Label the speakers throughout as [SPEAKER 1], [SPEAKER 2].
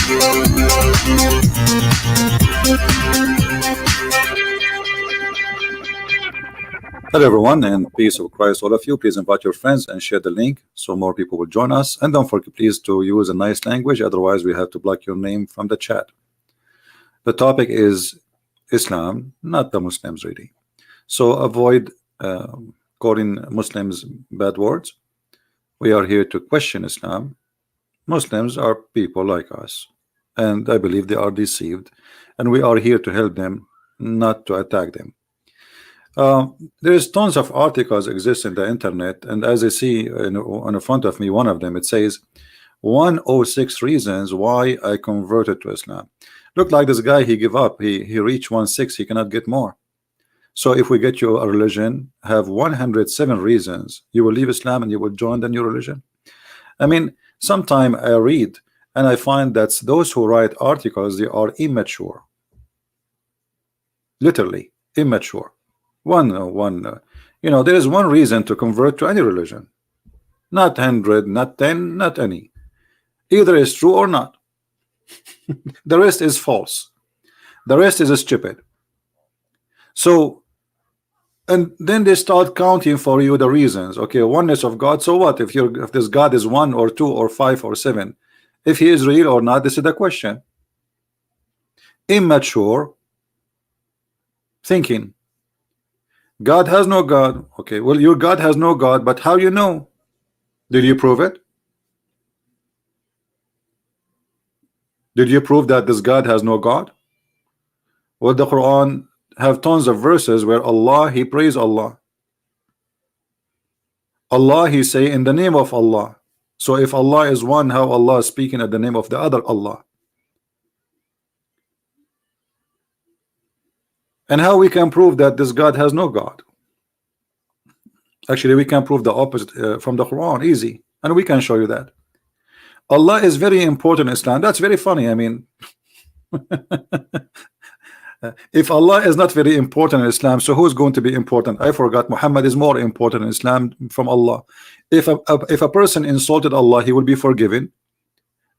[SPEAKER 1] Hello everyone, and peace of Christ all of you. Please invite your friends and share the link so more people will join us. And don't forget please to use a nice language, otherwise we have to block your name from the chat. The topic is Islam, not the Muslims really. So avoid calling Muslims bad words. We are here to question Islam. Muslims are people like us, and I believe they are deceived, and we are here to help them, not to attack them. There's tons of articles exist in the internet, and as I see on the front of me, one of them, it says 106 reasons why I converted to Islam. Look like this guy, he give up, he reached 106, he cannot get more. So if we get you a religion, have 107 reasons you will leave Islam and you will join the new religion. I mean, sometime I read and I find that those who write articles, they are immature, literally immature. There is one reason to convert to any religion, not 100, not 10, not any. Either is true or not. The rest is false. The rest is stupid. So, and then they start counting for you the reasons. Okay, oneness of God. So what if this God is 1 or 2 or 5 or 7? If he is real or not, this is the question. Immature thinking. God has no God. Okay, well, your God has no God, but how you know? Did you prove it? Did you prove that this God has no God? Well, the Quran have tons of verses where Allah, he praise Allah. Allah, he say in the name of Allah. So if Allah is one, how Allah is speaking at the name of the other Allah? And how we can prove that this God has no God? Actually, we can prove the opposite from the Quran, easy, and we can show you that Allah is very important in Islam. That's very funny. I mean, if Allah is not very important in Islam, so who's going to be important? I forgot. Muhammad is more important in Islam from Allah. If a person insulted Allah, he will be forgiven.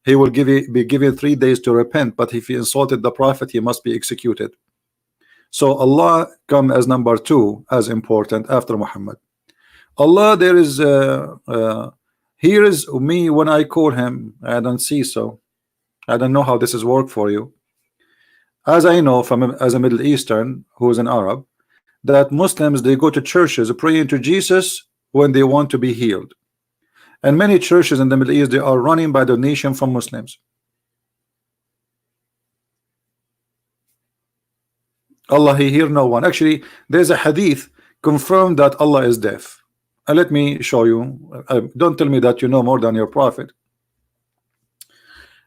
[SPEAKER 1] He will be given 3 days to repent. But if he insulted the Prophet, he must be executed. So Allah come as number 2 as important after Muhammad. Allah, there is here is me when I call him. I don't see, so I don't know how this is work for you. As I know as a Middle Eastern who is an Arab, that Muslims, they go to churches praying to Jesus when they want to be healed, and many churches in the Middle East, they are running by donation from Muslims. Allah, he hear no one. Actually, there's a hadith confirmed that Allah is deaf. Let me show you. Don't tell me that you know more than your prophet.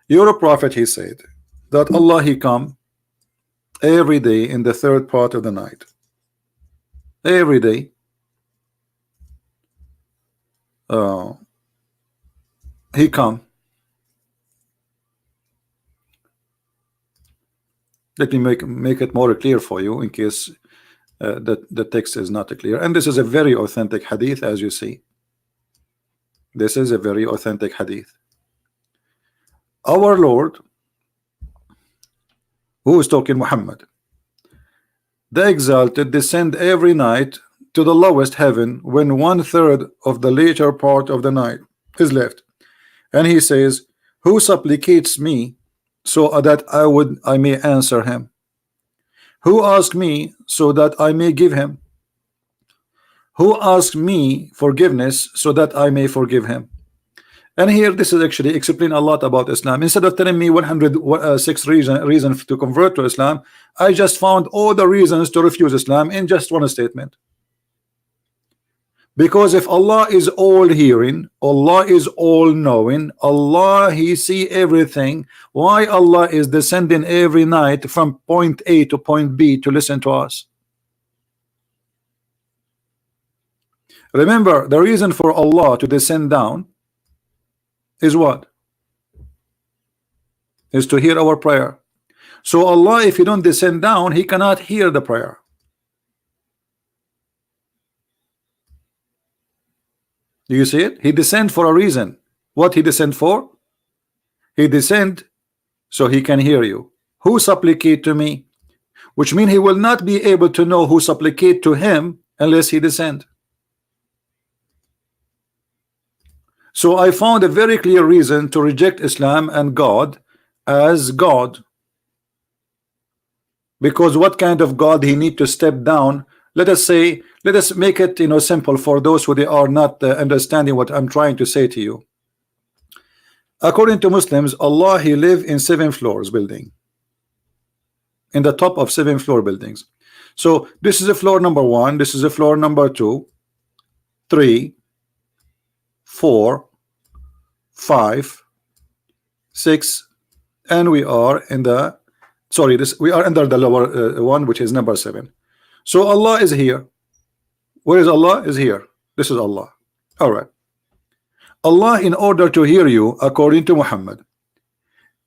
[SPEAKER 1] Your prophet, he said that Allah, he come every day in the 3rd part of the night. Every day. He come. Let me make it more clear for you in case the text is not clear. And this is a very authentic hadith, as you see. This is a very authentic hadith. Our Lord, who is talking, Muhammad, the exalted, descend every night to the lowest heaven when 1/3 of the later part of the night is left, and he says, who supplicates me so that I may answer him? Who asks me so that I may give him? Who asks me forgiveness so that I may forgive him? And here this is actually explain a lot about Islam. Instead of telling me 106 reasons to convert to Islam, I just found all the reasons to refuse Islam in just one statement. Because if Allah is all hearing, Allah is all knowing, Allah, he see everything, why Allah is descending every night from point A to point B to listen to us? Remember, the reason for Allah to descend down is what? Is to hear our prayer. So Allah, if you don't descend down, he cannot hear the prayer. Do you see it? He descend for a reason. What he descend for? He descend so he can hear you. Who supplicate to me? Which means he will not be able to know who supplicate to him unless he descend. So I found a very clear reason to reject Islam and God as God. Because what kind of God he need to step down? Let us say, let us make it simple for those who they are not understanding what I'm trying to say to you. According to Muslims, Allah, he live in 7 floors building, in the top of 7 floor buildings. So this is a floor number 1, this is a floor number 2, 3, 4, 5, 6, and we are in the we are under the lower one, which is number 7. So Allah is here. Where is Allah? Is here. This is Allah. All right. Allah, in order to hear you, according to Muhammad,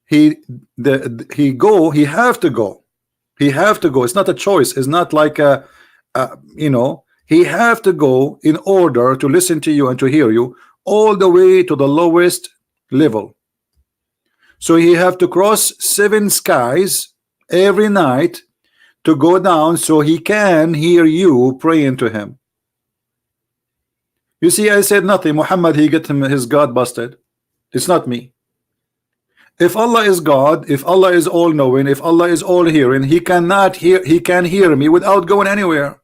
[SPEAKER 1] he have to go. He have to go. It's not a choice. It's not like he have to go in order to listen to you and to hear you all the way to the lowest level. So he have to cross 7 skies every night to go down so he can hear you praying to him. You see, I said nothing. Muhammad, he get his God busted. It's not me. If Allah is God, if Allah is all knowing, if Allah is all hearing, he cannot hear, he can hear me without going anywhere.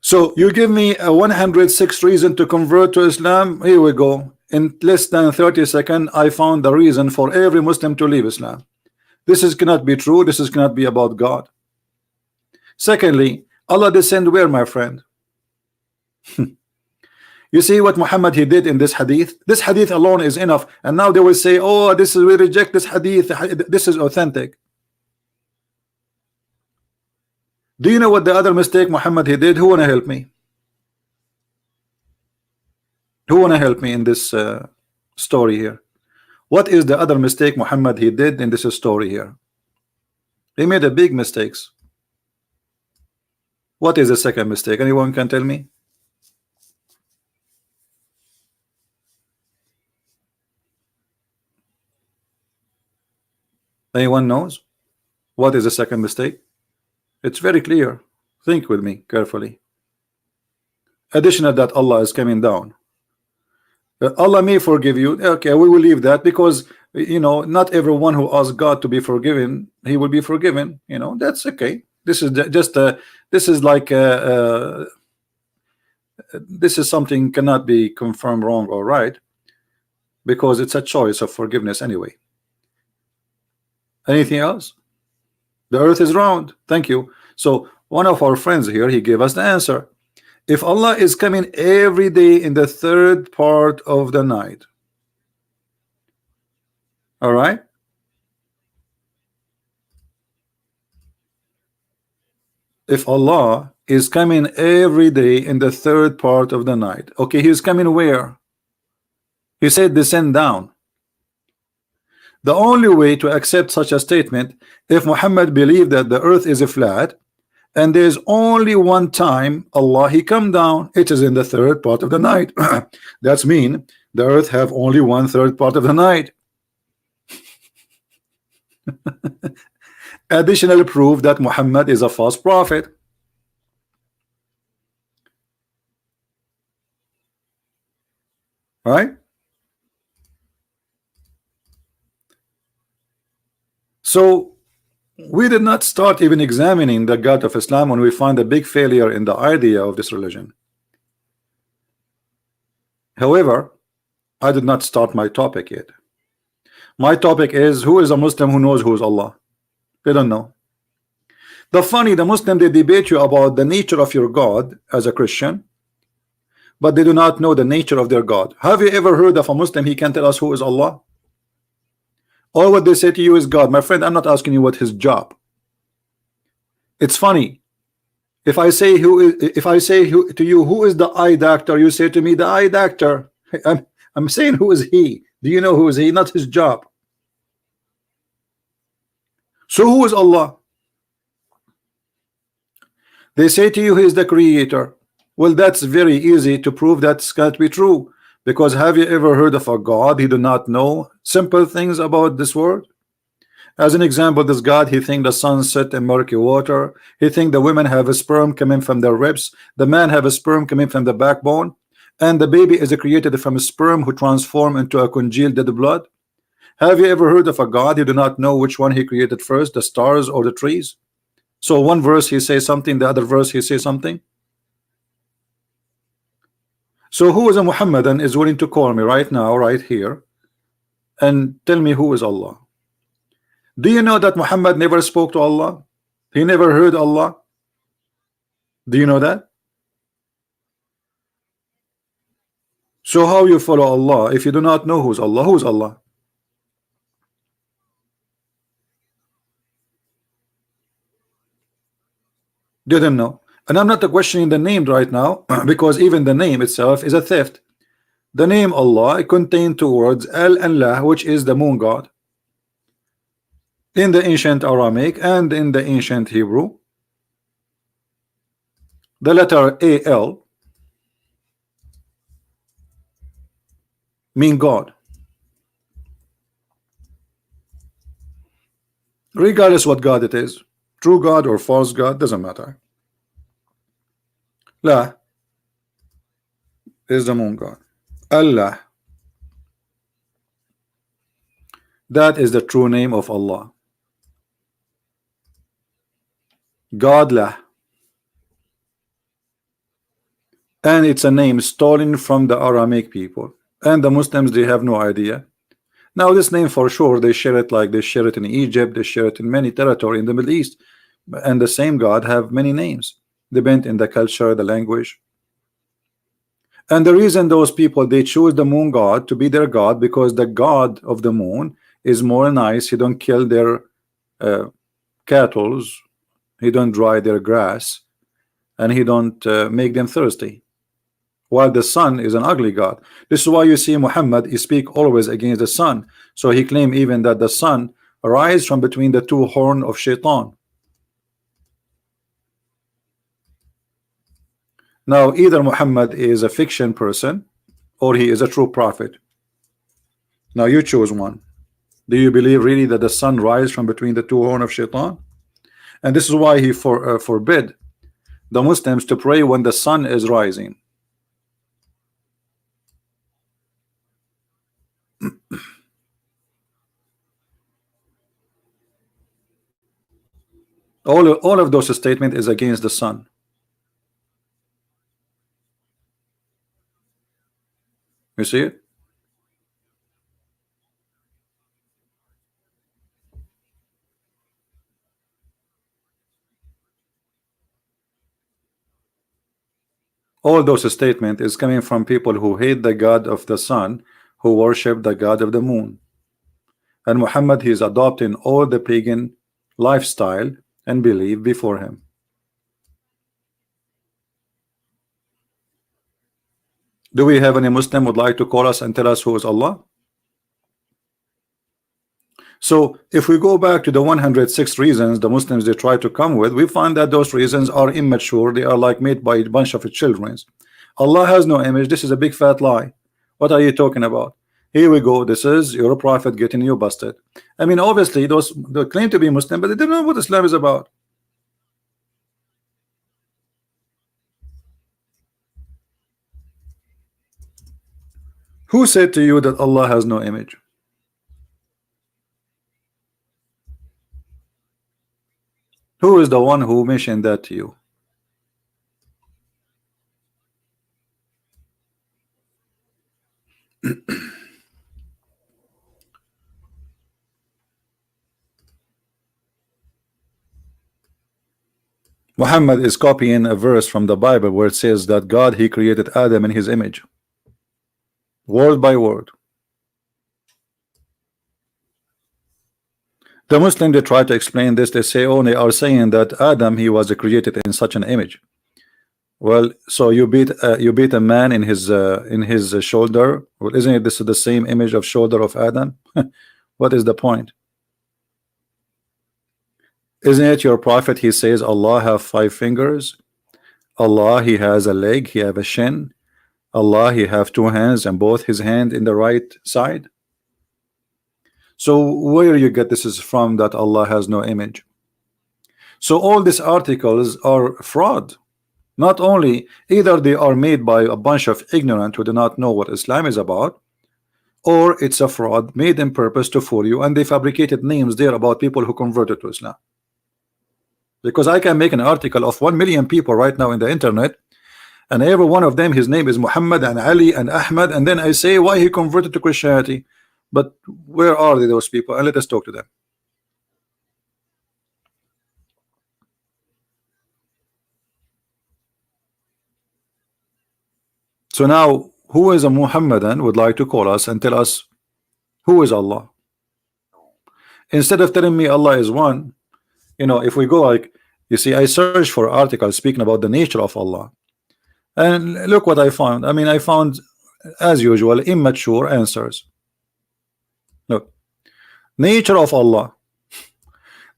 [SPEAKER 1] So you give me a 106 reason to convert to Islam. Here we go. In less than 30 seconds, I found the reason for every Muslim to leave Islam. This cannot be true. This cannot be about God. Secondly, Allah descend where, my friend? You see what Muhammad he did in this hadith? This hadith alone is enough. And now they will say, oh, this is, we reject this hadith. This is authentic. Do you know what the other mistake Muhammad he did? Who wanna help me? Who wanna help me in this story here? What is the other mistake Muhammad he did in this story here? He made a big mistakes. What is the second mistake? Anyone can tell me? Anyone knows? What is the second mistake? It's very clear. Think with me carefully. Additional that Allah is coming down. Allah may forgive you. Okay, we will leave that because not everyone who asks God to be forgiven, he will be forgiven. That's okay. This is just this is like this is something cannot be confirmed wrong or right because it's a choice of forgiveness anyway. Anything else? The earth is round. Thank you. So one of our friends here, he gave us the answer. If Allah is coming every day in the 3rd part of the night, all right, if Allah is coming every day in the 3rd part of the night, okay, he is coming where? He said descend down. The only way to accept such a statement, if Muhammad believed that the earth is flat and there's only one time Allah he come down, it is in the 3rd part of the night. That's mean the earth have only 1/3 part of the night. Additional proof that Muhammad is a false prophet. Right? So we did not start even examining the God of Islam when we find a big failure in the idea of this religion. However, I did not start my topic yet. My topic is, who is a Muslim who knows who is Allah? They don't know. The Muslim, they debate you about the nature of your God as a Christian, but they do not know the nature of their God. Have you ever heard of a Muslim he can tell us who is Allah? All what they say to you is God. My friend, I'm not asking you what his job. It's funny. If I say to you who is the eye doctor, you say to me the eye doctor. I'm saying who is he? Do you know who is he? Not his job. So who is Allah? They say to you he is the creator. Well, that's very easy to prove that can't be true. Because have you ever heard of a God he do not know simple things about this world? As an example, this God, he think the sun set in murky water. He think the women have a sperm coming from their ribs. The man have a sperm coming from the backbone. And the baby is created from a sperm who transform into a congealed dead blood. Have you ever heard of a God you do not know which one he created first, the stars or the trees? So one verse he says something, the other verse he says something. So who is a Muhammadan is willing to call me right now, right here, and tell me who is Allah? Do you know that Muhammad never spoke to Allah? He never heard Allah. Do you know that? So how you follow Allah if you do not know who's Allah? Who's Allah? Didn't know. And I'm not questioning the name right now because even the name itself is a theft. The name Allah contains two words, Al and La, which is the moon god. In the ancient Aramaic and in the ancient Hebrew, the letter Al mean God. Regardless what God it is, true God or false God, doesn't matter. La is the moon god. Allah, that is the true name of Allah. God La, and it's a name stolen from the Aramaic people, and the Muslims, they have no idea. Now this name for sure they share it, like they share it in Egypt, they share it in many territory in the Middle East, and the same God have many names depending in the culture, the language. And the reason those people they choose the moon god to be their god, because the god of the moon is more nice. He don't kill their cattle, he don't dry their grass, and he don't make them thirsty. While the sun is an ugly god. This is why you see Muhammad he speak always against the sun. So he claim even that the sun arise from between the two horn of Shaitan. Now either Muhammad is a fiction person or he is a true prophet. Now you choose one. Do you believe really that the sun rise from between the two horn of Shaitan? And this is why he forbid the Muslims to pray when the sun is rising. All of those statement is against the sun. You see it? All those statement is coming from people who hate the God of the sun, who worship the God of the moon. And Muhammad he is adopting all the pagan lifestyle and belief before him. Do we have any Muslim would like to call us and tell us who is Allah? So if we go back to the 106 reasons the Muslims they try to come with, we find that those reasons are immature. They are like made by a bunch of children. Allah has no image. This is a big fat lie. What are you talking about? Here we go. This is your prophet getting you busted. I mean, obviously those they claim to be Muslim, but they don't know what Islam is about. Who said to you that Allah has no image? Who is the one who mentioned that to you? Muhammad is copying a verse from the Bible where it says that God he created Adam in his image, word by word. The Muslim they try to explain this. They say, oh, they are saying that Adam he was created in such an image. Well, so you beat a man in his shoulder. Well, isn't it this is the same image of shoulder of Adam? What is the point? Isn't it your prophet? He says Allah have 5 fingers. Allah he has a leg. He have a shin. Allah, he have two hands and both his hand in the right side. So where you get this is from, that Allah has no image? So all these articles are fraud. Not only either they are made by a bunch of ignorant who do not know what Islam is about, or it's a fraud made in purpose to fool you, and they fabricated names there about people who converted to Islam. Because I can make an article of 1 million people right now in the internet, and every one of them, his name is Muhammad and Ali and Ahmad, and then I say why he converted to Christianity. But where are they, those people? And let us talk to them. So now, who is a Muhammadan would like to call us and tell us who is Allah? Instead of telling me Allah is one, you know, if we go like, you see, I search for articles speaking about the nature of Allah, and look what I found. I mean, I found, as usual, immature answers. Look, nature of Allah.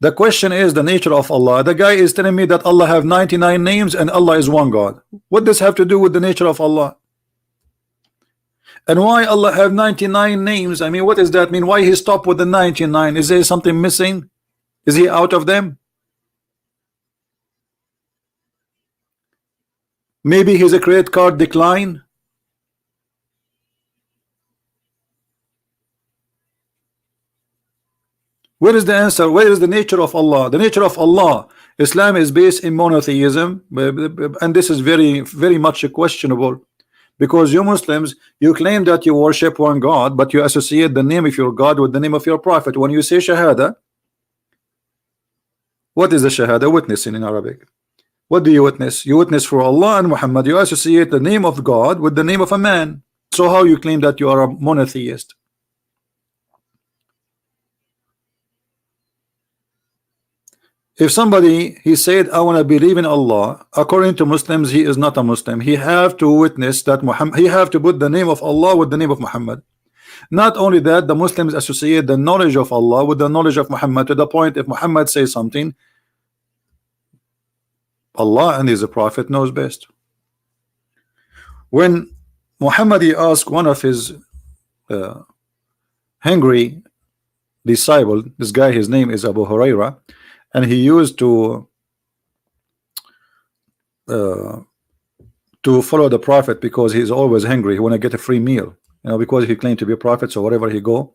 [SPEAKER 1] The question is the nature of Allah. The guy is telling me that Allah have 99 names and Allah is one God. What does have to do with the nature of Allah? And why Allah have 99 names? I mean, what does that mean? Why he stopped with the 99? Is there something missing? Is he out of them? Maybe his credit card decline. Where is the answer? Where is the nature of Allah? The nature of Allah. Islam is based in monotheism, and this is very much questionable, because you Muslims, you claim that you worship one God, but you associate the name of your God with the name of your prophet. When you say Shahada, what is the Shahada? Witnessing in Arabic. What do you witness? You witness for Allah and Muhammad. You associate the name of God with the name of a man. So how you claim that you are a monotheist? If somebody, he said, I want to believe in Allah, according to Muslims, he is not a Muslim. He have to witness that Muhammad, he have to put the name of Allah with the name of Muhammad. Not only that, the Muslims associate the knowledge of Allah with the knowledge of Muhammad, to the point if Muhammad says something, Allah and his prophet knows best. When Muhammad asked one of his hungry disciple, this guy, his name is Abu Huraira, and he used to follow the prophet because he's always hungry. He want to get a free meal, you know, because he claimed to be a prophet. So wherever he go,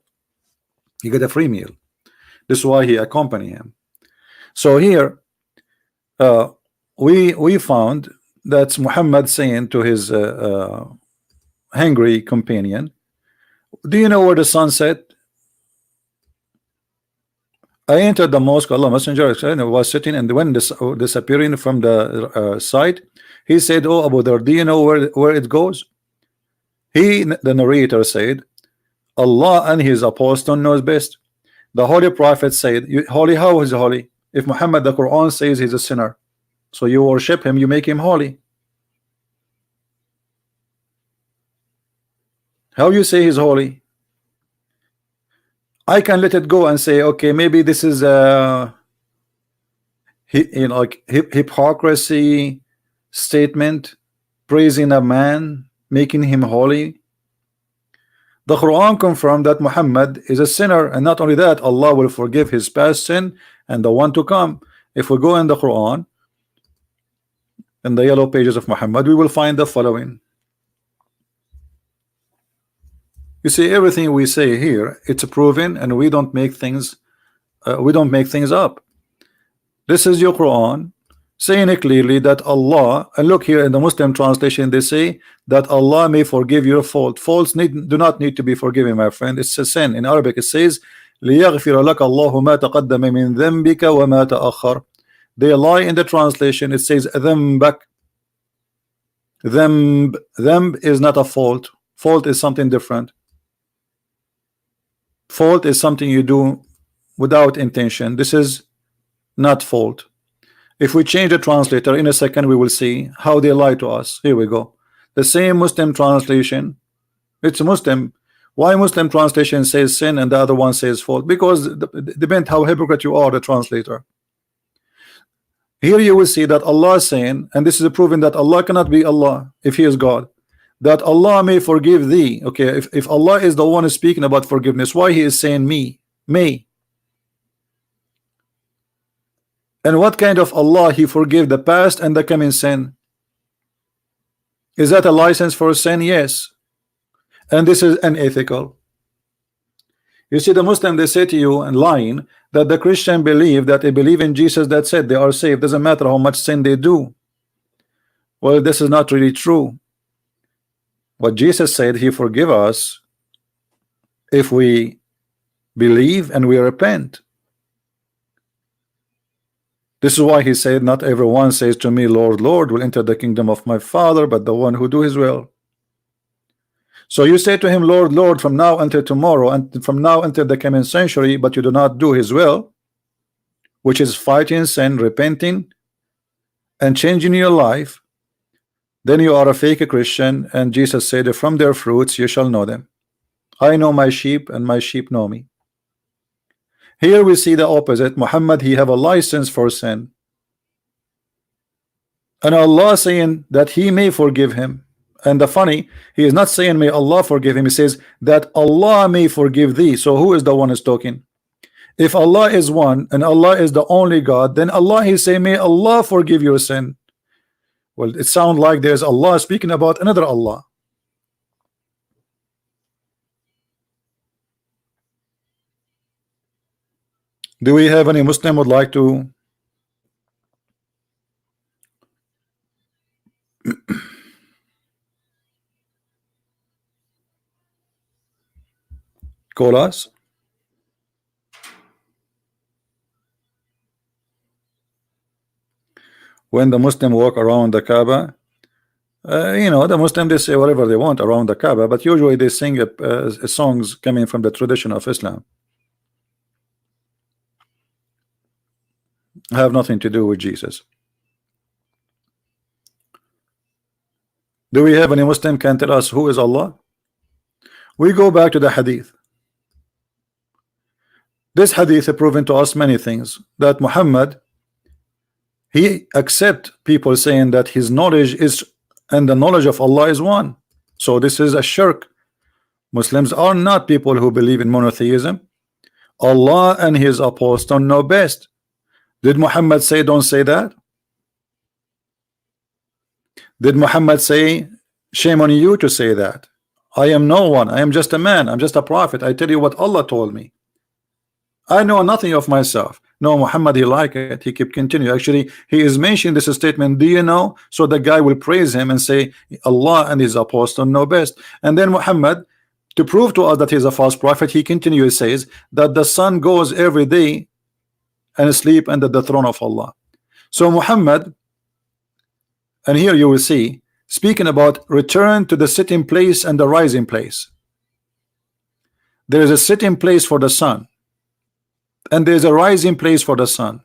[SPEAKER 1] he get a free meal. This is why he accompany him. So here, we found that's Muhammad saying to his hungry companion, do you know where the sun set? I entered the mosque, Allah Messenger was sitting, and when disappearing from the sight, he said, oh Abu Dhar, do you know where it goes? The narrator said, Allah and his apostle knows best. The Holy Prophet said, holy, how is holy? If Muhammad, the Quran says he's a sinner, so you worship him, you make him holy. How you say he's holy? I can let it go and say, okay, maybe this is like hypocrisy statement, praising a man, making him holy. The Quran confirmed that Muhammad is a sinner, and not only that, Allah will forgive his past sin and the one to come. If we go in the Quran, in the yellow pages of Muhammad, we will find the following. You see, everything we say here, it's proven, and we don't make things up. This is your Quran saying it clearly that Allah, and look here in the Muslim translation, they say that Allah may forgive your fault. Faults do not need to be forgiven, my friend. It's a sin. In Arabic it says لِيَغْفِرَ لَكَ اللَّهُ مَا تَقَدَّمَ مِنْ ذَنْبِكَ وَمَا تَأَخَّرَ. They lie in the translation. It says ذَنْبَكَ. Dhanb is not a fault. Fault is something different. Fault is something you do without intention. This is not fault. If we change the translator in a second, we will see how they lie to us. Here we go. The same Muslim translation. It's Muslim. Why Muslim translation says sin and the other one says fault? Because it depends how hypocrite you are, the translator. Here you will see that Allah is saying, and this is proving that Allah cannot be Allah if he is God. that Allah may forgive thee. Okay, if Allah is the one speaking about forgiveness, why he is saying me, may? And what kind of Allah he forgive the past and the coming sin? Is that a license for sin? Yes. And this is unethical. You see, the Muslim, they say to you and lying that the Christian believe that they believe in Jesus, that's it, they are saved, doesn't matter how much sin they do. Well, this is not really true. What Jesus said, he forgive us if we believe and we repent. This is why he said, not everyone says to me, Lord, Lord, will enter the kingdom of my Father, but the one who do his will. So you say to him, Lord, Lord, from now until tomorrow, and from now until the coming century, but you do not do his will, which is fighting sin, repenting, and changing your life, then you are a fake Christian. And Jesus said, from their fruits you shall know them. I know my sheep and my sheep know me. Here we see the opposite. Muhammad, he have a license for sin, and Allah saying that he may forgive him. And the funny, he is not saying may Allah forgive him, he says that Allah may forgive thee. So who is the one who's talking? If Allah is one and Allah is the only God, then Allah, he say may Allah forgive your sin. Well, it sounds like there's Allah speaking about another Allah. Do we have any Muslim would like to call us? When the Muslim walk around the Kaaba, you know, the Muslim, they say whatever they want around the Kaaba, but usually they sing songs coming from the tradition of Islam. Have nothing to do with Jesus. Do we have any Muslim can tell us who is Allah? We go back to the hadith. This hadith has proven to us many things, that Muhammad, he accept people saying that his knowledge is and the knowledge of Allah is one. So this is a shirk. Muslims are not people who believe in monotheism. Allah and his apostle know best. Did Muhammad say don't say that? Did Muhammad say shame on you to say that? I am no one, I am just a man, I'm just a prophet, I tell you what Allah told me. I know nothing of myself. No, Muhammad, he like it, he keep continue. Actually, he is mentioning this statement, do you know? So the guy will praise him and say Allah and his apostle know best. And then Muhammad, to prove to us that he is a false prophet, he continues, says that the sun goes every day and sleep under the throne of Allah. So Muhammad, and here you will see, speaking about return to the sitting place and the rising place. There is a sitting place for the sun, and there is a rising place for the sun.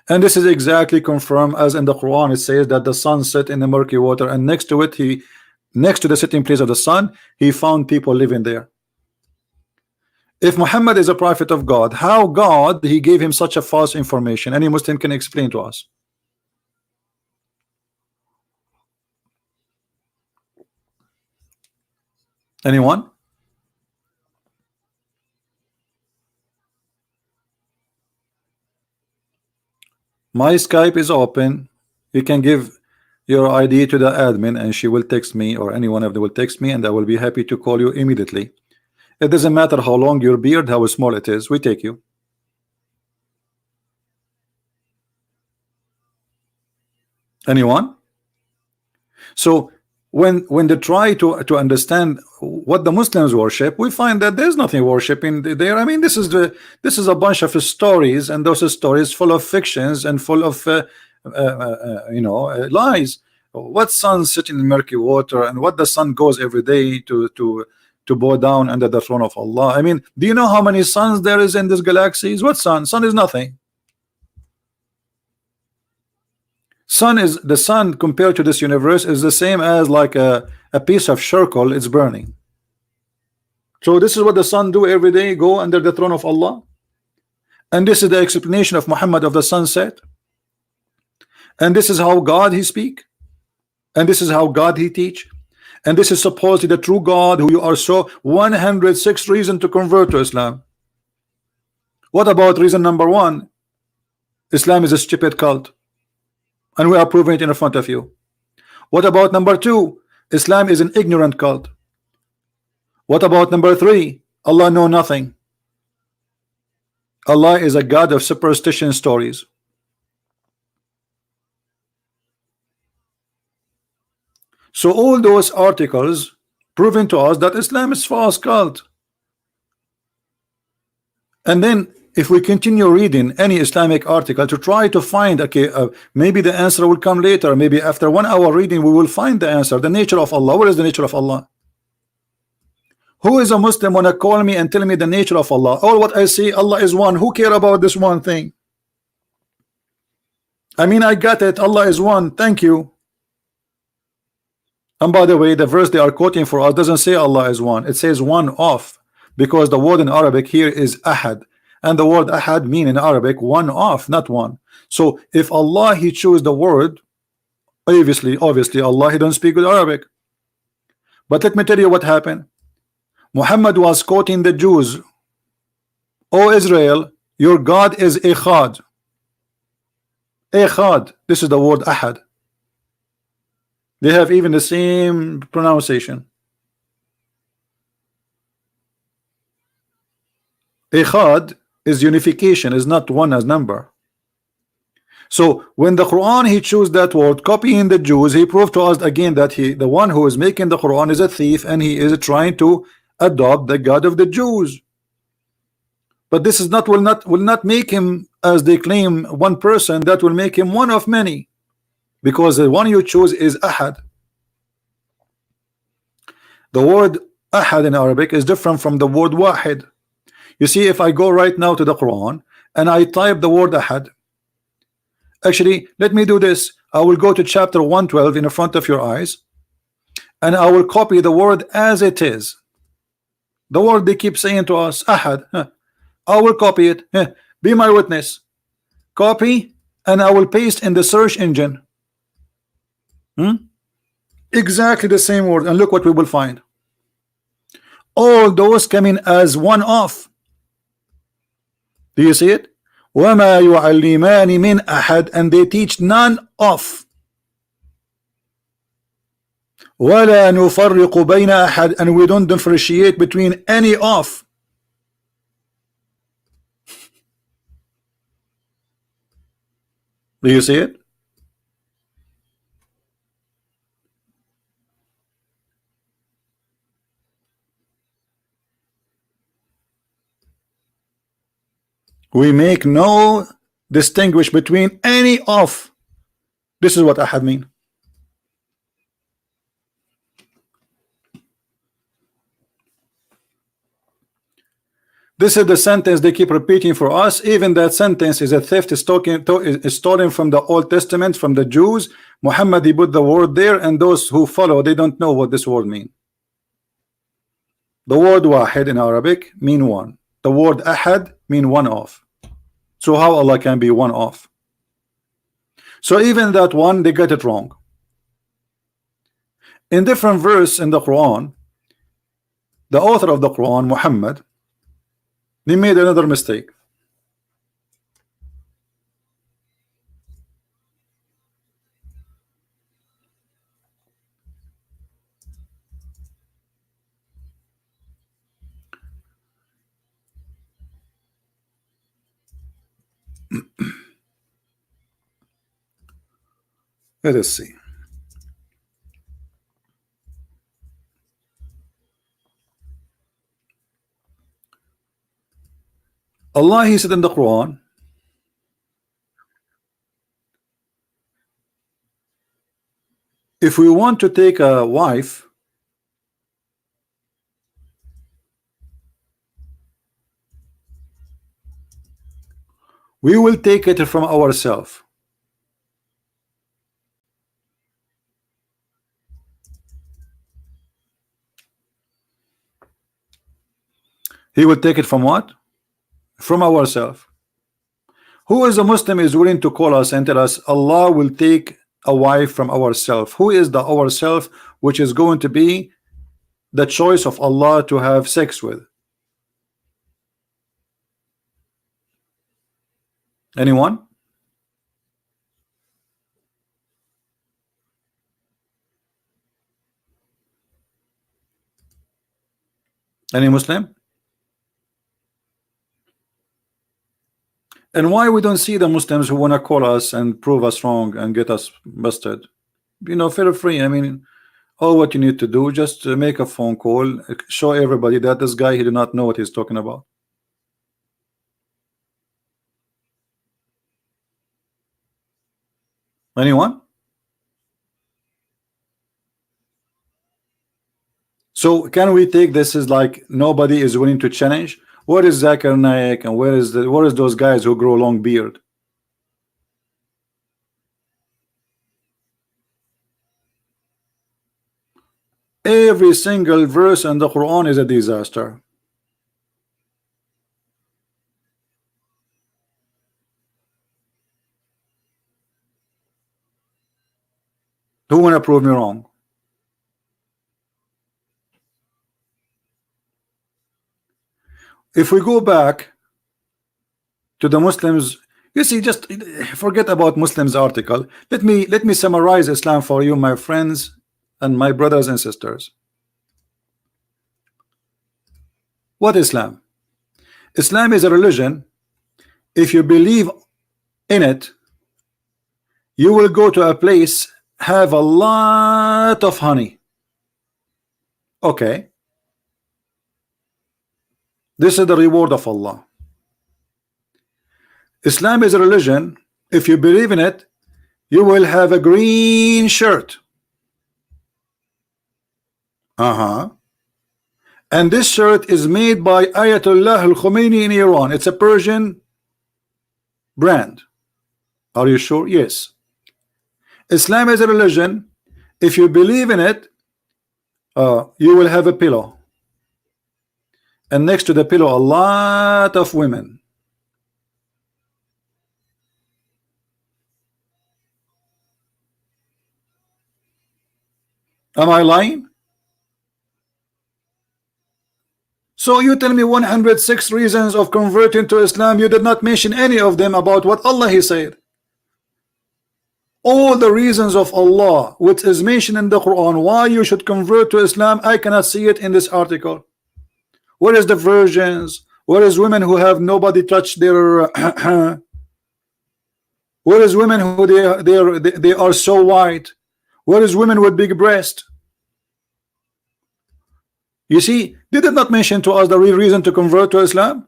[SPEAKER 1] And this is exactly confirmed as in the Quran. It says that the sun set in the murky water, and next to it, next to the sitting place of the sun, he found people living there. If Muhammad is a prophet of God, how God he gave him such a false information? Any Muslim can explain to us. Anyone? My Skype is open. You can give your ID to the admin and she will text me, or any one of them will text me, and I will be happy to call you immediately. It doesn't matter how long your beard, how small it is, we take you. Anyone? So when they try to understand what the Muslims worship, we find that there's nothing worshiping there. I mean, this is a bunch of stories, and those stories full of fictions and full of lies. What sun sitting in murky water, and what the sun goes every day to bow down under the throne of Allah. I mean, do you know how many suns there is in this galaxies? What sun? Sun is nothing. Sun is the sun compared to this universe is the same as like a piece of charcoal. It's burning. So this is what the sun do every day, go under the throne of Allah. And this is the explanation of Muhammad of the sunset. And this is how God he speak. And this is how God he teach. and this is supposedly the true God who you are so 106 reason to convert to Islam. What about reason number one? Islam is a stupid cult, and we are proving it in front of you. What about number two? Islam is an ignorant cult. What about number three? Allah know nothing. Allah is a God of superstition stories. So all those articles proving to us that Islam is false cult. And then if we continue reading any Islamic article to try to find, okay, maybe the answer will come later, maybe after 1 hour reading we will find the answer. The nature of Allah. What is the nature of Allah? Who is a Muslim wanna call me and tell me the nature of Allah? All what I see, Allah is one. Who care about this one thing? I mean, I got it. Allah is one. Thank you. And by the way, the verse they are quoting for us doesn't say Allah is one. It says one of, because the word in Arabic here is ahad, and the word ahad mean in Arabic one of, not one. So if Allah he chose the word, obviously Allah he don't speak good Arabic. But let me tell you what happened. Muhammad was quoting the Jews. O Israel, your God is Echad. Echad. This is the word ahad. They have even the same pronunciation. Echad is unification, is not one as number. So when the Quran he chose that word, copying the Jews, he proved to us again that the one who is making the Quran is a thief, and he is trying to adopt the God of the Jews. But this is not will not make him, as they claim, one person. That will make him one of many, because the one you choose is ahad. The word ahad in Arabic is different from the word wahid. You see, if I go right now to the Quran and I type the word ahad, actually let me do this. I will go to chapter 112 in front of your eyes, and I will copy the word as it is. The word they keep saying to us, ahad. I will copy it. Be my witness. Copy, and I will paste in the search engine. Exactly the same word, and look what we will find. All those coming as one off. Do you see it? وَمَا يُعَلِّمَانِ مِنْ أَحَدٍ, and they teach none of. وَلَا نُفَرِّقُ بَيْنَ أَحَدٍ, and we don't differentiate between any of. Do you see it? We make no distinguish between any of. This is what ahad mean. This is the sentence they keep repeating for us. Even that sentence is a theft, is stolen from the Old Testament, from the Jews. Muhammad he put the word there, and those who follow, they don't know what this word mean. The word wahid in Arabic mean one. The word ahad mean one of. So how Allah can be one of? So even that one, they get it wrong. In different verse in the Quran, the author of the Quran, Muhammad, they made another mistake. Let us see. Allah he said in the Quran, if we want to take a wife, we will take it from ourselves. He will take it from what? From ourselves. Who is a Muslim is willing to call us and tell us Allah will take a wife from ourself? Who is the ourself which is going to be the choice of Allah to have sex with? Anyone? Any Muslim? And why we don't see the Muslims who want to call us and prove us wrong and get us busted? You know, feel free. I mean, all what you need to do, just make a phone call, show everybody that this guy, he do not know what he's talking about. Anyone? So can we take this as like nobody is willing to challenge? Where is Zakir Naik and where is those guys who grow long beard? Every single verse in the Quran is a disaster. Who wanna prove me wrong? If we go back to the Muslims, you see, just forget about Muslims article. Let me summarize Islam for you, my friends and my brothers and sisters. What Islam? Islam is a religion. If you believe in it, you will go to a place, have a lot of honey. Okay. This is the reward of Allah. Islam is a religion. If you believe in it, you will have a green shirt. And this shirt is made by Ayatollah al-Khomeini in Iran. It's a Persian brand. Are you sure? Yes. Islam is a religion. If you believe in it, you will have a pillow. And next to the pillow, a lot of women. Am I lying? So you tell me 106 reasons of converting to Islam. You did not mention any of them about what Allah He said. All the reasons of Allah which is mentioned in the Quran why you should convert to Islam, I cannot see it in this article. Where is the virgins? Where is women who have nobody touch their where is women who they are so white? Where is women with big breast? You see, they did not mention to us the real reason to convert to Islam.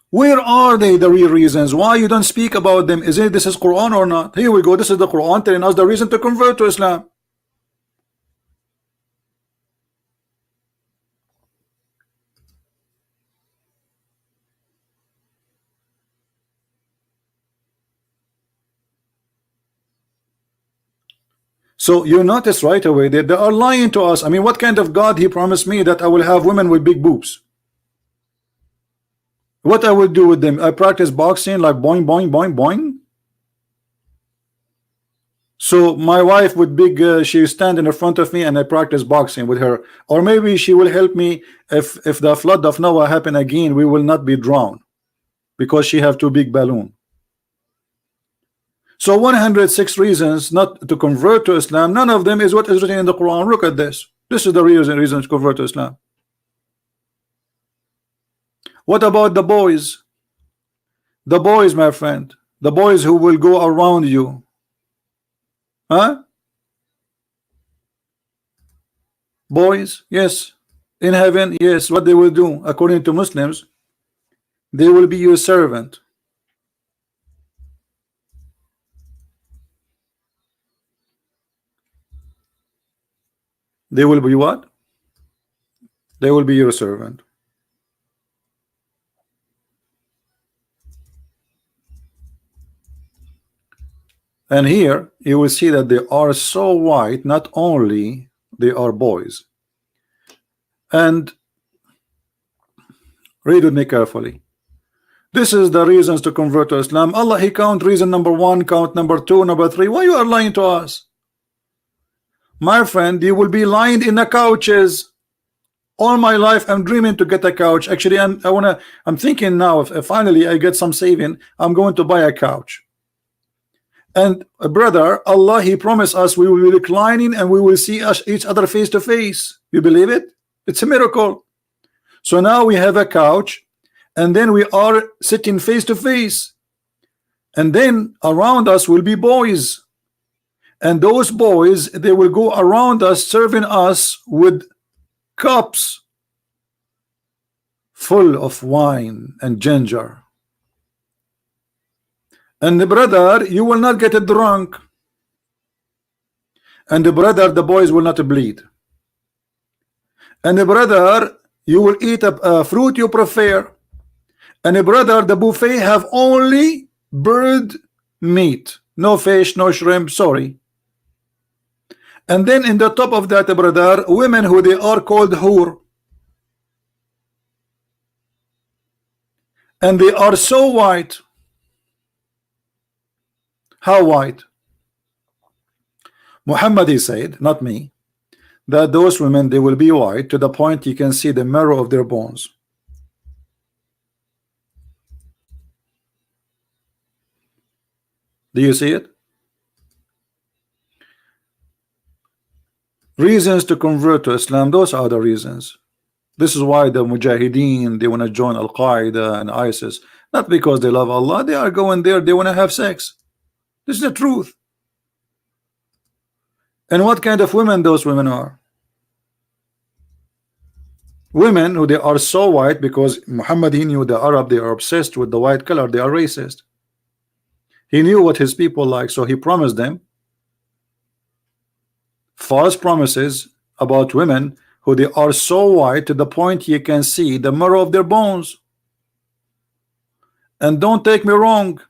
[SPEAKER 1] Where are they, the real reasons? Why you don't speak about them? Is it this is Quran or not? Here we go. This is the Quran telling us the reason to convert to Islam. So you notice right away that they are lying to us. I mean, what kind of God He promised me that I will have women with big boobs? What I will do with them? I practice boxing like boing, boing, boing, boing. So my wife with big, she stand in front of me and I practice boxing with her. Or maybe she will help me if the flood of Noah happen again, we will not be drowned because she have too big balloon. So 106 reasons not to convert to Islam, none of them is what is written in the Quran. Look at this. This is the reason to convert to Islam. What about the boys? The boys, my friend, the boys who will go around you. Huh? Boys, yes. In heaven, yes. What they will do, according to Muslims, they will be your servant. They will be what? They will be your servant. And here you will see that they are so white, not only they are boys. And read with me carefully. This is the reasons to convert to Islam. Allah, He count reason number 1, count number 2, number 3. Why you are lying to us? My friend, you will be lying in the couches. All my life I'm dreaming to get a couch. Actually, I'm thinking now, if finally I get some saving, I'm going to buy a couch. And brother, Allah, He promised us we will be reclining and we will see each other face to face. You believe it? It's a miracle. So now we have a couch, and then we are sitting face to face, and then around us will be boys, and those boys, they will go around us serving us with cups full of wine and ginger. And the brother, you will not get drunk, and the brother, the boys will not bleed, and the brother, you will eat a fruit you prefer, and the brother, the buffet have only bird meat, no fish, no shrimp, sorry. And then in the top of that, brother, women who they are called hur, and they are so white. How white? Muhammad, he said, not me, that those women, they will be white to the point you can see the marrow of their bones. Do you see it? Reasons to convert to Islam, those are the reasons. This is why the Mujahideen, they want to join Al-Qaeda and ISIS, not because they love Allah. They are going there, they want to have sex. This is the truth. And what kind of women those women are? Women who they are so white, because Muhammad, he knew the Arab, they are obsessed with the white color, they are racist. He knew what his people like, so he promised them false promises about women who they are so white to the point you can see the marrow of their bones. And don't take me wrong,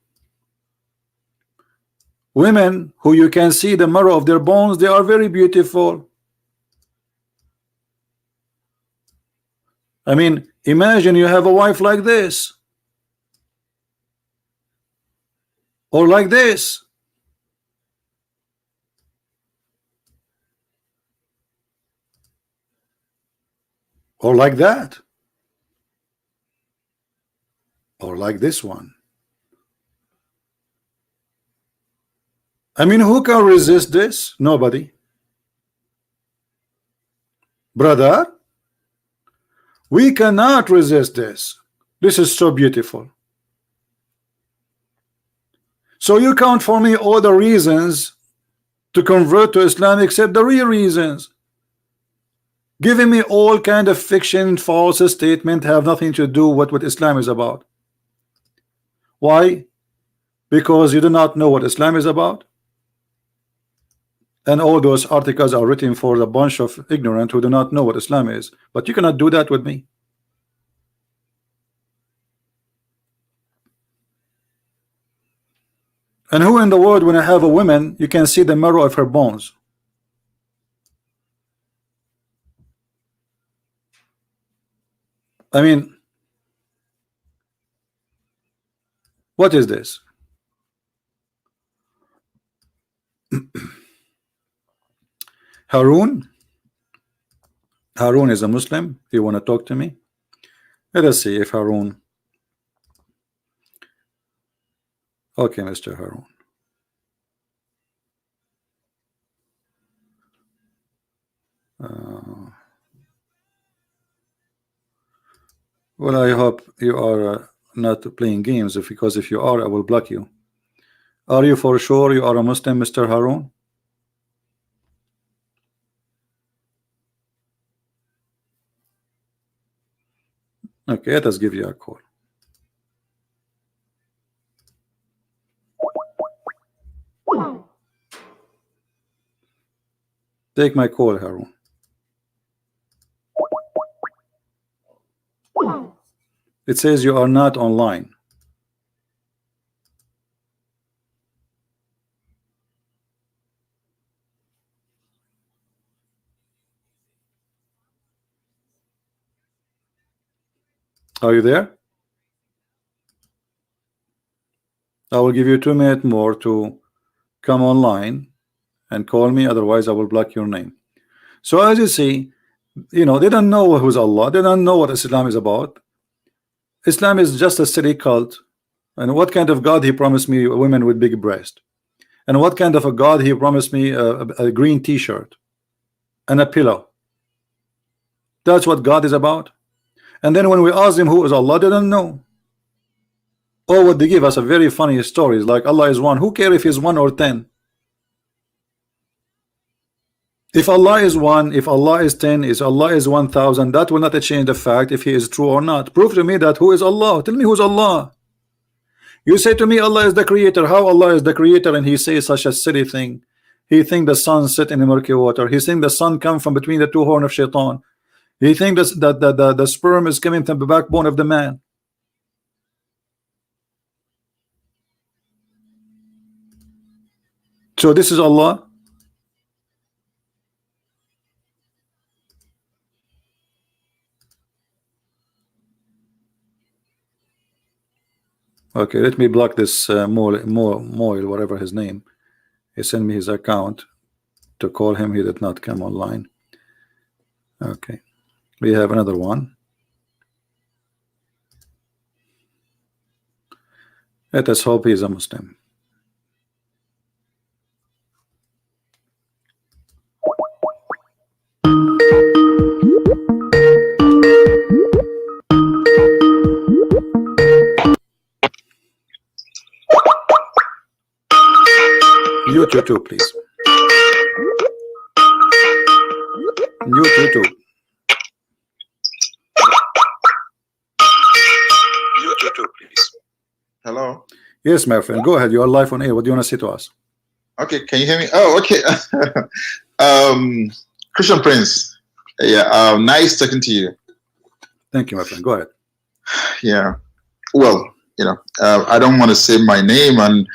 [SPEAKER 1] women who you can see the marrow of their bones, they are very beautiful. I mean, imagine you have a wife like this, or like this, or like that, or like this one. I mean, who can resist this? Nobody. Brother, we cannot resist this. This is so beautiful. So you count for me all the reasons to convert to Islam except the real reasons. Giving me all kind of fiction, false statement have nothing to do with what Islam is about. Why? Because you do not know what Islam is about. And all those articles are written for a bunch of ignorant who do not know what Islam is. But you cannot do that with me. And who in the world, when I have a woman, you can see the marrow of her bones? I mean, what is this? Harun? Harun is a Muslim. You want to talk to me? Let us see if Harun. Okay, Mr. Harun. Well, I hope you are not playing games, because if you are, I will block you. Are you for sure you are a Muslim, Mr. Harun? Okay, let us give you a call. Take my call, Harun. It says you are not online. Are you there? I will give you 2 minutes more to come online and call me, otherwise I will block your name. So as you see, you know, they don't know who's Allah, they don't know what Islam is about. Islam is just a silly cult. And what kind of God he promised me women with big breast? And what kind of a God he promised me a green t-shirt and a pillow? That's what God is about. And then when we ask them who is Allah, they don't know. Or what they give us a very funny stories like Allah is one. Who cares if he's 1 or 10? If Allah is 1, if Allah is 10, if Allah is 1,000, that will not change the fact if he is true or not. Prove to me that who is Allah. Tell me who's Allah. You say to me Allah is the creator. How Allah is the creator and he says such a silly thing? He think the sun set in the murky water. He think the sun come from between the two horns of shaitan. He think that the sperm is coming from the backbone of the man. So this is Allah. Okay, let me block this Moyle, whatever his name. He sent me his account to call him. He did not come online. Okay, we have another one. Let us hope he is a Muslim. Mute YouTube, please. Mute YouTube. Mute YouTube, please.
[SPEAKER 2] Hello.
[SPEAKER 1] Yes, my friend. Go ahead. You are live on air. What do you want to say to us?
[SPEAKER 2] Okay, can you hear me? Oh, okay. Christian Prince. Yeah, nice talking to you.
[SPEAKER 1] Thank you, my friend. Go ahead.
[SPEAKER 2] Yeah. Well, you know, I don't want to say my name, and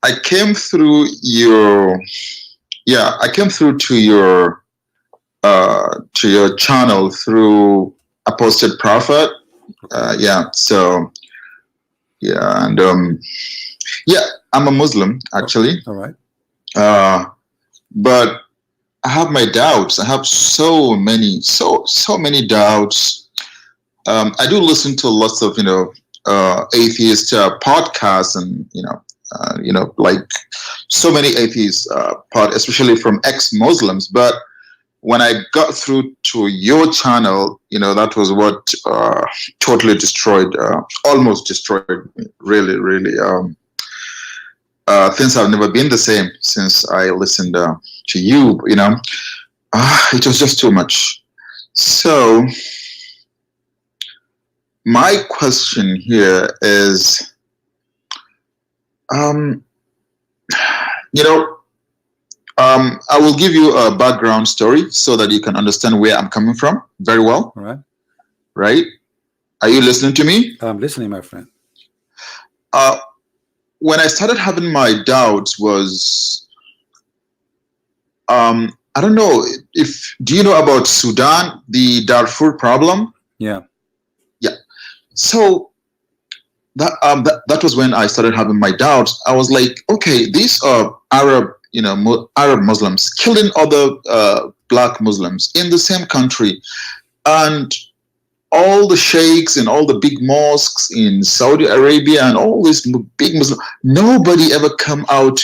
[SPEAKER 2] I came through your, yeah, I came through to your channel through Apostate Prophet. Yeah. So, yeah, and yeah, I'm a Muslim actually.
[SPEAKER 1] All right.
[SPEAKER 2] But I have my doubts. I have so many doubts. I do listen to lots of, you know, atheist podcasts, and you know, like so many atheists, especially from ex-Muslims. But when I got through to your channel, you know, that was what totally destroyed, almost destroyed me. Really, really. Things have never been the same since I listened to you. You know, it was just too much. So my question here is, you know, I will give you a background story so that you can understand where I'm coming from very well.
[SPEAKER 1] All right.
[SPEAKER 2] Right? Are you listening to me?
[SPEAKER 1] I'm listening, my friend.
[SPEAKER 2] When I started having my doubts was, I don't know do you know about Sudan, the Darfur problem?
[SPEAKER 1] Yeah.
[SPEAKER 2] Yeah. So that was when I started having my doubts. I was like, okay, these are Arab Muslims killing other black Muslims in the same country, and all the sheikhs and all the big mosques in Saudi Arabia and all these big Muslims, nobody ever come out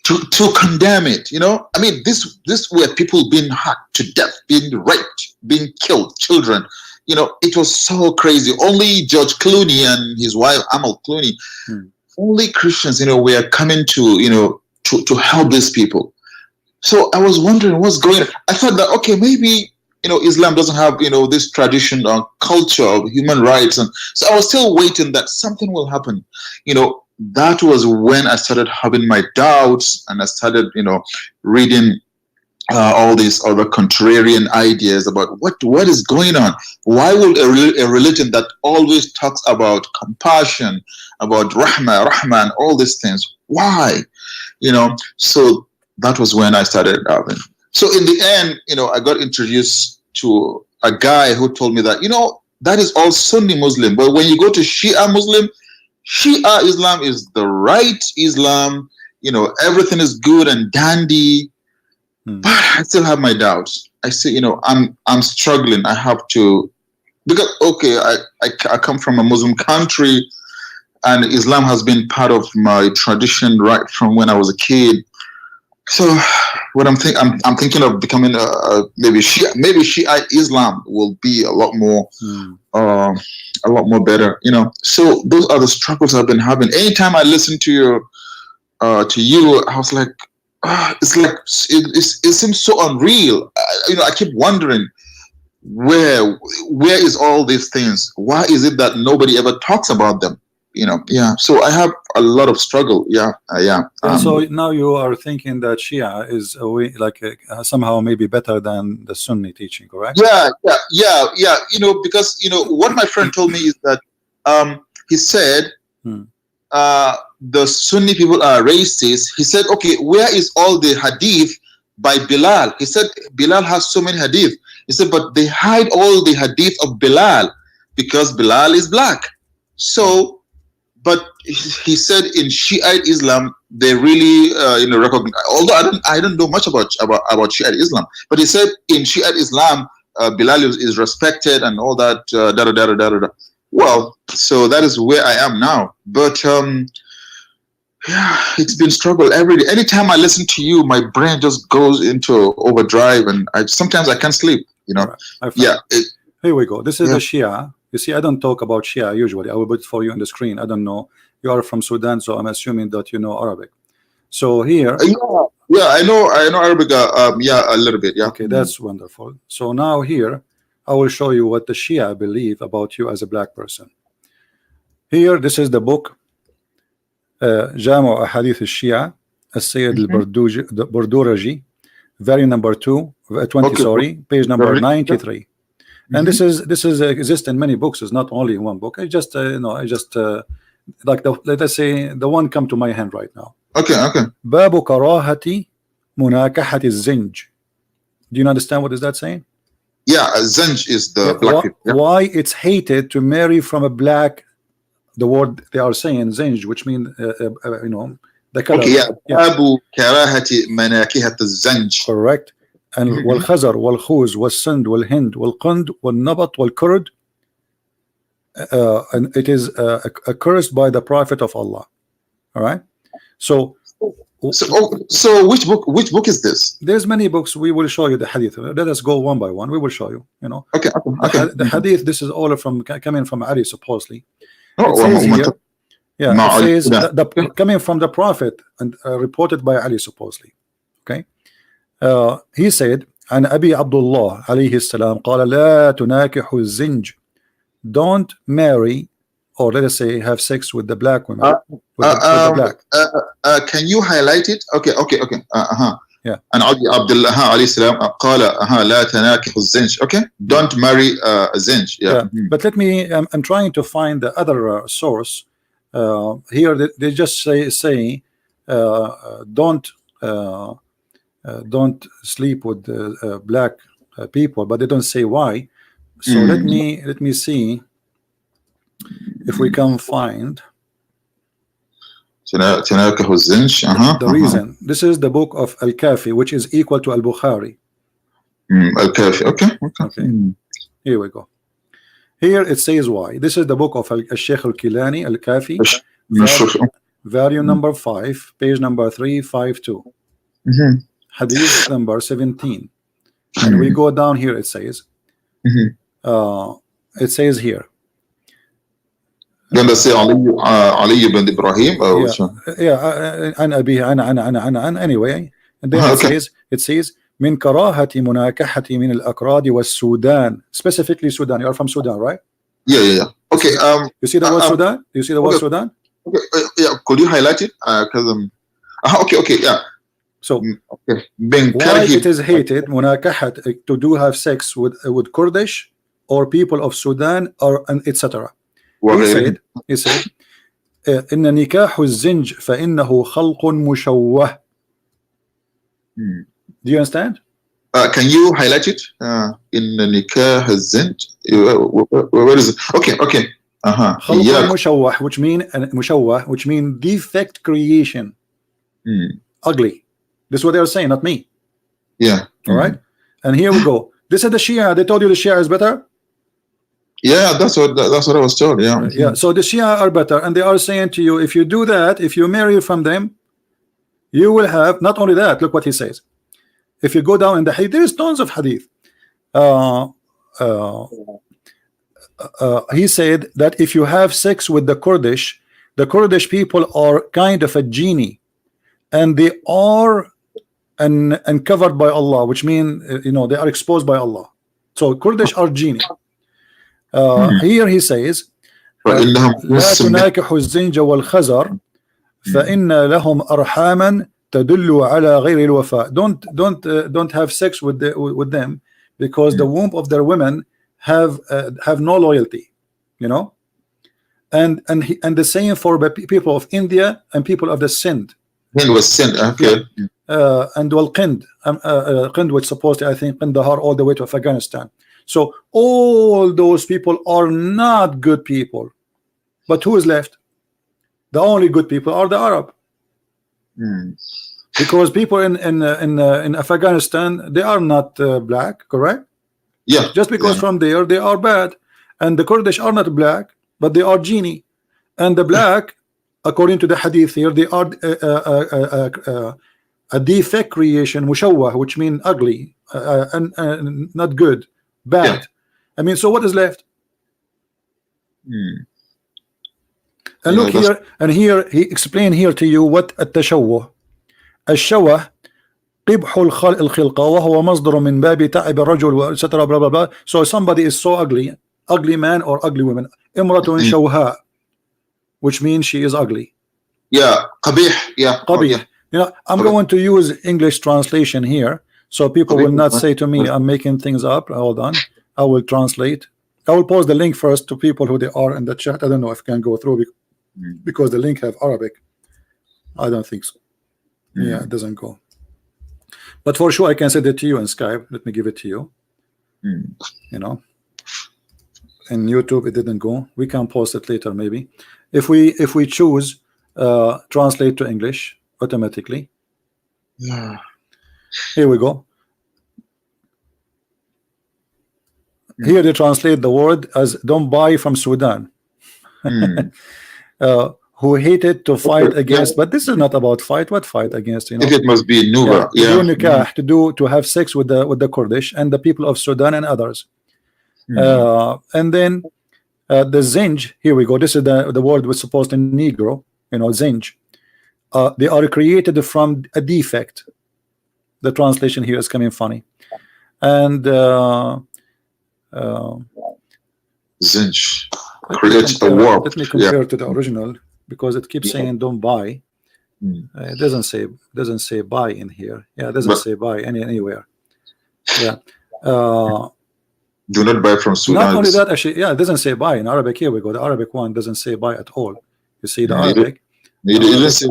[SPEAKER 2] to condemn it. You know, I mean, this were people being hacked to death, being raped, being killed, children. You know, it was so crazy. Only George Clooney and his wife Amal Clooney, only Christians, you know, were coming to, you know, to help these people. So I was wondering what's going on. I thought that, okay, maybe, you know, Islam doesn't have, you know, this tradition or culture of human rights. And so I was still waiting that something will happen. You know, that was when I started having my doubts, and I started, you know, reading all these other contrarian ideas about what is going on. Why would a religion that always talks about compassion, about rahmah, and all these things, why? You know, so that was when I started so in the end, you know, I got introduced to a guy who told me that, you know, that is all Sunni Muslim. But when you go to Shia Muslim, Shia Islam is the right Islam. You know, everything is good and dandy. But I still have my doubts. I say, you know, I'm struggling. I have to, because okay, I come from a Muslim country, and Islam has been part of my tradition right from when I was a kid. So what I'm thinking of becoming maybe Shiite Islam will be a lot more better, you know. So those are the struggles I've been having. Anytime I listen to you, I was like, it's like it seems so unreal. You know, I keep wondering where is all these things? Why is it that nobody ever talks about them? You know, yeah. So I have a lot of struggle. Yeah.
[SPEAKER 1] So now you are thinking that Shia is a way, like somehow maybe better than the Sunni teaching, correct?
[SPEAKER 2] Yeah. You know, because you know what my friend told me is that he said the Sunni people are racist. He said, okay, where is all the hadith by Bilal? He said Bilal has so many hadith. He said, but they hide all the hadith of Bilal because Bilal is black. So. But he said in Shiite Islam they really you know, recognize. Although I don't know much about Shiite Islam, but he said in Shiite Islam Bilal is respected and all that. Well, so that is where I am now. But yeah, it's been struggle every day. Anytime I listen to you, my brain just goes into overdrive, and sometimes I can't sleep. You know.
[SPEAKER 1] Right.
[SPEAKER 2] Yeah.
[SPEAKER 1] Here we go. This is the Shia. You see, I don't talk about Shia usually. I will put it for you on the screen. I don't know. You are from Sudan, so I'm assuming that you know Arabic. So here,
[SPEAKER 2] yeah, I know Arabic. Yeah, a little bit. Yeah.
[SPEAKER 1] Okay, that's wonderful. So now here, I will show you what the Shia believe about you as a black person. Here, this is the book, Jamo Ahadith al-Shia, Al-Sayyid al-Burduraji, volume number 20, sorry, page number 93. And this is exists in many books. It's not only in one book. I just like let us say the one come to my hand right now.
[SPEAKER 2] Okay.
[SPEAKER 1] Babu karahati munakahati zinj. Do you understand what is that saying?
[SPEAKER 2] Yeah, zinj is the black people. Yeah.
[SPEAKER 1] Why it's hated to marry from a black? The word they are saying zinj, which means you know, the color.
[SPEAKER 2] Okay, yeah. Babu karahati manakihat zinj.
[SPEAKER 1] Correct. And والخزر والخوز والسند والهند والقند والنبط والkurd, and it is accursed by the Prophet of Allah. All right. So which
[SPEAKER 2] book is this?
[SPEAKER 1] There's many books. We will show you the hadith. Let us go one by one. We will show you. You know.
[SPEAKER 2] Okay.
[SPEAKER 1] The hadith. This is all from coming from Ali supposedly.
[SPEAKER 2] Oh,
[SPEAKER 1] it says here, yeah. It says coming from the Prophet and reported by Ali supposedly. Okay. He said, عن أبي عبد الله عليه السلام قال لا تناكح الزنج. Don't marry, or let us say have sex with the black women. With the black.
[SPEAKER 2] Can you highlight it? Okay.
[SPEAKER 1] Yeah.
[SPEAKER 2] And عبد الله عليه السلام قال لا تناكح الزنج. Okay. Don't marry a zinj. Yeah.
[SPEAKER 1] But let me. I'm trying to find the other source. Here they just say don't sleep with black people, but they don't say why. So let me see if we can find the reason. This is the book of Al-Kafi, which is equal to Al-Bukhari.
[SPEAKER 2] Al-Kafi. Okay.
[SPEAKER 1] Here we go. Here it says why. This is the book of Al-Sheikh Al-Kilani, Al-Kafi, volume number 5, page number 352. Hadith number 17. And we go down here, it says here.
[SPEAKER 2] Then they say Ali ibn Ibrahim.
[SPEAKER 1] Anyway, and then it says من كراهة مناكحة من الأكراد والسودان. Specifically Sudan. You are from Sudan, right?
[SPEAKER 2] Yeah. Okay.
[SPEAKER 1] You see the word Sudan? You see the word Sudan?
[SPEAKER 2] Okay. Yeah. Could you highlight it? Because okay. Yeah.
[SPEAKER 1] So why it is hated munakahat to have sex with Kurdish or people of Sudan or etc. He said إن نكاح الزنج فإنه خلق مشوه. Do you understand?
[SPEAKER 2] Can you highlight it in Nikah Zint? Where is it? Okay.
[SPEAKER 1] خلق مشوه, which mean defect creation. Ugly. This is what they are saying, not me.
[SPEAKER 2] Yeah.
[SPEAKER 1] All right. And here we go. This is the Shia. They told you the Shia is better.
[SPEAKER 2] Yeah, that's what I was told. Yeah.
[SPEAKER 1] Yeah. So the Shia are better, and they are saying to you, if you do that, if you marry from them, you will have not only that. Look what he says. If you go down in the hadith, there is tons of hadith. He said that if you have sex with the Kurdish people are kind of a genie, and they are uncovered by Allah, which means they are exposed by Allah. So Kurdish are genie. Here he says, لا تناكحوا الزنج والخزر فإن لهم أرحاما تدل على غير الوفاء. Don't have sex with them, because the womb of their women have no loyalty, and the same for the people of India and people of the Sindh.
[SPEAKER 2] It was Sindh, okay.
[SPEAKER 1] And Kind, which supposedly I think Kandahar all the way to Afghanistan. So all those people are not good people, but who is left? The only good people are the Arab. Because people in Afghanistan, they are not black, correct?
[SPEAKER 2] Yeah.
[SPEAKER 1] Just because from there they are bad, and the Kurdish are not black, but they are genie, and the black, according to the hadith here, they are a defect creation, mushawwah, which means ugly, and not good, bad. Yeah. I mean, so what is left? And look here, and here he explained here to you what التشوه. الشوه قبح الخلقة وهو مصدر من باب تعب الرجل etc. blah blah blah. So somebody is so ugly man or ugly woman. امرأة شوهاء, which means she is ugly.
[SPEAKER 2] Yeah, قبيح. Yeah,
[SPEAKER 1] قبيح. I'm going to use English translation here, so people will not say to me I'm making things up. Hold on, I will translate. I will post the link first to people who they are in the chat. I don't know if I can go through because the link have Arabic. I don't think so. Yeah, it doesn't go. But for sure I can send it to you in Skype. Let me give it to you. In YouTube it didn't go. We can post it later maybe. If we choose translate to English automatically.
[SPEAKER 2] Yeah.
[SPEAKER 1] Here we go. Here they translate the word as don't buy from Sudan. Who hated to fight against, but this is not about fight. What fight against? If
[SPEAKER 2] it must be Nuba,
[SPEAKER 1] to have sex with the Kurdish and the people of Sudan and others. And then the Zinj. Here we go. This is the word was supposed in Negro. Zinj. They are created from a defect. The translation here is coming funny, and
[SPEAKER 2] Zinj creates a warp.
[SPEAKER 1] Let me compare to the original, because it keeps saying don't buy. It doesn't say buy in here. Yeah, it doesn't say buy anywhere. Yeah.
[SPEAKER 2] Do not buy from Sudan.
[SPEAKER 1] Not only that, actually, yeah, it doesn't say buy in Arabic. Here we go. The Arabic one doesn't say buy at all. You see the Arabic.
[SPEAKER 2] It doesn't say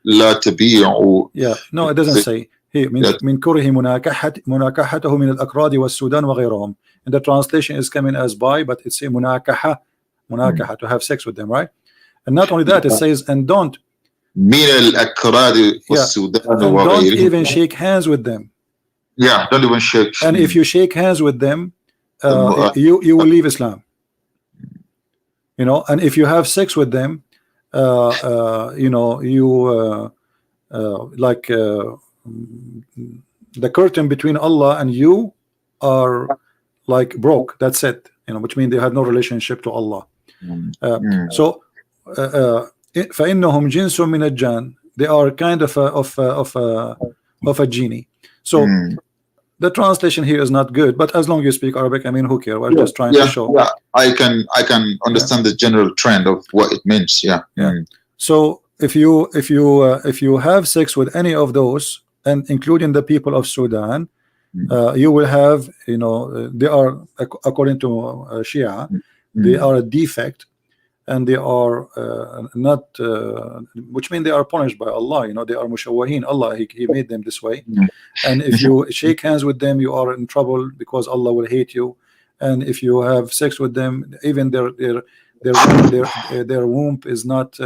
[SPEAKER 2] لا تبيع.
[SPEAKER 1] Yeah, no, it doesn't say. Here من كره مناكحته من الأكراد والسودان وغيرهم. And the translation is coming as buy, but it's a مناكحة to have sex with them, right? And not only that, it says and don't
[SPEAKER 2] من الأكراد والسودان وغيرهم.
[SPEAKER 1] Don't even shake hands with them.
[SPEAKER 2] Yeah, don't even shake.
[SPEAKER 1] And if you shake hands with them, you will leave Islam. And if you have sex with them, the curtain between Allah and you are like broke. That's it. Which means they have no relationship to Allah. So فإنهم جنس من الجان. They are kind of a genie. So the translation here is not good, but as long as you speak Arabic, I mean, who cares? We're just trying to show.
[SPEAKER 2] Yeah, I can understand the general trend of what it means. Yeah.
[SPEAKER 1] So if you have sex with any of those, and including the people of Sudan, you will have, they are, according to Shia, they are a defect, and they are not, which means they are punished by Allah. You know, they are mushawwahin. Allah, he made them this way. And if you shake hands with them, you are in trouble because Allah will hate you. And if you have sex with them, even their womb is not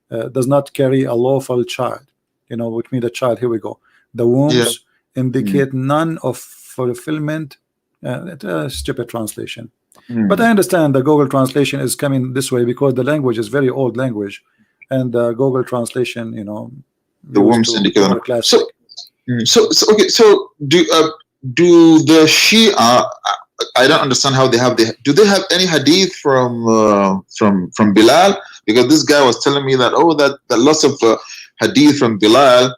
[SPEAKER 1] does not carry a lawful child. You know, which means the child. Here we go. The wombs indicate none of fulfillment. Stupid translation. But I understand the Google translation is coming this way because the language is very old language, and the Google translation, you know,
[SPEAKER 2] the wombs indicate. So okay. So do the Shia? I don't understand how they have do they have any hadith from Bilal? Because this guy was telling me that that lots of hadith from Bilal.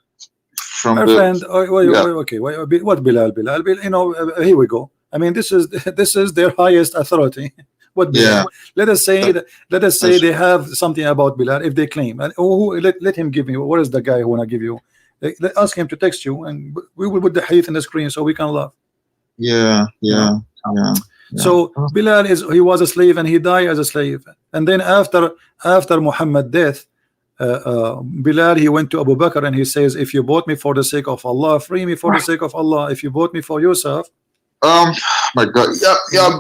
[SPEAKER 2] From
[SPEAKER 1] my friend, okay, what Bilal? You know, here we go. I mean, this is their highest authority. What Bilal? Let us say they have something about Bilal if they claim, and let him give me. What is the guy who wanna give you? Ask him to text you, and we will put the hadith in the screen so we can laugh. So Bilal he was a slave and he died as a slave, and then after Muhammad's death, Bilal, he went to Abu Bakr and he says, if you bought me for the sake of Allah, free me for the sake of Allah. If you bought me for yourself,
[SPEAKER 2] my God,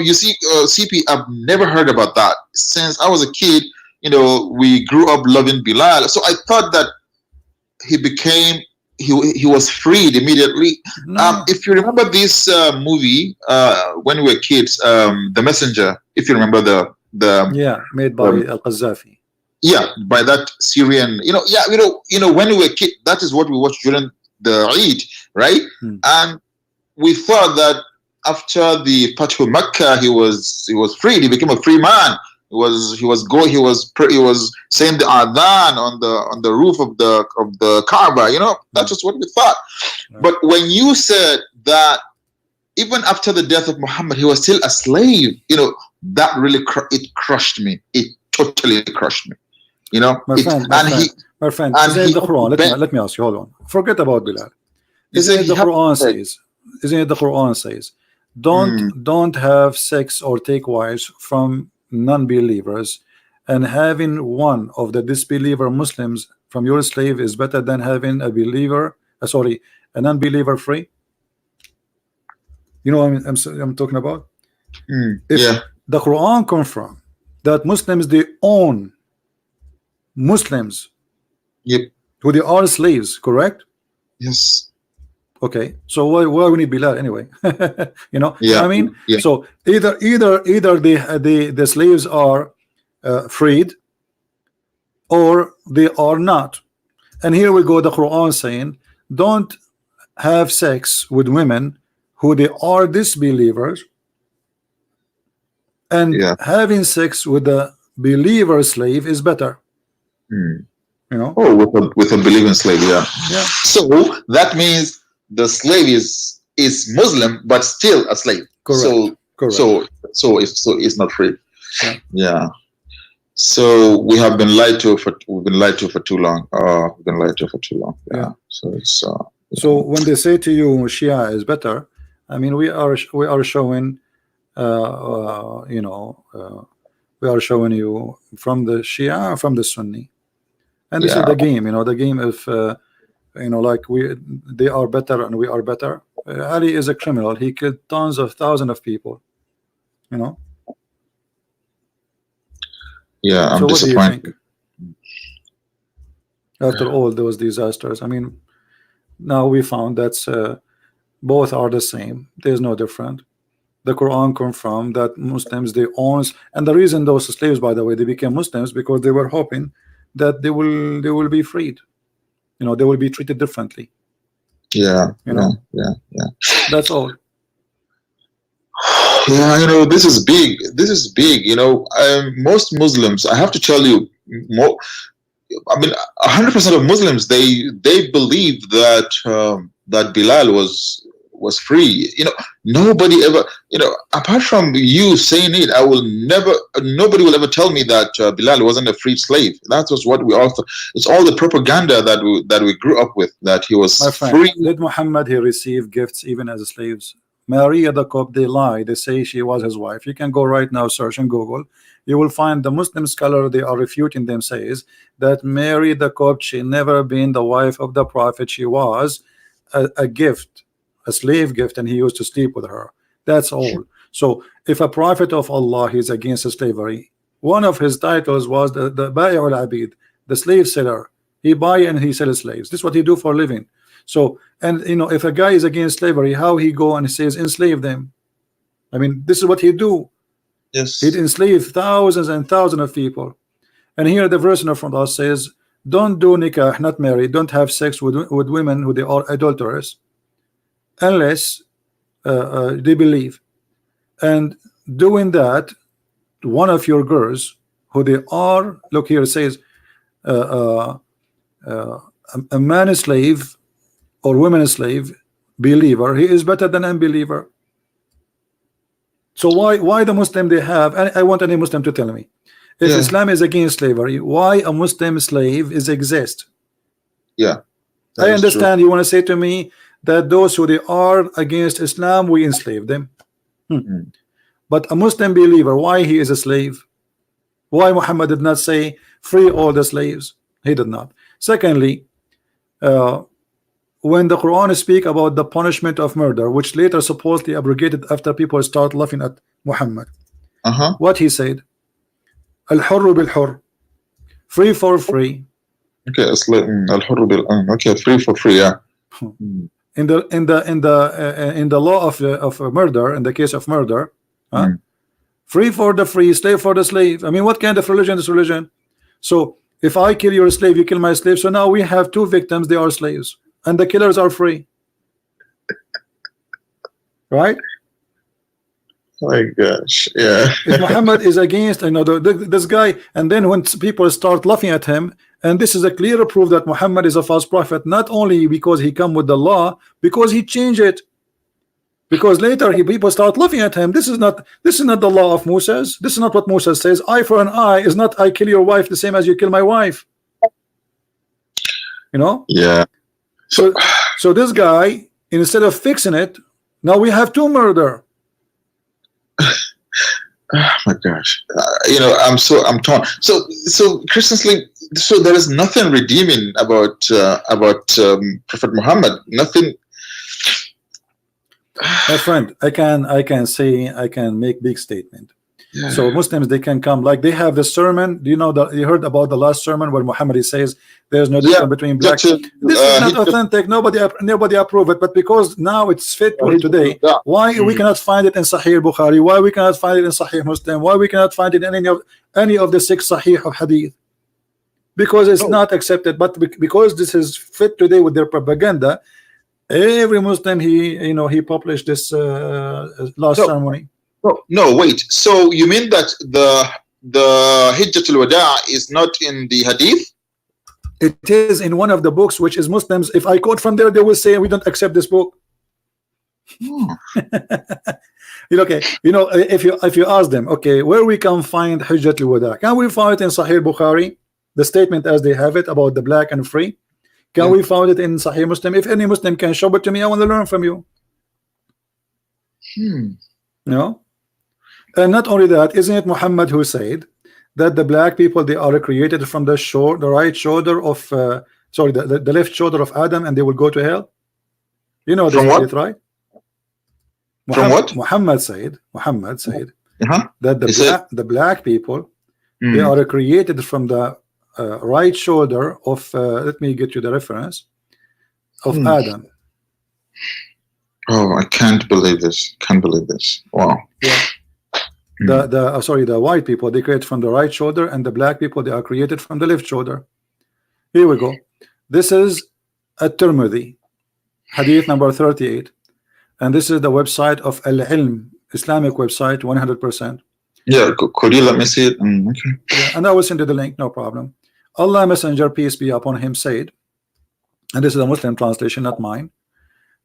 [SPEAKER 2] you see, CP, I've never heard about that since I was a kid. You know, we grew up loving Bilal, so I thought that he was freed immediately.
[SPEAKER 1] No.
[SPEAKER 2] If you remember this movie when we were kids, The Messenger, if you remember the
[SPEAKER 1] made by Al-Qaddafi.
[SPEAKER 2] By that Syrian, you know, when we were kids, that is what we watched during the Eid, right? And we thought that after the Fatih of Mecca, he was freed. He became a free man. He was saying the adhan on the roof of the Kaaba. You know, that's just what we thought. But when you said that even after the death of Muhammad, he was still a slave, you know, that really it crushed me. It totally crushed me. You know,
[SPEAKER 1] my friend, isn't it the Quran? Let me ask you. Hold on. Forget about Bilal. Isn't it the Quran says? Don't have sex or take wives from non-believers, and having one of the disbeliever Muslims from your slave is better than having a non-believer free. You know what I'm talking about? If the Quran confirms that Muslims, they own Muslims who they are slaves, correct?
[SPEAKER 2] Yes.
[SPEAKER 1] Okay, so why we need Bilal anyway? You know, I mean, so either the slaves are freed or they are not. And here we go, the Quran saying, don't have sex with women who they are disbelievers, and having sex with a believer slave is better. You know,
[SPEAKER 2] with a believing slave, So that means the slave is Muslim but still a slave.
[SPEAKER 1] Correct.
[SPEAKER 2] So it's not free. So we have been lied to for too long. We've been lied to for too long. So it's
[SPEAKER 1] so when they say to you Shia is better, I mean, we are showing you know, we are showing you from the Shia, from the Sunni, and this is the game. You know, the game of you know, like they are better and we are better. Ali is a criminal. He killed thousands of people. You know.
[SPEAKER 2] I'm
[SPEAKER 1] so
[SPEAKER 2] disappointed.
[SPEAKER 1] What do you think? After all those disasters, I mean, now we found that both are the same. There's no different. The Quran confirmed that Muslims, they own, and the reason those slaves, by the way, they became Muslims because they were hoping that they will be freed. You know, they will be treated differently. You know? That's all.
[SPEAKER 2] You know, this is big. You know, most Muslims, I have to tell you, I mean, 100% of Muslims, they believe that that Bilal was free. You know, nobody ever, you know, apart from you saying it, nobody will ever tell me that Bilal wasn't a free slave. That was what we all thought. It's all the propaganda that we grew up with, that he was
[SPEAKER 1] My friend,
[SPEAKER 2] free.
[SPEAKER 1] did Muhammad, he received gifts even as slaves? Maria the Copt, they lie. They say she was his wife. You can go right now, search in Google. You will find the Muslim scholar, they are refuting them, says that Mary the Copt, she never been the wife of the Prophet. She was a gift, a slave gift, and he used to sleep with her. That's all. So if a prophet of Allah is against slavery, one of his titles was the Bai'ul Abid, the slave seller. He buy and he sells slaves. This is what he do for a living. So, and you know, if a guy is against slavery, how he go and he says enslave them? I mean, this is what he do.
[SPEAKER 2] Yes.
[SPEAKER 1] He'd enslave thousands and thousands of people. And here the verse in front of us says, don't do nikah, not marry, don't have sex with women who they are adulterers, unless they believe. And doing that, one of your girls who they are, look here, it says a man slave or woman slave believer, he is better than unbeliever. So why the Muslim they have, and I want any Muslim to tell me, if Islam is against slavery, why a Muslim slave is exist?
[SPEAKER 2] Yeah,
[SPEAKER 1] I understand you want to say to me that those who they are against Islam, we enslave them. But a Muslim believer, why he is a slave? Why Muhammad did not say free all the slaves? He did not. Secondly, when the Quran speak about the punishment of murder, which later supposedly abrogated after people start laughing at Muhammad, what he said, al-hurru bil-hurr, free for free.
[SPEAKER 2] Okay, al-hurru bil-an. Okay, free for free. Yeah.
[SPEAKER 1] In the law of murder, in the case of murder, free for the free, slave for the slave. I mean, what kind of religion is religion? So if I kill your slave, you kill my slave. So now we have two victims, they are slaves, and the killers are free. Right?
[SPEAKER 2] Oh my gosh, yeah.
[SPEAKER 1] If Muhammad is against, you know, this guy, and then when people start laughing at him, and this is a clear proof that Muhammad is a false prophet, not only because he come with the law, because he changed it. Because later people start laughing at him. This is not the law of Moses. This is not what Moses says. Eye for an eye is not I kill your wife the same as you kill my wife. You know?
[SPEAKER 2] Yeah.
[SPEAKER 1] So this guy, instead of fixing it, now we have two murder.
[SPEAKER 2] Oh my gosh, you know, I'm torn. So Christians, so there is nothing redeeming about Prophet Muhammad. Nothing.
[SPEAKER 1] My friend, I can make big statement.
[SPEAKER 2] Yeah.
[SPEAKER 1] So Muslims, they can come, like they have the sermon. Do you know that you heard about the last sermon where Muhammad says there's no difference between black? This is not authentic. Nobody approve it. But because now it's fit for today, why we cannot find it in Sahih Bukhari? Why we cannot find it in Sahih Muslim? Why we cannot find it in any of the 6 Sahih of Hadith? Because it's not accepted. But because this is fit today with their propaganda, every Muslim he published this last ceremony.
[SPEAKER 2] No, wait. So you mean that the Hijjatul Wada is not in the Hadith?
[SPEAKER 1] It is in one of the books, which is Muslims. If I quote from there, they will say we don't accept this book. Okay, if you ask them, okay, where we can find Hijjatul Wada? Can we find it in Sahih Bukhari, the statement as they have it about the black and free? Can we find it in Sahih Muslim? If any Muslim can show it to me, I want to learn from you. No. And not only that, isn't it Muhammad who said that the black people, they are created from the right shoulder of the left shoulder of Adam, and they will go to hell? You know this hadith, right?
[SPEAKER 2] From what?
[SPEAKER 1] Muhammad said that the black people, they are created from the right shoulder of let me get you the reference of Adam.
[SPEAKER 2] Oh, I can't believe this. Wow.
[SPEAKER 1] Yeah. The white people, they create from the right shoulder, and the black people, they are created from the left shoulder. Here we go. This is at-Tirmidhi, hadith number 38, and this is the website of Al-Ilm, Islamic website, 100%.
[SPEAKER 2] Yeah, could you let me see it? Okay.
[SPEAKER 1] Yeah, and I will send you the link, no problem. Allah Messenger, peace be upon him, said, and this is a Muslim translation, not mine,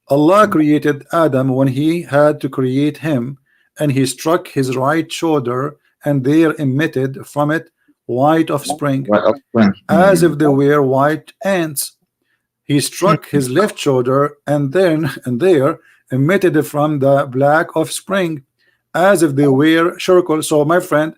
[SPEAKER 1] Allah created Adam when he had to create him, and he struck his right shoulder, and there emitted from it white offspring, as if they were white ants. He struck his left shoulder, and there emitted from the black offspring, as if they were charcoal. So my friend,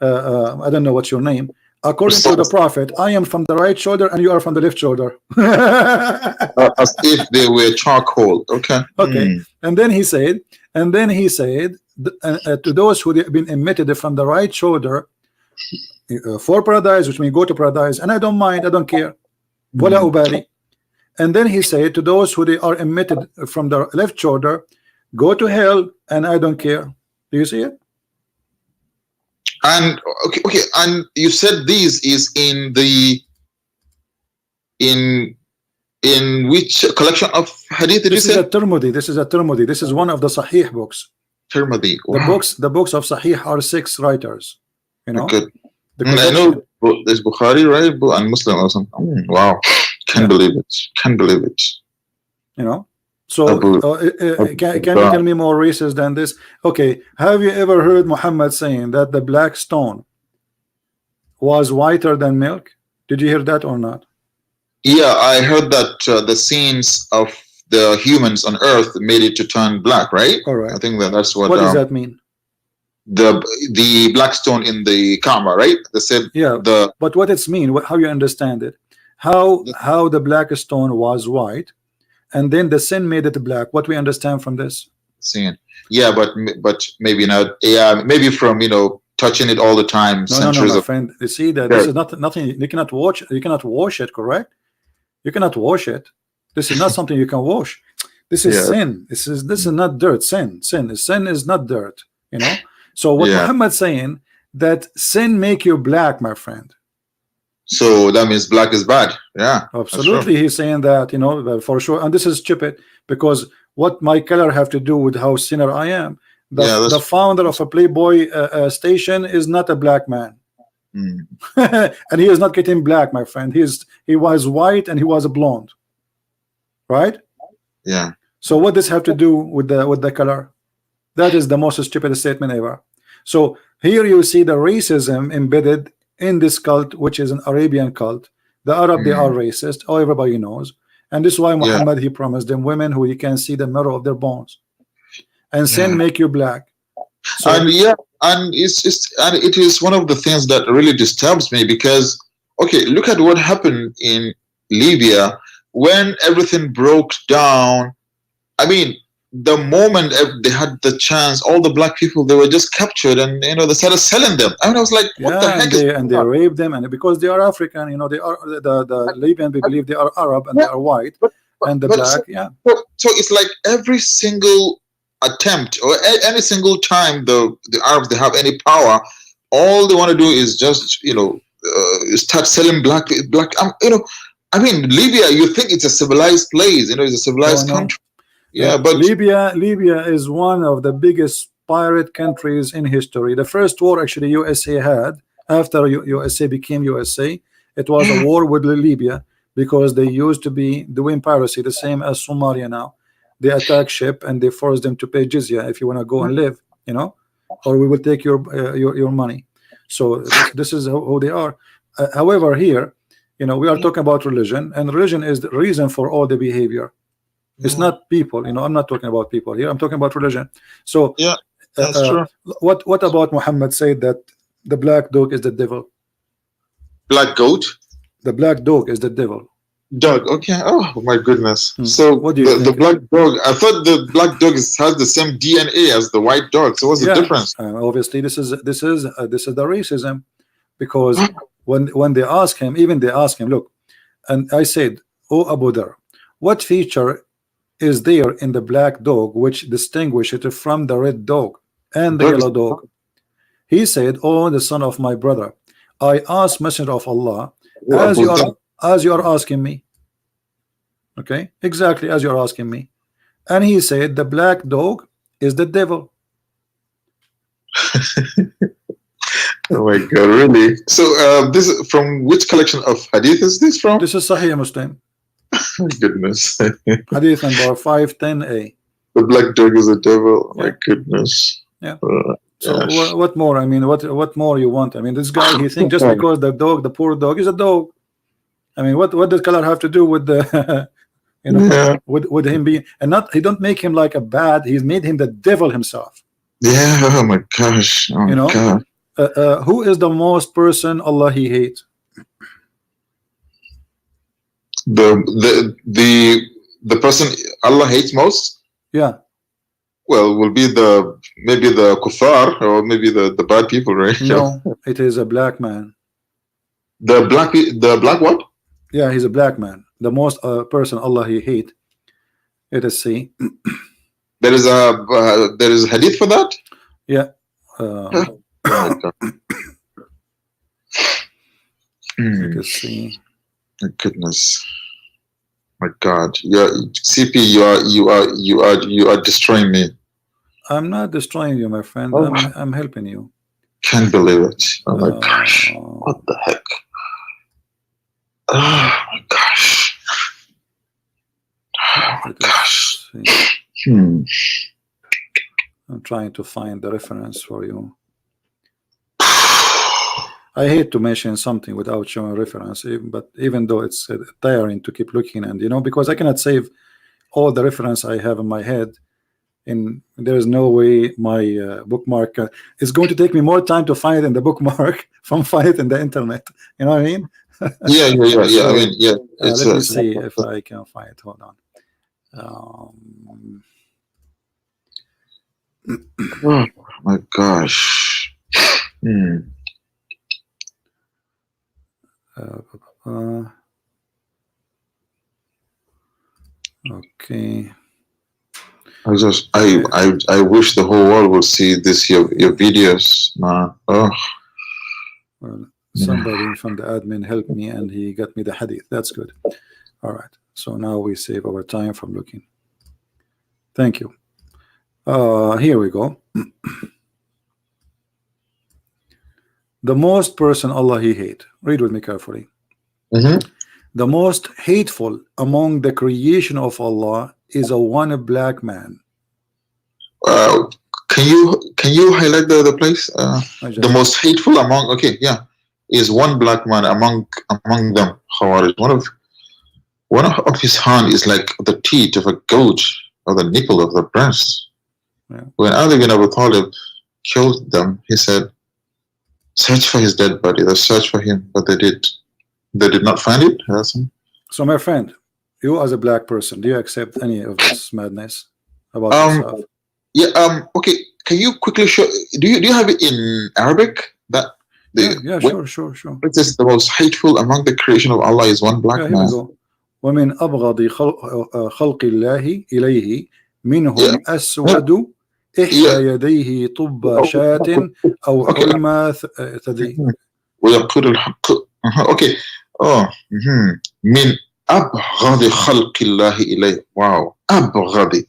[SPEAKER 1] I don't know what's your name. According to the prophet, I am from the right shoulder and you are from the left shoulder.
[SPEAKER 2] As if they were charcoal. Okay.
[SPEAKER 1] Okay. And then he said, to those who have been emitted from the right shoulder for paradise, which means go to paradise, and I don't mind, I don't care. Wala ubali. And then he said to those who they are emitted from the left shoulder, go to hell, and I don't care. Do you see it?
[SPEAKER 2] And okay, and you said this is in which collection of hadith did you say?
[SPEAKER 1] This is a Tirmidhi. This is a Tirmidhi. This is one of the Sahih books.
[SPEAKER 2] Tirmidhi.
[SPEAKER 1] Wow. The books of Sahih are 6 writers. You know.
[SPEAKER 2] Good. I know there's Bukhari, right, and Muslim or something. Wow, can't believe it. Can't believe it.
[SPEAKER 1] You know. So can you tell me more racist than this? Okay, have you ever heard Muhammad saying that the black stone was whiter than milk? Did you hear that or not?
[SPEAKER 2] Yeah, I heard that the sins of the humans on earth made it to turn black, right?
[SPEAKER 1] All right.
[SPEAKER 2] I think that's what.
[SPEAKER 1] What does that mean?
[SPEAKER 2] The black stone in the Kaaba, right? They said
[SPEAKER 1] but what it's mean, how you understand it, how the black stone was white, and then the sin made it black. What we understand from this?
[SPEAKER 2] Sin. Yeah, but maybe not. Yeah, maybe from touching it all the time.
[SPEAKER 1] No, my friend. You see that this is nothing. You cannot watch. You cannot wash it. Correct? You cannot wash it. This is not something you can wash. This is sin. This is not dirt. Sin is not dirt. You know. So what Muhammad saying that sin make you black, my friend.
[SPEAKER 2] So that means black is bad. Yeah,
[SPEAKER 1] absolutely. He's saying that, for sure. And this is stupid, because what my color have to do with how sinner I am? The founder of a Playboy station is not a black man. And he is not getting black, my friend. He was white and he was a blonde. Right?
[SPEAKER 2] Yeah.
[SPEAKER 1] So what does have to do with the color? That is the most stupid statement ever. So here you see the racism embedded in this cult, which is an Arabian cult. The Arab, they are racist. Oh, everybody knows. And this is why Muhammad, he promised them women who you can see the marrow of their bones. And sin make you black. So,
[SPEAKER 2] and it is one of the things that really disturbs me, because look at what happened in Libya when everything broke down. I mean, the moment they had the chance, all the black people, they were just captured, and they started selling them. I mean, I was like, what the heck?
[SPEAKER 1] And they raped them, and because they are African, they are the Libyan, they believe they are Arab and they are white, and the black.
[SPEAKER 2] So it's like every single attempt, or any single time the Arabs, they have any power, all they want to do is just start selling black. I mean, Libya, you think it's a civilized place, it's a civilized country. Yeah, but
[SPEAKER 1] Libya is one of the biggest pirate countries in history. The first war actually USA had after USA became USA, it was a war with Libya, because they used to be doing piracy, the same as Somalia now. They attack ship and they force them to pay jizya if you want to go and live, or we will take your money. So this is who they are. However, here, we are talking about religion, and religion is the reason for all the behavior. It's not people, I'm not talking about people here. I'm talking about religion. So
[SPEAKER 2] that's true.
[SPEAKER 1] What about Muhammad said that the black dog is the devil?
[SPEAKER 2] Black goat?
[SPEAKER 1] The black dog is the devil.
[SPEAKER 2] Dog, okay. Oh my goodness. So
[SPEAKER 1] what do you think?
[SPEAKER 2] The black dog, I thought the black dog has the same DNA as the white dog. So what's the difference?
[SPEAKER 1] Obviously, this is the racism, because when they ask him, look, and I said, oh Abu Dhar, what feature is there in the black dog which distinguishes it from the red dog and the yellow dog? He said, oh, the son of my brother, I asked Messenger of Allah, as you are asking me. Okay, exactly as you are asking me. And he said the black dog is the devil.
[SPEAKER 2] Oh my God, really? So this is from which collection of hadith is this from?
[SPEAKER 1] This is Sahih Muslim.
[SPEAKER 2] My goodness.
[SPEAKER 1] Hadith number 510a.
[SPEAKER 2] The black dog is a devil. My goodness.
[SPEAKER 1] Yeah. So what more? I mean, what more you want? I mean, this guy, he thinks just because the poor dog is a dog. I mean, what does color have to do with the You know,
[SPEAKER 2] Yeah.
[SPEAKER 1] would him be, and not, he don't make him like a bad, he's made him the devil himself.
[SPEAKER 2] Yeah. Oh my gosh. Oh
[SPEAKER 1] You
[SPEAKER 2] my
[SPEAKER 1] know,
[SPEAKER 2] God.
[SPEAKER 1] who is the most person Allah he hates?
[SPEAKER 2] The person Allah hates most.
[SPEAKER 1] Yeah.
[SPEAKER 2] Well, will be maybe the kuffar, or maybe the bad people, right?
[SPEAKER 1] No, it is a black man.
[SPEAKER 2] The black what?
[SPEAKER 1] Yeah, he's a black man. The most person Allah he hate. Let us see.
[SPEAKER 2] There is a hadith for that.
[SPEAKER 1] Yeah.
[SPEAKER 2] Oh my God.
[SPEAKER 1] Let us see.
[SPEAKER 2] My goodness. My God. CP, you are destroying me.
[SPEAKER 1] I'm not destroying you, my friend.
[SPEAKER 2] Oh.
[SPEAKER 1] I'm helping you.
[SPEAKER 2] Can't believe it. Oh my gosh. What the heck? Oh my gosh. Oh my gosh.
[SPEAKER 1] I'm trying to find the reference for you. I hate to mention something without showing reference, but even though it's tiring to keep looking, and you know, because I cannot save all the reference I have in my head, and there is no way my bookmark it's going to take me more time to find it in the bookmark from find it in the internet. You know what I mean?
[SPEAKER 2] Yeah.
[SPEAKER 1] So,
[SPEAKER 2] I mean, yeah.
[SPEAKER 1] let me see if I can find it. Hold on.
[SPEAKER 2] Oh my gosh.
[SPEAKER 1] Okay.
[SPEAKER 2] I wish the whole world would see your videos, man. Oh.
[SPEAKER 1] Well, somebody from the admin helped me and he got me the hadith. That's good. All right. So now we save our time from looking. Thank you. Here we go. The most person Allah he hate. Read with me carefully. The most hateful among the creation of Allah is a one black man.
[SPEAKER 2] Can you highlight the place? The most hateful among, okay, yeah, is one black man among them. Khawarij. One of his hand is like the teeth of a goat, or the nipple of the breast.
[SPEAKER 1] Yeah.
[SPEAKER 2] When Ali bin Abu Talib killed them, he said, "Search for his dead body." They searched for him, but they did not find it.
[SPEAKER 1] So, my friend, you as a black person, do you accept any of this madness about yourself?
[SPEAKER 2] Yeah. Okay. Can you quickly show? Do you have it in Arabic?
[SPEAKER 1] Yeah. Sure.
[SPEAKER 2] It says the most hateful among the creation of Allah is one black man.
[SPEAKER 1] Here we go. ومن أبغض خلق الله إليه منهم أسود إحدى يديه طب شاة أو حلمة ثدي.
[SPEAKER 2] ويقول الحق. Okay. من أبغض خلق الله إليه. Wow. أبغض.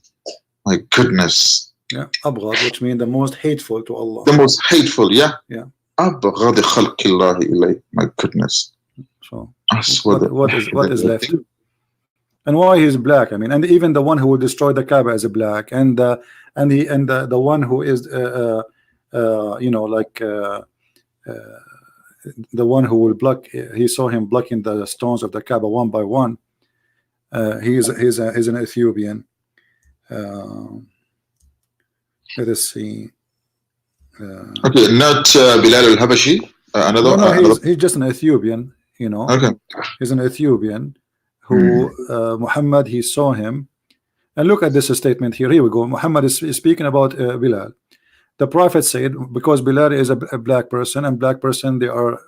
[SPEAKER 2] My goodness.
[SPEAKER 1] Yeah. أبغض, which means the most hateful to Allah.
[SPEAKER 2] The most hateful. Yeah.
[SPEAKER 1] أبغض
[SPEAKER 2] خلق الله إليه. My goodness.
[SPEAKER 1] So what is left? And why he's black? I mean, and even the one who will destroy the Kaaba is a black, and the one who is you know, like the one who will block. He saw him blocking the stones of the Kaaba one by one. He's an Ethiopian. Let us see.
[SPEAKER 2] Okay, not Bilal al-Habashi.
[SPEAKER 1] No, he's just an Ethiopian. You know.
[SPEAKER 2] Okay.
[SPEAKER 1] He's an Ethiopian who Muhammad, he saw him. And look at this statement here. Here we go. Muhammad is speaking about Bilal. The Prophet said, because Bilal is a black person, and black person, they are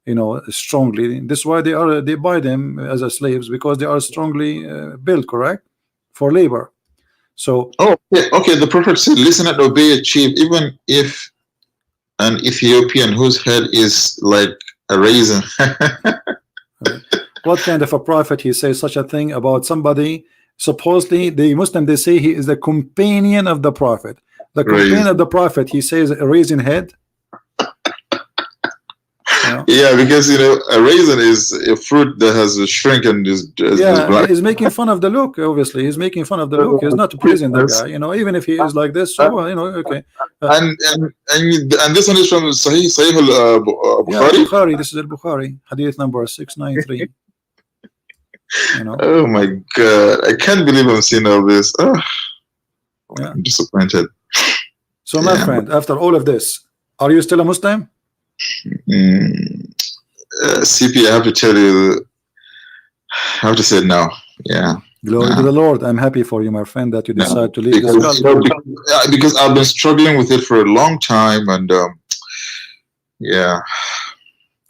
[SPEAKER 1] you know, strongly, this is why they buy them as a slaves, because they are strongly built, correct, for labor. So
[SPEAKER 2] okay, the Prophet said, listen and obey, achieve, even if an Ethiopian whose head is like a raisin.
[SPEAKER 1] What kind of a prophet he says such a thing about somebody? Supposedly the Muslim, they say he is the companion of the Prophet. The companion of the Prophet, he says a raisin head.
[SPEAKER 2] Yeah, because you know, a raisin is a fruit that has a shrink and is black.
[SPEAKER 1] He's making fun of the look. Obviously, he's making fun of the look. He's not praising the guy. You know, even if he is like this, so you know, okay.
[SPEAKER 2] And this one is from Sahih al-Bukhari.
[SPEAKER 1] Bukhari. This is al-Bukhari, hadith number 693. You know.
[SPEAKER 2] Oh my God, I can't believe I'm seeing all this. Oh,
[SPEAKER 1] Yeah.
[SPEAKER 2] I'm disappointed.
[SPEAKER 1] So, my friend, after all of this, are you still a Muslim?
[SPEAKER 2] CP, I have to tell you, I have to say no. Yeah.
[SPEAKER 1] Glory to the Lord. I'm happy for you, my friend, that you
[SPEAKER 2] No.
[SPEAKER 1] decide to leave this
[SPEAKER 2] Because,
[SPEAKER 1] culture.
[SPEAKER 2] because I've been struggling with it for a long time, and yeah.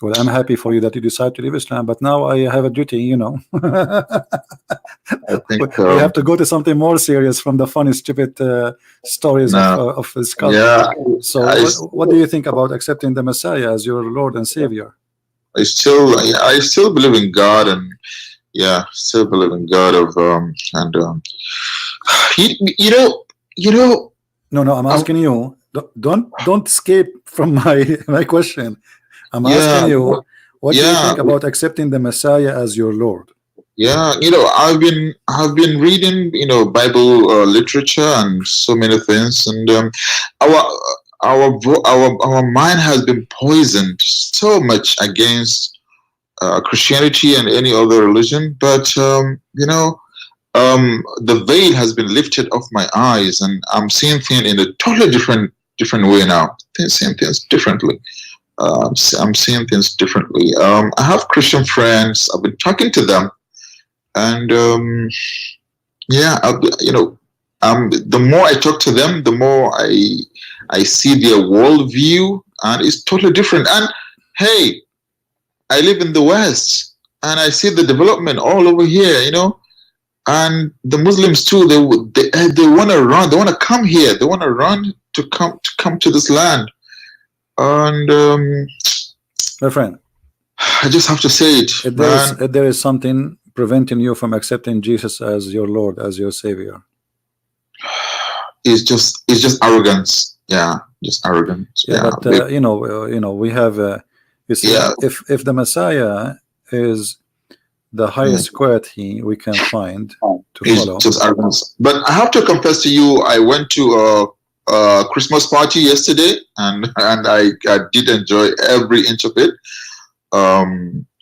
[SPEAKER 1] Well, I'm happy for you that you decide to leave Islam, but now I have a duty, you know.
[SPEAKER 2] I think
[SPEAKER 1] We have to go to something more serious from the funny, stupid stories of this culture.
[SPEAKER 2] yeah.
[SPEAKER 1] So, what do you think about accepting the Messiah as your Lord and Savior?
[SPEAKER 2] I still believe in God, and yeah, still believe in God you know.
[SPEAKER 1] No, I'm asking you. Don't escape from my question. I'm asking you, what do you think about accepting the Messiah as your Lord?
[SPEAKER 2] Yeah, I've been reading, Bible literature and so many things, and our mind has been poisoned so much against Christianity and any other religion. But the veil has been lifted off my eyes, and I'm seeing things in a totally different way now. Seeing things differently. I'm seeing things differently. I have Christian friends. I've been talking to them. And yeah, the more I talk to them, the more I see their worldview, and it's totally different. And hey, I live in the West, and I see the development all over here, and the Muslims too. They want to run. They want to come here. They want to run to come to this land. And
[SPEAKER 1] my friend,
[SPEAKER 2] I just have to say it.
[SPEAKER 1] If there is something preventing you from accepting Jesus as your Lord, as your Savior,
[SPEAKER 2] it's just arrogance. Yeah, just arrogance.
[SPEAKER 1] Yeah, but we have you see, if the Messiah is the highest quality we can find to follow,
[SPEAKER 2] it's just arrogance. But I have to confess to you, I went to a Christmas party yesterday, and I did enjoy every inch of it.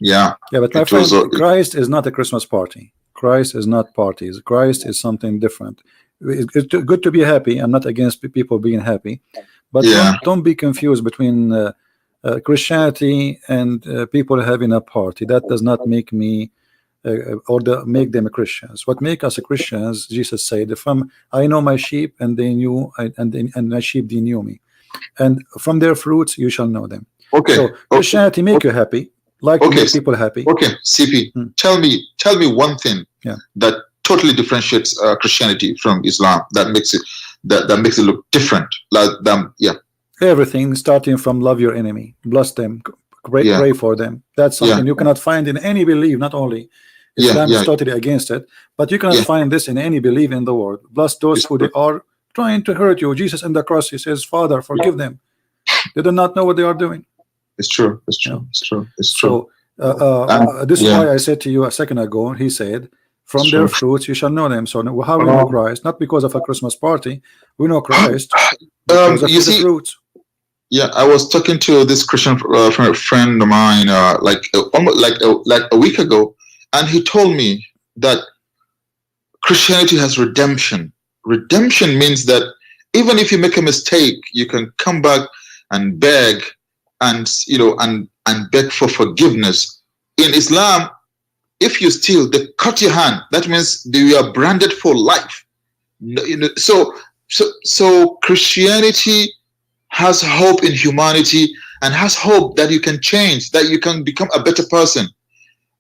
[SPEAKER 2] Yeah,
[SPEAKER 1] but my friend, Christ is not a Christmas party. Christ is not parties. Christ is something different. It's good to be happy. I'm not against people being happy, but don't be confused between Christianity and people having a party. That does not make me make them Christians. What make us Christians? Jesus said, I know my sheep, and they knew, and my sheep they knew me, and from their fruits you shall know them.
[SPEAKER 2] Okay.
[SPEAKER 1] So Christianity make you happy, to make people happy.
[SPEAKER 2] Okay, CP, tell me one thing that totally differentiates Christianity from Islam, that makes it look different. Like them,
[SPEAKER 1] Everything starting from love your enemy, bless them, pray for them. That's something you cannot find in any belief. Not only Islam is totally against it, but you cannot find this in any belief in the world. Bless those who they are trying to hurt you. Jesus on the cross, he says, Father, forgive them. They do not know what they are doing.
[SPEAKER 2] It's true. It's true. It's true. It's true.
[SPEAKER 1] So this is why I said to you a second ago. He said, "From their fruits you shall know them." So how we know Christ? Not because of a Christmas party. We know Christ because of the fruits.
[SPEAKER 2] Yeah, I was talking to this Christian friend of mine, like a week ago, and he told me that Christianity has redemption. Redemption means that even if you make a mistake, you can come back and beg, and beg for forgiveness. In Islam, if you steal, they cut your hand. That means you are branded for life. So Christianity has hope in humanity, and has hope that you can change, that you can become a better person.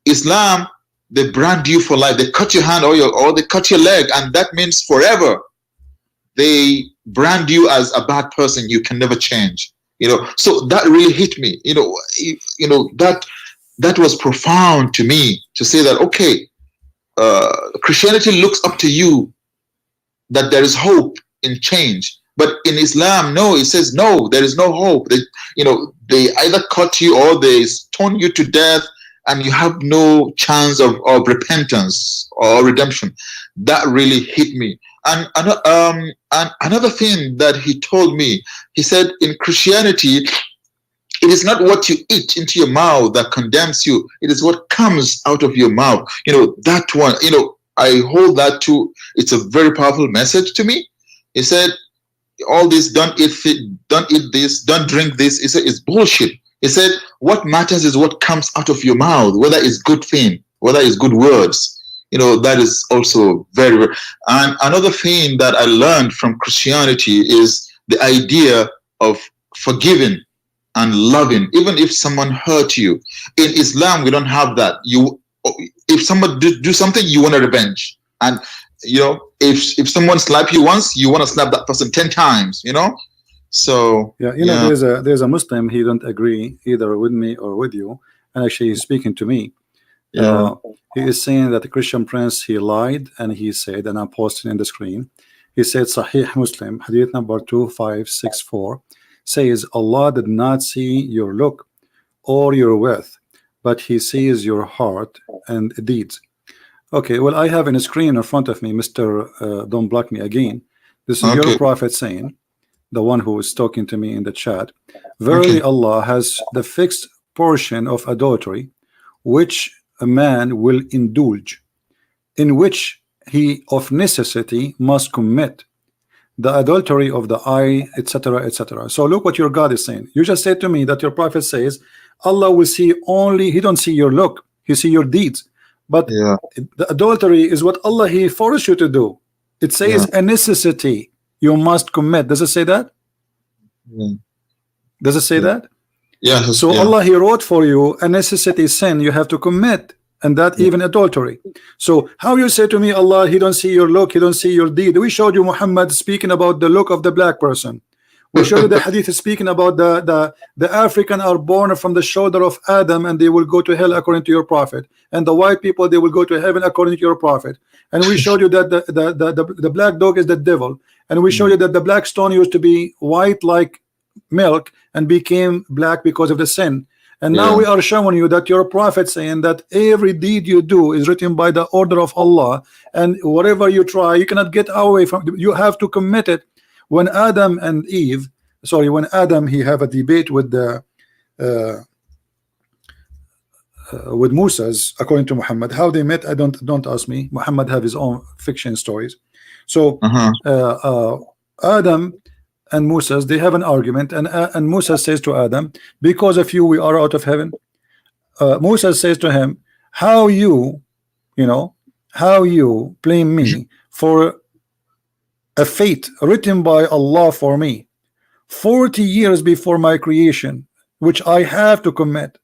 [SPEAKER 2] Islam, they brand you for life. They cut your hand or they cut your leg, and that means forever. They brand you as a bad person. You can never change. So that really hit me. That was profound to me, to say that, okay, Christianity looks up to you, that there is hope in change. But in Islam, no, it says no, there is no hope. They either cut you or they stone you to death, and you have no chance of repentance or redemption. That really hit me. And another thing that he told me, he said, in Christianity, It is not what you eat into your mouth that condemns you. It is what comes out of your mouth. You know, that one, you know, I hold that too. It's a very powerful message to me. He said, all this, don't eat this, don't drink this. He said, it's bullshit. He said, what matters is what comes out of your mouth, whether it's good thing, whether it's good words. You know, that is also very, very. And another thing that I learned from Christianity is the idea of forgiving and loving, even if someone hurt you. In Islam, we don't have that. If someone do something, you want a revenge. And, you know, if someone slap you once, you want to slap that person 10 times, you know? So,
[SPEAKER 1] yeah, you know, there's a Muslim, he don't agree either with me or with you. And actually he's speaking to me.
[SPEAKER 2] yeah.
[SPEAKER 1] He is saying that the Christian Prince, he lied, and he said, and I'm posting in the screen, he said Sahih Muslim hadith number 2564 says, Allah did not see your look or your wealth, but he sees your heart and deeds. Okay, well, I have in a screen in front of me, Mr. Don't block me again. This is your prophet saying, the one who is talking to me in the chat, verily Allah has the fixed portion of adultery which a man will indulge, in which he of necessity must commit, the adultery of the eye, etc., etc. So look what your God is saying. You just said to me that your prophet says Allah will see only, he don't see your look, he see your deeds. But the adultery is what Allah he forced you to do. It says a necessity you must commit. Does it say that? Does it say that?
[SPEAKER 2] Yeah.
[SPEAKER 1] So Allah he wrote for you a necessity sin you have to commit, and that even adultery. So how you say to me Allah he don't see your look, he don't see your deed? We showed you Muhammad speaking about the look of the black person. We showed you the hadith speaking about the African are born from the shoulder of Adam and they will go to hell according to your prophet, and the white people they will go to heaven according to your prophet. And we showed you that the black dog is the devil, and we showed you that the black stone used to be white like milk and became black because of the sin. And now we are showing you that your prophet saying that every deed you do is written by the order of Allah, and whatever you try you cannot get away from, you have to commit it. When Adam and Eve, when Adam he have a debate with the with Moses, according to Muhammad, how they met, I don't ask me. Muhammad have his own fiction stories. So Adam and Moses, they have an argument, and Moses says to Adam, because of you we are out of heaven. Moses says to him, how you blame me for a fate written by Allah for me 40 years before my creation, which I have to commit.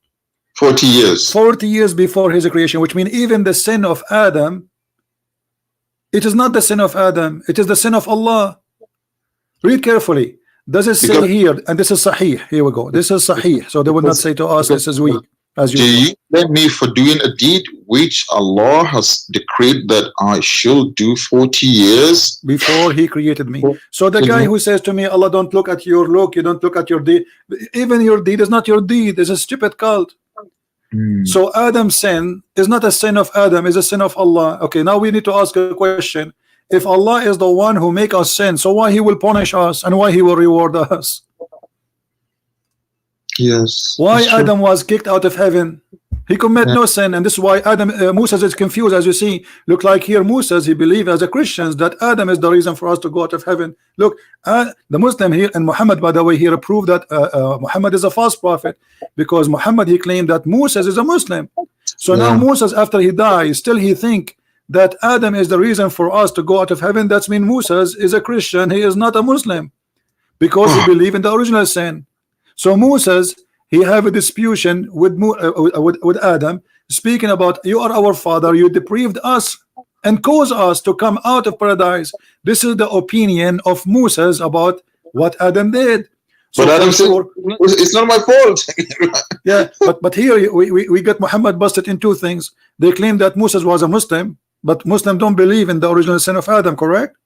[SPEAKER 2] 40 years.
[SPEAKER 1] 40 years before his creation, which means even the sin of Adam, it is not the sin of Adam, it is the sin of Allah. Read carefully. Does it say here, and this is Sahih, here we go, this is Sahih, so they will not say to us this is weak. As
[SPEAKER 2] do you blame me for doing a deed which Allah has decreed that I should do 40 years
[SPEAKER 1] before he created me? So the guy who says to me Allah don't look at your look, you don't look at your deed, even your deed is not your deed, it's a stupid cult. So Adam's sin is not a sin of Adam, is a sin of Allah. Okay, now we need to ask a question. If Allah is the one who make us sin, so why he will punish us and why he will reward us?
[SPEAKER 2] Yes.
[SPEAKER 1] Why Adam was kicked out of heaven? He commit no sin, and this is why Adam Moses is confused. As you see, look like here Moses he believe as a Christians that Adam is the reason for us to go out of heaven. Look, the Muslim here, and Muhammad by the way here approved that Muhammad is a false prophet, because Muhammad he claimed that Moses is a Muslim. So now Moses after he dies still he think that Adam is the reason for us to go out of heaven. That's mean Moses is a Christian, he is not a Muslim, because he believe in the original sin. So Moses he have a disputation with Adam, speaking about you are our father, you deprived us and caused us to come out of paradise. This is the opinion of Moses about what Adam did. So
[SPEAKER 2] but Adam said, it's not my fault.
[SPEAKER 1] Yeah, but here we got Muhammad busted in two things. They claim that Moses was a Muslim, but Muslims don't believe in the original sin of Adam, correct?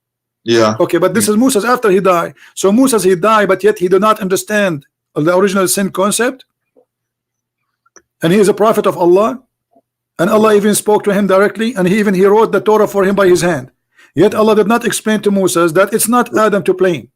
[SPEAKER 2] Yeah.
[SPEAKER 1] Okay, but this is Moses after he died. So Moses he died, but yet he did not understand the original sin concept, and he is a prophet of Allah, and Allah even spoke to him directly, and he wrote the Torah for him by his hand. Yet Allah did not explain to Moses that it's not Adam to blame.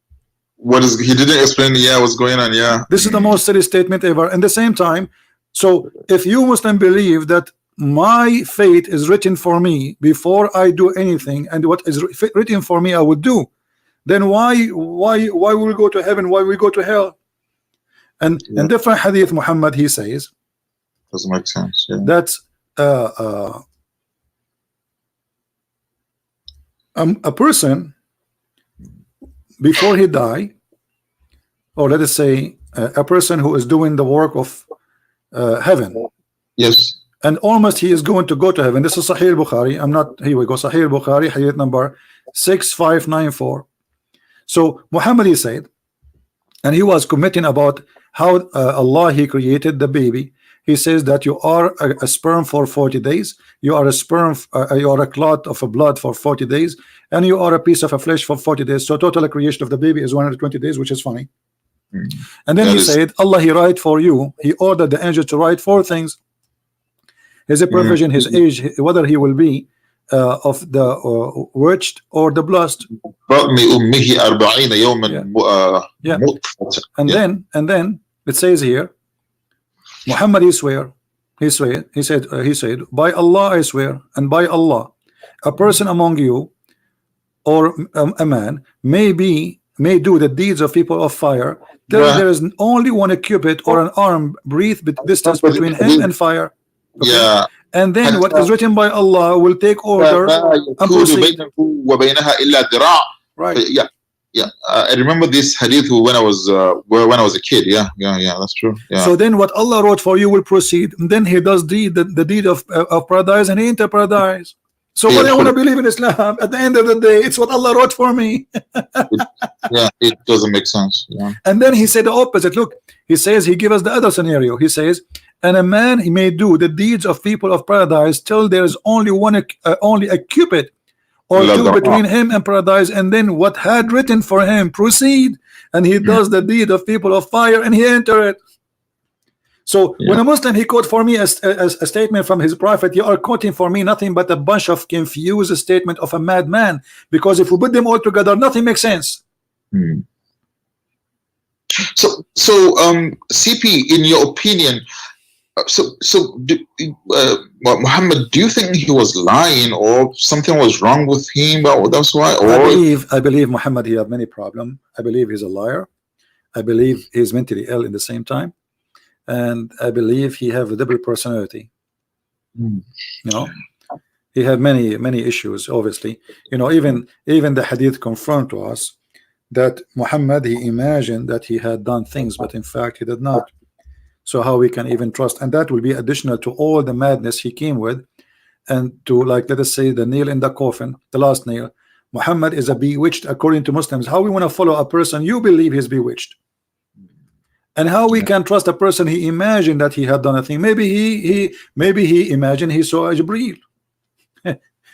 [SPEAKER 2] what is he didn't explain? Yeah, what's going on? Yeah,
[SPEAKER 1] This is the most silly statement ever. And at the same time, so if you Muslim believe that my fate is written for me before I do anything, and what is written for me I would do, then why will we go to heaven? Why will we go to hell? And in different hadith, Muhammad, he says
[SPEAKER 2] doesn't make sense. Yeah.
[SPEAKER 1] that a person before he die, or let us say a person who is doing the work of heaven,
[SPEAKER 2] Yes.
[SPEAKER 1] and almost he is going to go to heaven. This is Sahih Bukhari. I'm not, here we go, Sahih Bukhari, hadith number 6594. So Muhammad, he said, and he was commenting about how Allah, he created the baby. He says that you are a sperm for 40 days, you are a sperm, you are a clot of a blood for 40 days, and you are a piece of a flesh for 40 days. So total creation of the baby is 120 days, which is funny. And then he said, Allah, he write for you, he ordered the angel to write 4 things: his provision, his age, whether he will be of the witched or the blessed. And then it says here, Muhammad, he said, by Allah I swear, and by Allah, a person among you, or a man, may do the deeds of people of fire till there is only one cubit or an arm breadth distance between him and fire. Okay?
[SPEAKER 2] Yeah.
[SPEAKER 1] And then what is written by Allah will take order and proceed. Right.
[SPEAKER 2] Yeah. Yeah, I remember this hadith when I was a kid. Yeah, that's true. Yeah.
[SPEAKER 1] So then what Allah wrote for you will proceed, and then he does the deed of paradise, and he enter paradise. So what I want to believe in Islam, at the end of the day, it's what Allah wrote for me.
[SPEAKER 2] It doesn't make sense. Yeah.
[SPEAKER 1] And then he said the opposite. Look, he says, he gives us the other scenario. He says, and a man, he may do the deeds of people of paradise till there is only a cubit or 2 between him and paradise, and then what had written for him proceed, and he does the deed of people of fire, and he enter it. So when a Muslim, he quote for me a statement from his prophet, you are quoting for me nothing but a bunch of confused statement of a madman, because if we put them all together, nothing makes sense.
[SPEAKER 2] So CP, in your opinion, Muhammad, do you think he was lying, or something was wrong with him? That's why. Or
[SPEAKER 1] I believe Muhammad, he have many problems. I believe he's a liar. I believe he's mentally ill in the same time, and I believe he have a double personality. You know, he have many issues. Obviously, you know, even the hadith confirmed to us that Muhammad, he imagined that he had done things, but in fact he did not. So how we can even trust? And that will be additional to all the madness he came with, and to, like, let us say, the nail in the coffin, the last nail. Muhammad is a bewitched according to Muslims. How we want to follow a person you believe he's bewitched? And how we can trust a person he imagined that he had done a thing? Maybe he imagined he saw a Jibreel.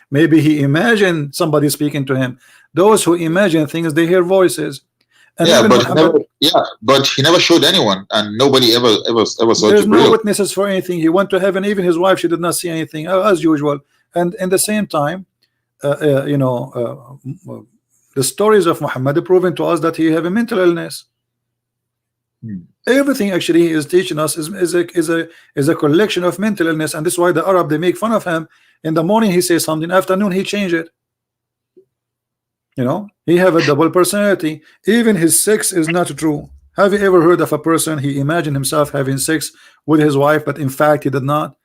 [SPEAKER 1] Maybe he imagined somebody speaking to him. Those who imagine things, they hear voices. And
[SPEAKER 2] but he never showed anyone, and nobody ever saw Jibreel.
[SPEAKER 1] There's no witnesses for anything. He went to heaven. Even his wife, she did not see anything, as usual. And in the same time, you know, the stories of Muhammad proving to us that he have a mental illness. Everything actually he is teaching us is a collection of mental illness, and this is why the Arab, they make fun of him. In the morning he says something, afternoon he change it. You know, he have a double personality. Even his sex is not true. Have you ever heard of a person he imagined himself having sex with his wife, but in fact he did not?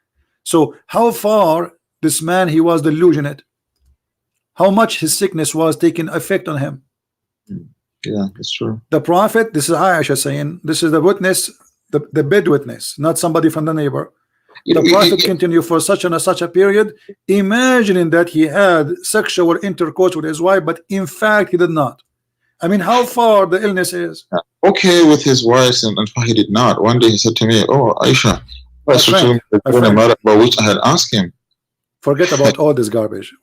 [SPEAKER 1] So how far this man, he was delusionate? How much his sickness was taking effect on him?
[SPEAKER 2] Yeah, that's true.
[SPEAKER 1] The prophet, this is Aisha saying, this is the witness, the bed witness, not somebody from the neighbor. The prophet continued for such a period, imagining that he had sexual intercourse with his wife, but in fact he did not. I mean, how far the illness is.
[SPEAKER 2] Okay, with his wife, and he did not. One day he said to me, "Oh, Aisha, about which I had asked him."
[SPEAKER 1] Forget about all this garbage.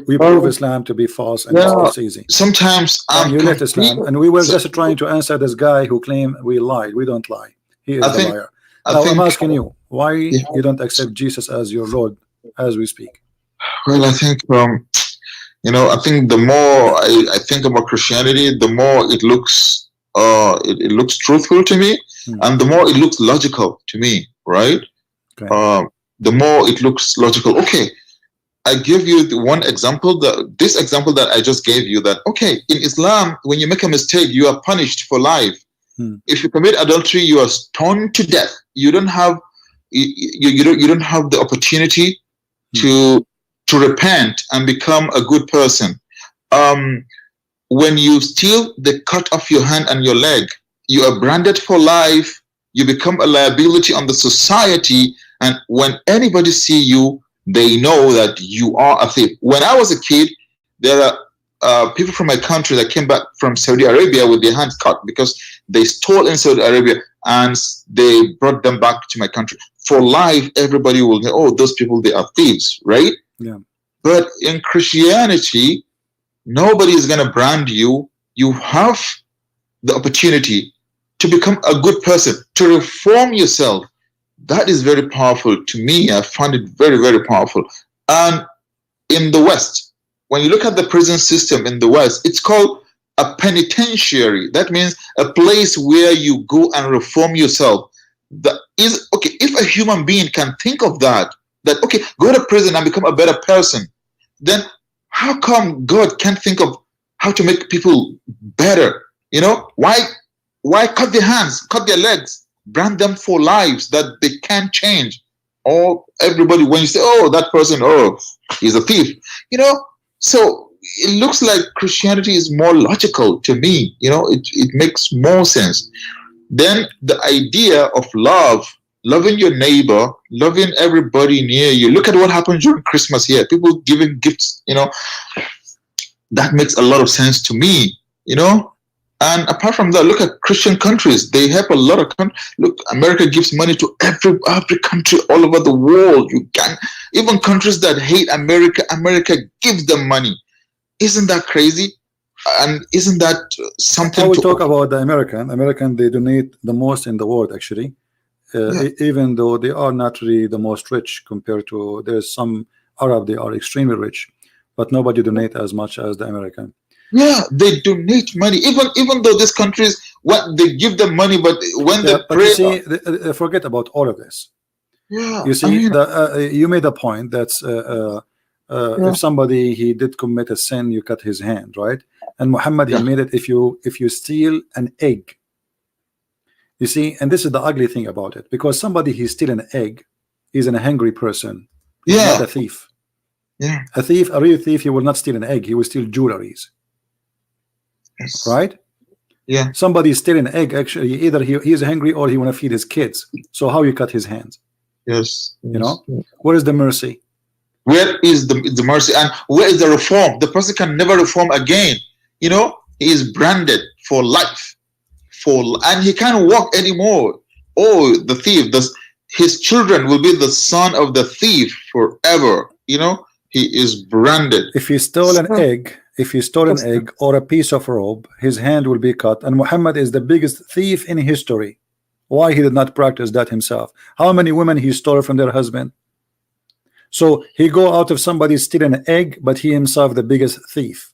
[SPEAKER 1] We prove Islam to be false, and it's easy.
[SPEAKER 2] Sometimes
[SPEAKER 1] you let Islam, and we were just trying to answer this guy who claimed we lied. We don't lie. He is a liar. Now I'm asking you, why you don't accept Jesus as your Lord as we speak?
[SPEAKER 2] Well, I think you know, I think the more I think about Christianity, the more it looks it looks truthful to me, and the more it looks logical to me, right?
[SPEAKER 1] Okay.
[SPEAKER 2] The more it looks logical. Okay, I give you the one example, this example that I just gave you, that okay, in Islam, when you make a mistake, you are punished for life. If you commit adultery, you are stoned to death. You don't have you don't have the opportunity to repent and become a good person. When you steal, they cut off your hand and your leg. You are branded for life. You become a liability on the society, and when anybody see you, they know that you are a thief. When I was a kid, there are people from my country that came back from Saudi Arabia with their hands cut because they stole in Saudi Arabia, and they brought them back to my country. For life, everybody will know, oh, those people, they are thieves, right?
[SPEAKER 1] Yeah.
[SPEAKER 2] But in Christianity, nobody is going to brand you. You have the opportunity to become a good person, to reform yourself. That is very powerful to me. I find it very, very powerful. And in the West, when you look at the prison system in the West, it's called a penitentiary. That means a place where you go and reform yourself. That is okay. If a human being can think of that okay, go to prison and become a better person, then how come God can't think of how to make people better? You know, why cut their hands, cut their legs, brand them for lives that they can't change? Or everybody, when you say, oh, that person, oh, he's a thief, you know. So it looks like Christianity is more logical to me. You know, it makes more sense. Then the idea of love, loving your neighbor, loving everybody near you. Look at what happened during Christmas here. People giving gifts, you know. That makes a lot of sense to me, you know. And apart from that, look at Christian countries. They help a lot of countries. Look, America gives money to every country all over the world. You can, even countries that hate America, America gives them money. Isn't that crazy? And isn't that something?
[SPEAKER 1] I will talk about the American, they donate the most in the world, actually. Even though they are not really the most rich compared to, there's some Arab, they are extremely rich, but nobody donate as much as the American.
[SPEAKER 2] Yeah, they donate money, even though these countries, what they give them money, but when they pray,
[SPEAKER 1] you see, they forget about all of this.
[SPEAKER 2] Yeah,
[SPEAKER 1] you see, you made a point that's if somebody he did commit a sin, you cut his hand, right? And Muhammad he made it, if you steal an egg, you see, and this is the ugly thing about it, because somebody he steal an egg is an hungry person, not a thief. A thief, a real thief, he will not steal an egg, he will steal jewelries. Right?
[SPEAKER 2] Yeah.
[SPEAKER 1] Somebody steal an egg, actually either he is hungry or he want to feed his kids. So how you cut his hands?
[SPEAKER 2] Yes.
[SPEAKER 1] You know, where is the mercy?
[SPEAKER 2] Where is the mercy, and where is the reform? The person can never reform again. You know, he is branded for life, and he can't walk anymore. Oh, the thief! His children will be the son of the thief forever. You know, he is branded.
[SPEAKER 1] If he stole an egg, or a piece of rope, his hand will be cut. And Muhammad is the biggest thief in history. Why he did not practice that himself? How many women he stole from their husband? So he go out of somebody stealing an egg, but he himself the biggest thief.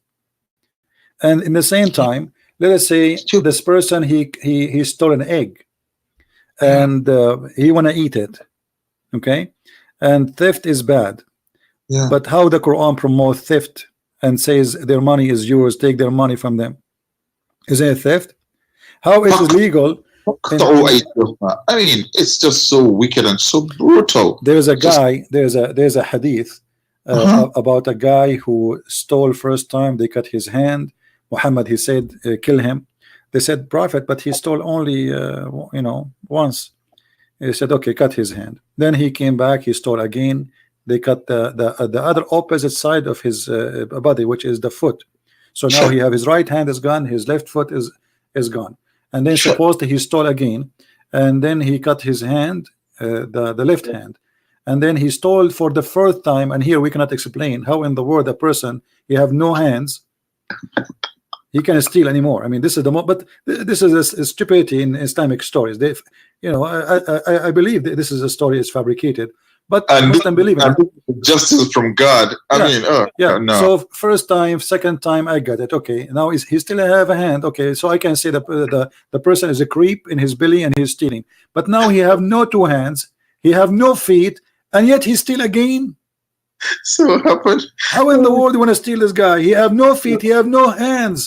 [SPEAKER 1] And in the same time, let us say this person he stole an egg, and he want to eat it, okay? And theft is bad. But how the Quran promotes theft and says their money is yours, take their money from them? Is it theft? How is it legal?
[SPEAKER 2] I mean, it's just so wicked and so brutal.
[SPEAKER 1] There's a guy, there's a hadith about a guy who stole first time, they cut his hand. Muhammad, he said, kill him. They said, Prophet, but he stole only you know, once. He said, okay, cut his hand. Then he came back, he stole again. They cut the other opposite side of his body, which is the foot. So now he have his right hand is gone, his left foot is gone. And then supposed he stole again, and then he cut his hand, the left hand, and then he stole for the fourth time. And here we cannot explain how in the world a person he have no hands, he can't steal anymore. I mean, this is the but this is a stupidity in Islamic stories. They, you know, I believe that this is a story is fabricated, But
[SPEAKER 2] And
[SPEAKER 1] Muslim believe in it.
[SPEAKER 2] justice from God. I
[SPEAKER 1] Yeah.
[SPEAKER 2] mean, oh
[SPEAKER 1] Yeah.
[SPEAKER 2] no.
[SPEAKER 1] So first time, second time, I got it. Okay. Now he still have a hand. Okay. So I can say the person is a creep in his belly and he's stealing. But now he have no two hands. He have no feet, and yet he steal again.
[SPEAKER 2] So what happened?
[SPEAKER 1] How in the world you want to steal this guy? He have no feet. He have no hands.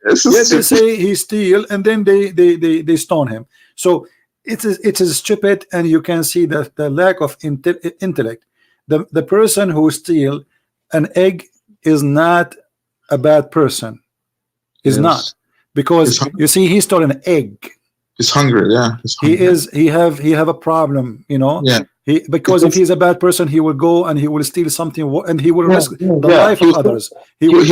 [SPEAKER 2] It's
[SPEAKER 1] Yet they
[SPEAKER 2] just
[SPEAKER 1] say he steal, and then they stone him. So it is stupid, and you can see that the lack of intellect. The person who steal an egg is not a bad person. Is
[SPEAKER 2] Yes.
[SPEAKER 1] not, because
[SPEAKER 2] He's
[SPEAKER 1] you see he stole an egg.
[SPEAKER 2] He's hungry. Yeah. He's
[SPEAKER 1] He
[SPEAKER 2] hungry.
[SPEAKER 1] he have a problem. You know.
[SPEAKER 2] Yeah.
[SPEAKER 1] Because if he's a bad person, he will go and he will steal something, and he will risk the
[SPEAKER 2] Yeah.
[SPEAKER 1] life of others. He will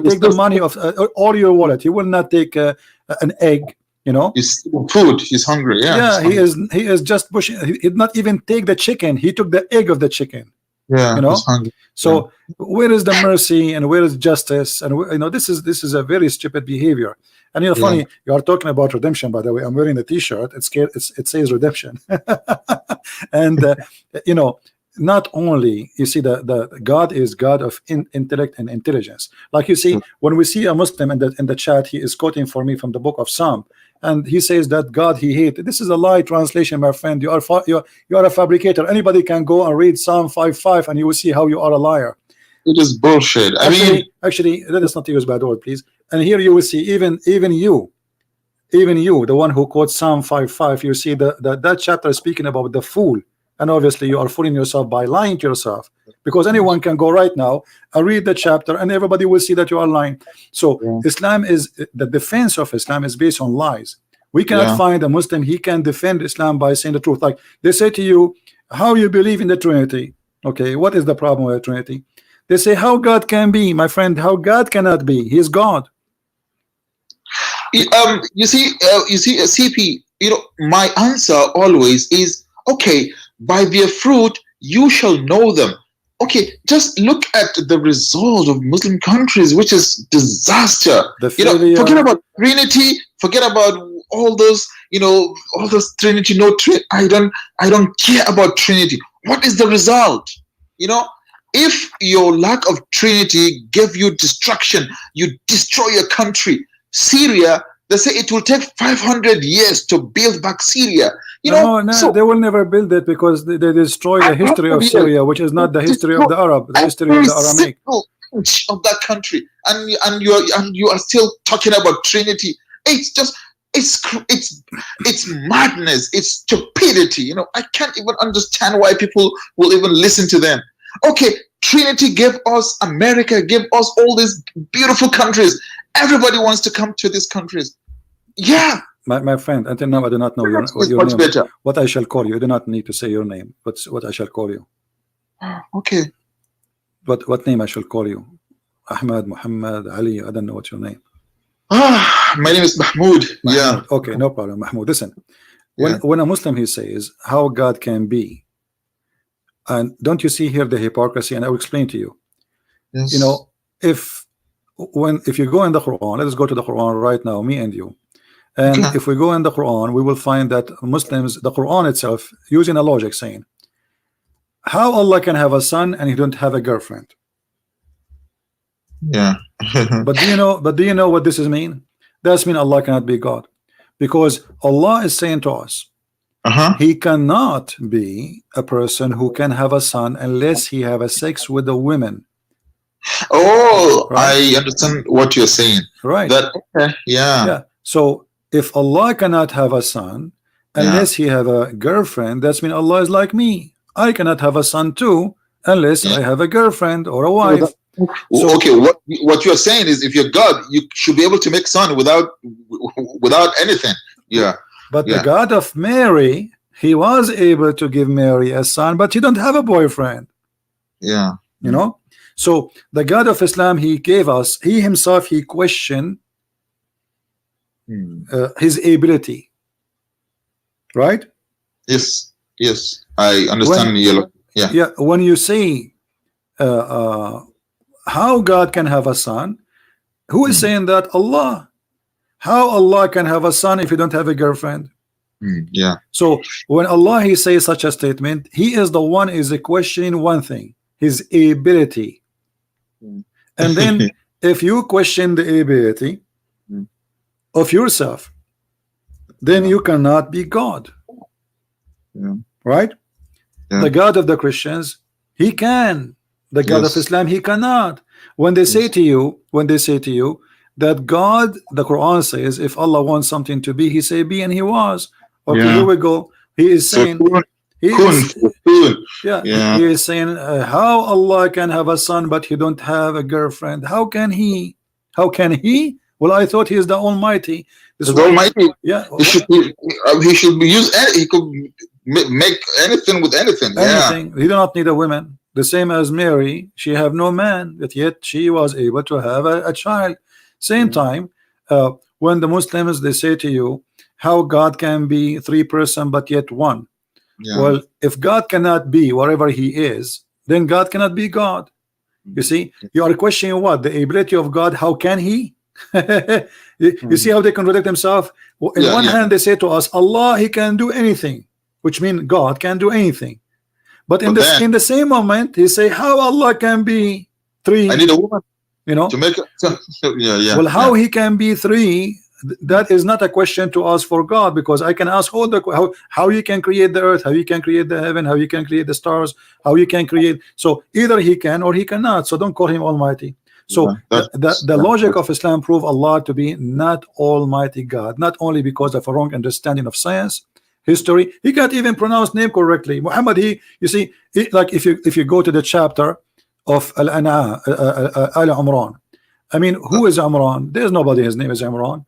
[SPEAKER 1] take the money of all your wallet. He will not take an egg. You know.
[SPEAKER 2] He's stealing food. He's hungry. Yeah.
[SPEAKER 1] Yeah,
[SPEAKER 2] he's hungry.
[SPEAKER 1] he is just pushing. He did not even take the chicken. He took the egg of the chicken.
[SPEAKER 2] Yeah.
[SPEAKER 1] You know.
[SPEAKER 2] He's hungry.
[SPEAKER 1] So where is the mercy and where is justice? And you know, this is a very stupid behavior. And you know, funny, you are talking about redemption. By the way, I'm wearing the T-shirt. It says redemption. And you know, not only you see the God is God of intellect and intelligence. Like you see, when we see a Muslim in the chat, he is quoting for me from the book of Psalm, and he says that God he hated. This is a lie translation, my friend. You are a fabricator. Anybody can go and read Psalm 5:5, and you will see how you are a liar.
[SPEAKER 2] It is bullshit.
[SPEAKER 1] Actually, let us not use bad word, please. And here you will see even you, the one who quotes Psalm 5:5, you see that chapter is speaking about the fool, and obviously you are fooling yourself by lying to yourself, because anyone can go right now and read the chapter, and everybody will see that you are lying. So Islam is the defense of Islam is based on lies. We cannot find a Muslim he can defend Islam by saying the truth. Like they say to you, how you believe in the Trinity? Okay, what is the problem with the Trinity? They say how God can be, my friend. How God cannot be? He is God.
[SPEAKER 2] You see, CP. You know, my answer always is okay. By their fruit you shall know them. Okay, just look at the result of Muslim countries, which is disaster. You know, forget about Trinity. Forget about all those. You know, all those Trinity. No, I don't care about Trinity. What is the result? You know. If your lack of Trinity gave you destruction, you destroy your country. Syria, they say it will take 500 years to build back Syria. You know,
[SPEAKER 1] so they will never build it because they destroy the history of Syria, which is not the history of the Arab, the history of the Aramaic.
[SPEAKER 2] Of that country, and you are still talking about Trinity. It's just it's madness. It's stupidity. You know, I can't even understand why people will even listen to them. Okay, Trinity gave us America, gave us all these beautiful countries. Everybody wants to come to these countries. Yeah.
[SPEAKER 1] My friend, until now I do not know your name.
[SPEAKER 2] Better.
[SPEAKER 1] What I shall call you. You do not need to say your name. What I shall call you.
[SPEAKER 2] Okay.
[SPEAKER 1] What name I shall call you? Ahmed, Muhammad, Ali. I don't know what's your name.
[SPEAKER 2] My name is Mahmoud. Yeah.
[SPEAKER 1] Okay, no problem. Mahmoud. Listen. When a Muslim he says how God can be, and don't you see here the hypocrisy? And I will explain to you.
[SPEAKER 2] Yes.
[SPEAKER 1] You know, if you go in the Quran, let us go to the Quran right now, me and you. And if we go in the Quran, we will find that Muslims, the Quran itself, using a logic saying, how Allah can have a son and he don't have a girlfriend?
[SPEAKER 2] Yeah.
[SPEAKER 1] But do you know what this is mean? That's mean Allah cannot be God, because Allah is saying to us, he cannot be a person who can have a son unless he have a sex with a woman.
[SPEAKER 2] Oh, right? I understand what you're saying.
[SPEAKER 1] Right.
[SPEAKER 2] Yeah.
[SPEAKER 1] So if Allah cannot have a son unless he have a girlfriend, that's mean Allah is like me. I cannot have a son too unless I have a girlfriend or a wife.
[SPEAKER 2] So, okay, what you're saying is, if you're God, you should be able to make son without anything. Yeah.
[SPEAKER 1] But the God of Mary, he was able to give Mary a son, but he don't have a boyfriend.
[SPEAKER 2] Yeah.
[SPEAKER 1] You know? So the God of Islam, he gave us, he himself, he questioned his ability. Right?
[SPEAKER 2] Yes. I understand.
[SPEAKER 1] Yeah. When you say how God can have a son, who is saying that? Allah. How Allah can have a son if you don't have a girlfriend?
[SPEAKER 2] Yeah.
[SPEAKER 1] So when Allah he says such a statement, he is the one is questioning one thing, his ability. And then if you question the ability of yourself, then you cannot be God. Right? The God of the Christians, he can. The God of Islam, he cannot. When they say to you, that God, the Quran says, if Allah wants something to be, he say be, and he was. Okay, here we go. He is saying, he is saying, how Allah can have a son but he don't have a girlfriend? How can he? How can he? Well, I thought he is the Almighty.
[SPEAKER 2] This is Almighty.
[SPEAKER 1] Yeah,
[SPEAKER 2] he should use any, he could make anything with anything.
[SPEAKER 1] Anything. He do not need a woman. The same as Mary, she have no man, but yet she was able to have a child. Same time, when the Muslims they say to you, how God can be three person but yet one. Well, if God cannot be wherever he is, then God cannot be God. You see, you are questioning what? The ability of God. How can he? You see how they contradict themselves? In one hand they say to us, Allah he can do anything, which means God can do anything. But in in the same moment he say how Allah can be three.
[SPEAKER 2] I need a woman,
[SPEAKER 1] you know,
[SPEAKER 2] to make it.
[SPEAKER 1] Well, how he can be three, that is not a question to ask for God, because I can ask all the how you can create the earth, how you can create the heaven, how you can create the stars, how you can create. So either he can or he cannot. So don't call him Almighty. So the logic of Islam prove Allah to be not Almighty God, not only because of a wrong understanding of science, history. He can't even pronounce name correctly. Muhammad, you see, like if you go to the chapter of Al-An'am, Al-Imran, I mean, who is Imran? There's nobody. His name is Imran.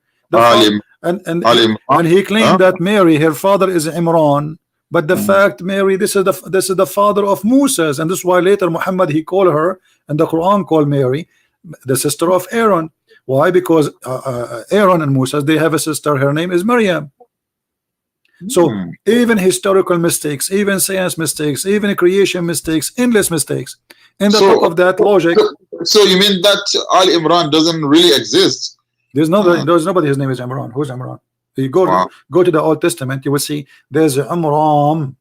[SPEAKER 1] And he claimed that Mary, her father, is Imran. But the fact, Mary, this is the father of Moses, and this is why later Muhammad he called her, and the Quran called Mary the sister of Aaron. Why? Because Aaron and Moses, they have a sister. Her name is Maryam. So even historical mistakes, even science mistakes, even creation mistakes, endless mistakes. In the top of that logic.
[SPEAKER 2] So you mean that Al Imran doesn't really exist?
[SPEAKER 1] There's nobody. His name is Imran. Who's Imran? You go to the Old Testament, you will see there's Amram,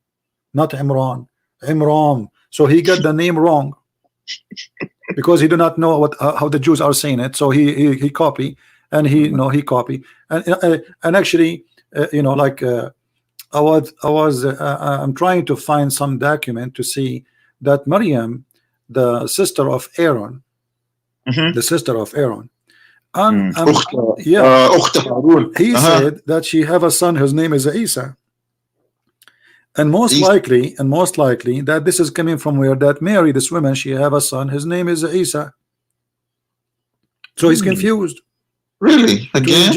[SPEAKER 1] not Imran. Imram. So he got the name wrong because he do not know what how the Jews are saying it. So he copy, and he copy, and actually like I'm trying to find some document to see that Maryam, the sister of Aaron, the sister of Aaron. He said that she have a son whose name is Isa, and most likely that this is coming from where that Mary, this woman, she have a son, his name is Isa. So he's confused.
[SPEAKER 2] Really? Again?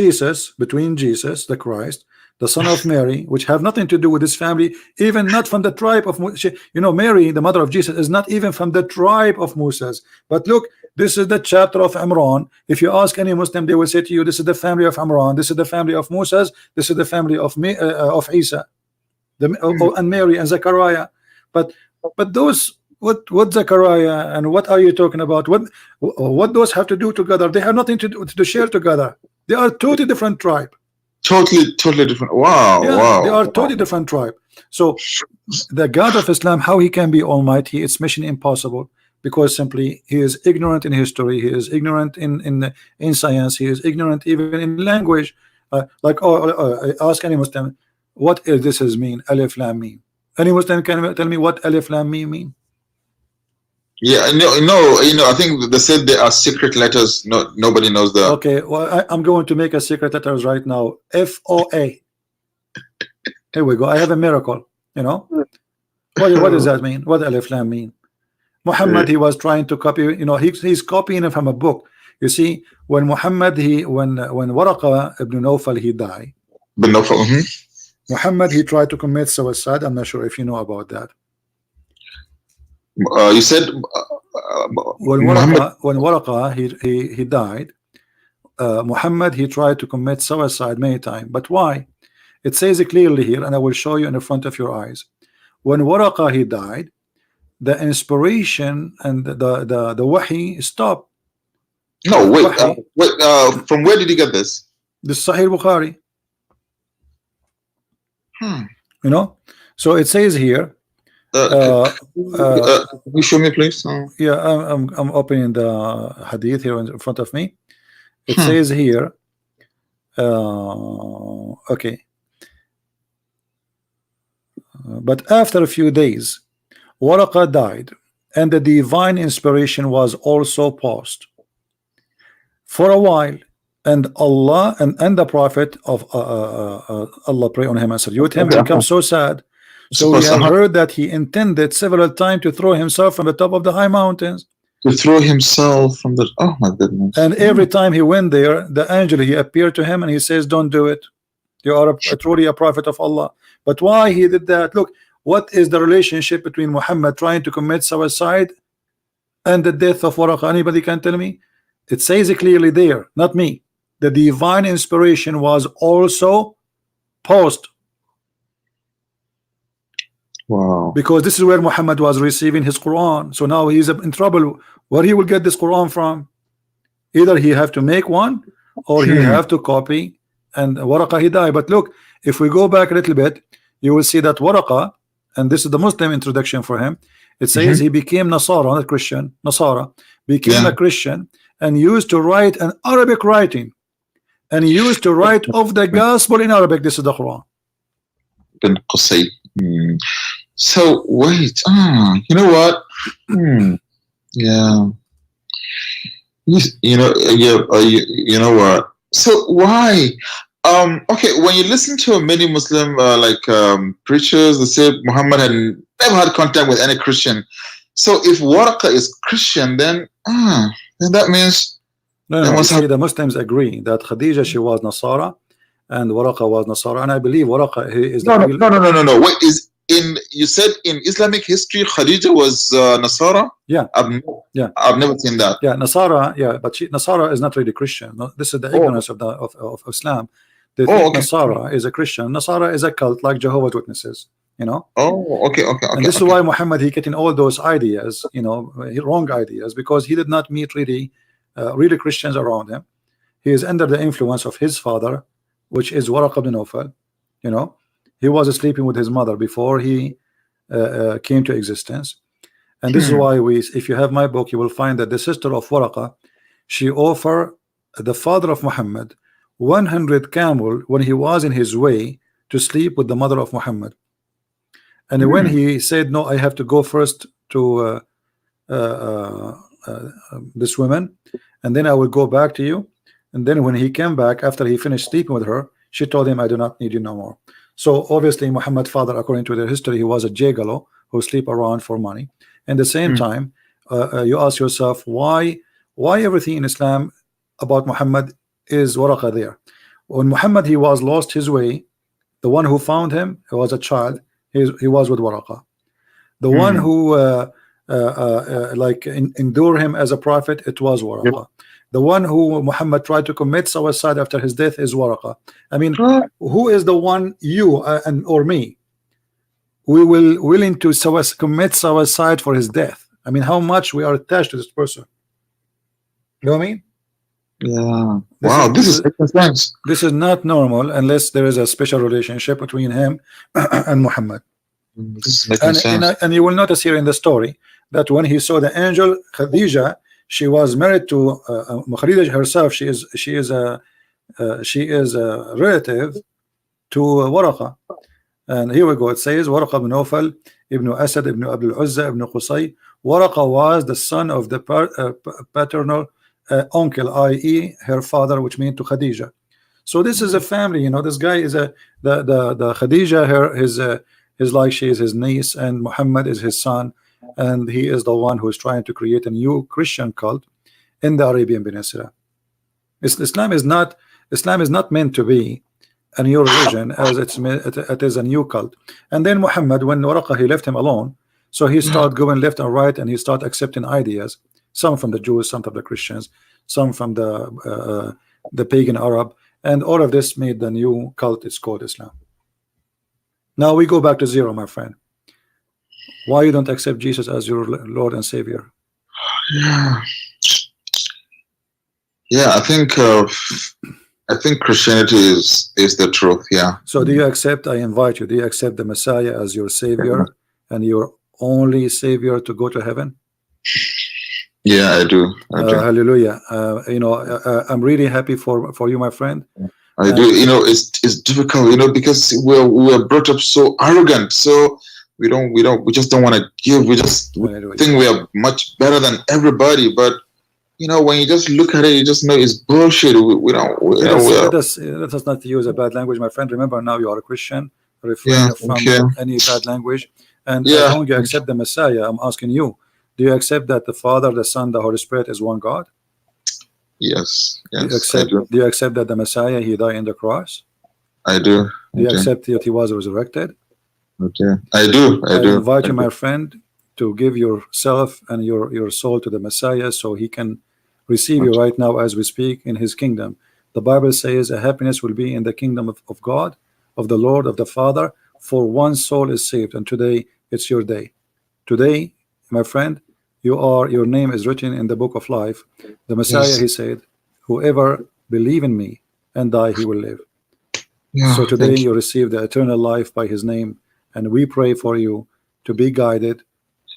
[SPEAKER 1] Between Jesus the Christ, the son of Mary, which have nothing to do with his family, even not from the tribe of Mary, the mother of Jesus, is not even from the tribe of Moses. But look, this is the chapter of Imran. If you ask any Muslim, they will say to you, this is the family of Imran, this is the family of Moses, this is the family of Isa, and Mary and Zechariah. But those, what Zechariah and what are you talking about? What those have to do together? They have nothing to share together. They are totally different tribe.
[SPEAKER 2] Totally different. Wow.
[SPEAKER 1] They are totally different tribe. So the God of Islam, how he can be Almighty, it's mission impossible, because simply he is ignorant in history, he is ignorant in science, he is ignorant even in language. Ask any Muslim, what this mean? Alif Lam Mim. Any Muslim can tell me what Alif Lam Mim mean?
[SPEAKER 2] Yeah, no, I think they said they are secret letters. No, nobody knows that.
[SPEAKER 1] Okay, well, I'm going to make a secret letters right now. FOA. Here we go. I have a miracle. What does that mean? What Alif Lam mean? Muhammad, he was trying to copy. He's copying it from a book. You see, when Muhammad when Waraqa ibn Nawfal he died. Muhammad he tried to commit suicide. I'm not sure if you know about that.
[SPEAKER 2] You said
[SPEAKER 1] when Waraqa he died, Muhammad he tried to commit suicide many times. But why? It says it clearly here, and I will show you in the front of your eyes. When Waraqa he died, the inspiration and the wahi stopped.
[SPEAKER 2] No, wait. From where did you get this?
[SPEAKER 1] The Sahih Bukhari. You know, so it says here.
[SPEAKER 2] Can you show me, please?
[SPEAKER 1] Yeah, I'm opening the hadith here in front of me. It says here. Okay. But after a few days, Waraqa died, and the divine inspiration was also paused for a while. And Allah and the Prophet of Allah, pray on him and salute him, become so sad. So we have heard that he intended several times to throw himself from the top of the high mountains.
[SPEAKER 2] To throw himself from the, oh my goodness.
[SPEAKER 1] And every time he went there, the angel, he appeared to him and he says, don't do it. You are truly a prophet of Allah. But why he did that? Look, what is the relationship between Muhammad trying to commit suicide and the death of Waraqa? Anybody can tell me? It says it clearly there, not me. The divine inspiration was also paused.
[SPEAKER 2] Wow.
[SPEAKER 1] Because this is where Muhammad was receiving his Quran. So now he's in trouble. Where he will get this Quran from? Either he have to make one, or he have to copy. And Waraqa, he died. But look, if we go back a little bit, you will see that Waraqa, and this is the Muslim introduction for him, it says he became Nasara, not Christian. Nasara became a Christian and used to write an Arabic writing, and he used to write of the gospel in Arabic. This is the Quran.
[SPEAKER 2] Bin Qusay. So wait, you know what? Yeah. You know what? So why? Okay, when you listen to many Muslim preachers, they say Muhammad had never had contact with any Christian. So if Waraqa is Christian, then that means
[SPEAKER 1] no, the Muslims agree that Khadija, she was Nasara, and Waraqa was Nasara, and I believe Waraqa is
[SPEAKER 2] no. Wait, you said in Islamic history Khadija was Nasara?
[SPEAKER 1] Yeah.
[SPEAKER 2] I've never seen that.
[SPEAKER 1] Yeah, Nasara, yeah, but Nasara is not really Christian. No, this is the ignorance of Islam. They think Nasara is a Christian. Nasara is a cult like Jehovah's Witnesses, you know.
[SPEAKER 2] Okay.
[SPEAKER 1] And this is why Muhammad, he getting all those ideas, you know, wrong ideas, because he did not meet really Christians around him. He is under the influence of his father, which is Waraq ibn Nawfal. You know, he was sleeping with his mother before he came to existence. And this is why if you have my book, you will find that the sister of Waraqa, she offered the father of Muhammad 100 camel when he was in his way to sleep with the mother of Muhammad. And when he said, no, I have to go first to this woman, and then I will go back to you. And then when he came back after he finished sleeping with her, she told him, I do not need you no more. So obviously Muhammad's father, according to their history, he was a jagalo who sleep around for money. And at the same time, you ask yourself, why everything in Islam about Muhammad is Waraqa there? When Muhammad, he was lost his way, the one who found him, he was a child, he was with Waraqa. The one who endure him as a prophet, it was Waraqa. The one who Muhammad tried to commit suicide after his death is Waraqa. I mean, who is the one, you or me, we will willing to commit suicide for his death? I mean, how much we are attached to this person. You know what I mean?
[SPEAKER 2] Yeah. Wow, this is
[SPEAKER 1] not normal unless there is a special relationship between him and Muhammad. And you will notice here in the story that when he saw the angel Khadija, she was married to Khadija herself. She is a relative to Waraqa. And here we go. It says Waraqa ibn Nawfal ibn Asad ibn Abdul Uzza ibn Qusay. Waraqa was the son of the paternal uncle, i.e. her father, which means to Khadija. So this is a family, you know. This guy is the Khadija, his like she is his niece, and Muhammad is his son, and he is the one who is trying to create a new Christian cult in the Arabian Peninsula. Islam is not meant to be a new religion, as it is a new cult. And then Muhammad, when Waraqa, he left him alone, so he started going left and right, and he started accepting ideas, some from the Jews, some from the Christians, some from the pagan Arab, and all of this made the new cult. It's called Islam. Now we go back to zero, my friend. Why you don't accept Jesus as your Lord and Savior?
[SPEAKER 2] Yeah, I think I think Christianity is the truth. Yeah.
[SPEAKER 1] So do you accept, I invite you, do you accept the Messiah as your savior and your only savior to go to heaven?
[SPEAKER 2] Yeah, I do. I do.
[SPEAKER 1] Hallelujah. I'm really happy for you, my friend.
[SPEAKER 2] I do. You know, it's difficult. You know, because we're brought up so arrogant. So we just don't want to give. We just think we are much better than everybody. But you know, when you just look at it, you just know it's bullshit.
[SPEAKER 1] Let us not use a bad language, my friend. Remember, now you are a Christian. Refrain from any bad language. And as long as you accept the Messiah, I'm asking you, do you accept that the Father, the Son, the Holy Spirit is one God?
[SPEAKER 2] Yes.
[SPEAKER 1] Do you accept that the Messiah, he died in the cross?
[SPEAKER 2] I do.
[SPEAKER 1] Do you accept that he was resurrected?
[SPEAKER 2] Okay. I do. I
[SPEAKER 1] invite you, my friend, to give yourself and your soul to the Messiah so he can receive you right now as we speak in his kingdom. The Bible says a happiness will be in the kingdom of God, of the Lord, of the Father, for one soul is saved. And today it's your day. Today, my friend, your name is written in the book of life. The Messiah, he said, whoever believe in me and die, he will live. So today you receive the eternal life by his name, and we pray for you to be guided,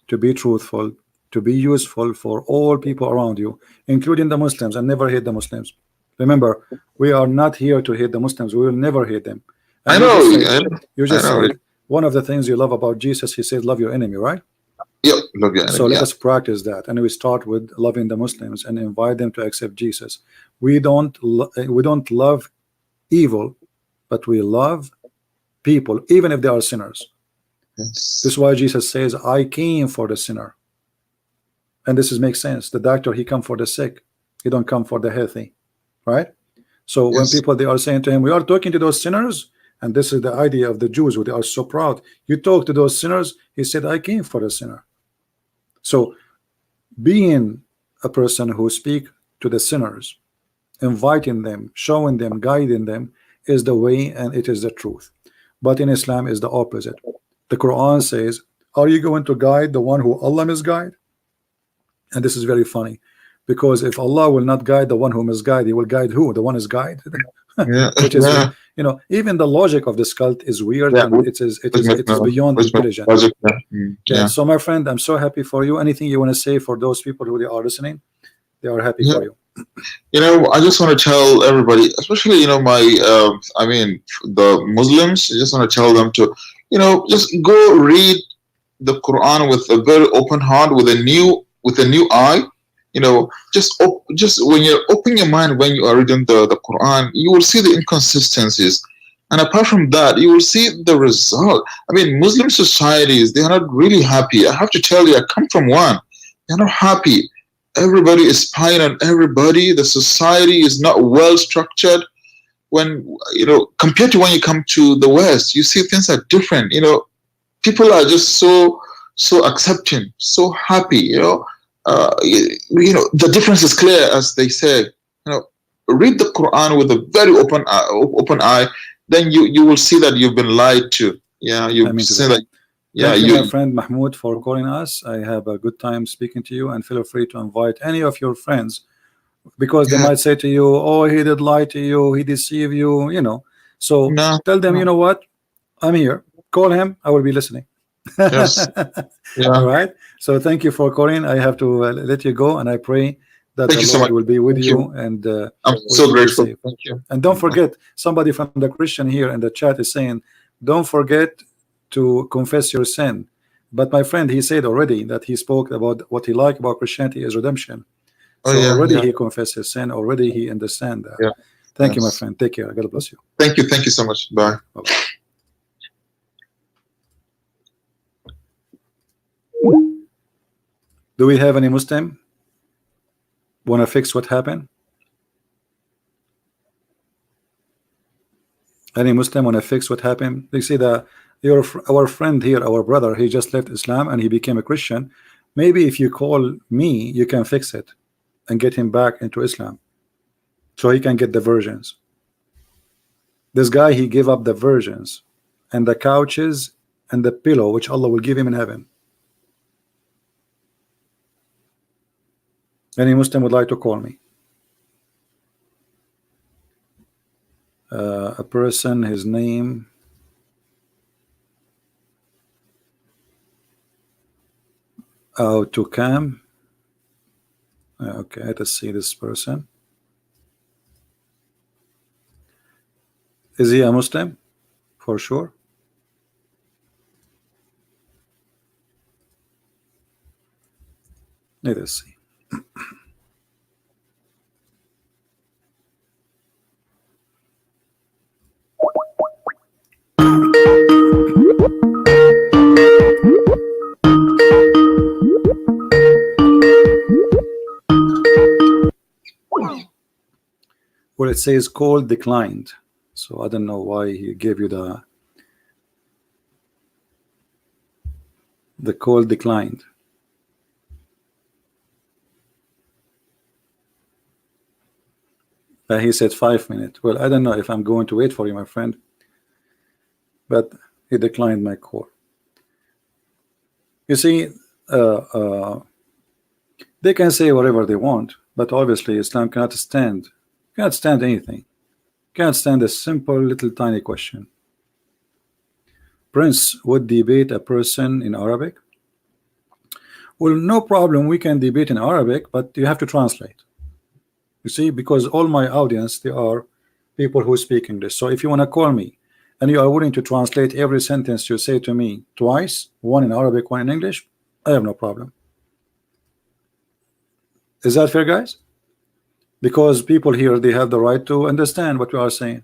[SPEAKER 1] to be truthful, to be useful for all people around you, including the Muslims, and never hate the Muslims. Remember, we are not here to hate the Muslims. We will never hate them. And you just said one of the things you love about Jesus, he said, love your enemy, right?
[SPEAKER 2] Yep, love your enemy.
[SPEAKER 1] So let us practice that, and we start with loving the Muslims and invite them to accept Jesus. We don't love evil, but we love people, even if they are sinners. This is why Jesus says, I came for the sinner. And this makes sense. The doctor, he come for the sick. He don't come for the healthy. Right? So when people, they are saying to him, we are talking to those sinners, and this is the idea of the Jews, who they are so proud. You talk to those sinners. He said, I came for the sinner. So being a person who speak to the sinners, inviting them, showing them, guiding them, is the way, and it is the truth. But in Islam is the opposite. The Quran says, are you going to guide the one who Allah misguide? And this is very funny, because if Allah will not guide the one who misguide, he will guide who? The one is guided. Which is, even the logic of this cult is weird, and it is beyond intelligence. So my friend, I'm so happy for you. Anything you want to say for those people who are listening? They are happy for you.
[SPEAKER 2] You know, I just want to tell everybody, especially, the Muslims, I just want to tell them to, just go read the Quran with a very open heart, with a new eye. Just when you open your mind, when you are reading the Quran, you will see the inconsistencies. And apart from that, you will see the result. I mean, Muslim societies, they are not really happy. I have to tell you, I come from one. They're not happy. Everybody is spying on everybody. The society is not well structured. When, compared to when you come to the West, you see things are different. People are just so accepting, so happy. The difference is clear, as they say. Read the Quran with a very open eye. Then you will see that you've been lied to. You've seen that.
[SPEAKER 1] Thank you, my friend Mahmoud, for calling us. I have a good time speaking to you, and feel free to invite any of your friends, because they might say to you, oh, he did lie to you, he deceived you, so tell them, you know what, I'm here, call him, I will be listening. All right, so thank you for calling. I have to let you go, and I pray that the Lord will be with you, and
[SPEAKER 2] I'm so grateful. Thank you.
[SPEAKER 1] And don't forget, somebody from the Christian here in the chat is saying, don't forget to confess your sin. But my friend, he said already that he spoke about what he liked about Christianity is redemption. So already he confessed his sin, already he understands that. Thank you, my friend. Take care. God bless you.
[SPEAKER 2] Thank you so much. Bye.
[SPEAKER 1] Bye-bye. Do we have any Muslim want to fix what happened? Any Muslim want to fix what happened? You see that our friend here, our brother, he just left Islam and he became a Christian. Maybe if you call me, you can fix it and get him back into Islam, so he can get the versions. This guy, he gave up the versions and the couches and the pillow which Allah will give him in heaven. Any Muslim would like to call me? A person, his name. To Cam. Okay, let's see this person. Is he a Muslim? For sure. Let us see. Well, it says call declined, so I don't know why he gave you the call declined. He said 5 minutes. Well, I don't know if I'm going to wait for you, my friend, but he declined my call. You see, they can say whatever they want, but obviously Islam cannot stand anything. Can't stand a simple little tiny question. Prince would debate a person in Arabic. Well, no problem, we can debate in Arabic, but you have to translate. You see, because all my audience, they are people who speak English. So if you want to call me and you are willing to translate every sentence you say to me twice, one in Arabic, one in English, I have no problem. Is that fair, guys? Because people here, they have the right to understand what we are saying.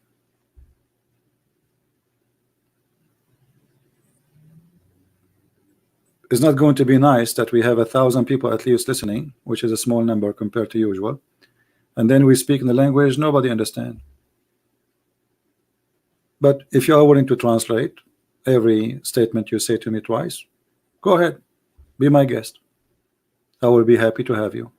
[SPEAKER 1] It's not going to be nice that we have 1,000 people at least listening, which is a small number compared to usual, and then we speak in the language nobody understands. But if you are willing to translate every statement you say to me twice, go ahead, be my guest. I will be happy to have you.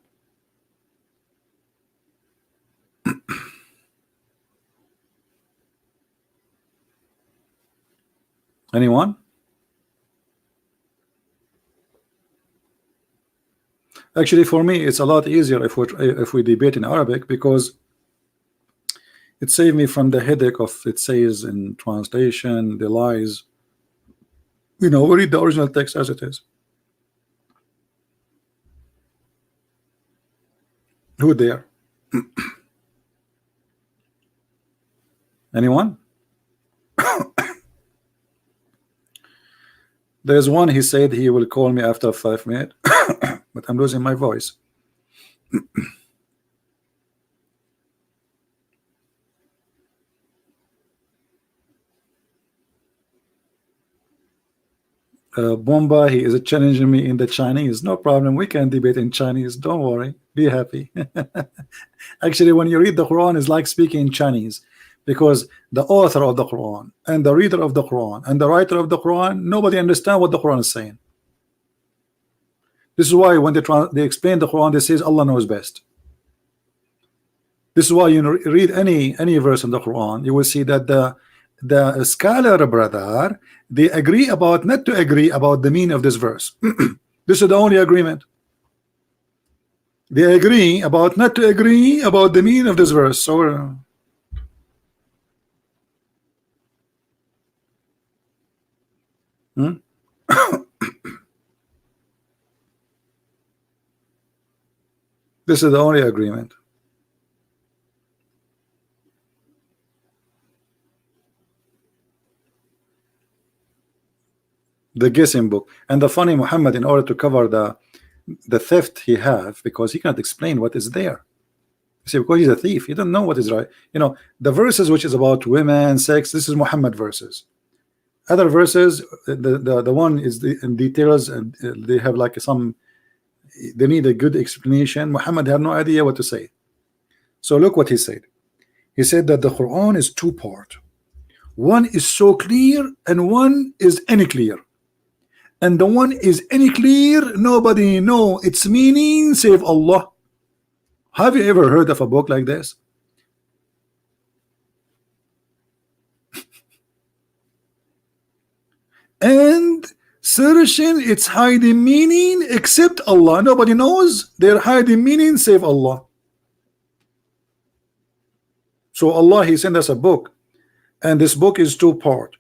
[SPEAKER 1] Anyone? Actually, for me, it's a lot easier if we debate in Arabic, because it saved me from the headache of it says in translation, the lies. You know, read the original text as it is. Who there? Anyone? There's one, he said he will call me after 5 minutes, but I'm losing my voice. Bomba, he is challenging me in the Chinese. No problem, we can debate in Chinese, don't worry, be happy. Actually, when you read the Quran, it's like speaking in Chinese, because the author of the Quran and the reader of the Quran and the writer of the Quran, nobody understands what the Quran is saying. This is why when they explain the Quran, they say Allah knows best. This is why you read any verse in the Quran, you will see that the scholar brother, they agree about not to agree about the meaning of this verse. This is the only agreement. They agree about not to agree about the meaning of this verse. So this is the only agreement. The guessing book. And the funny, Muhammad, in order to cover the theft he have, because he can't explain what is there. You see, because he's a thief, he don't know what is right. You know, the verses which is about women, sex, this is Muhammad verses. Other verses, the one is in details, and they have like they need a good explanation. Muhammad had no idea what to say. So look what he said. He said that the Quran is two part. One is so clear and one is unclear. And the one is unclear, nobody know its meaning save Allah. Have you ever heard of a book like this? And searching its hiding meaning except Allah. Nobody knows their hiding meaning save Allah. So Allah, he sent us a book and this book is two-part.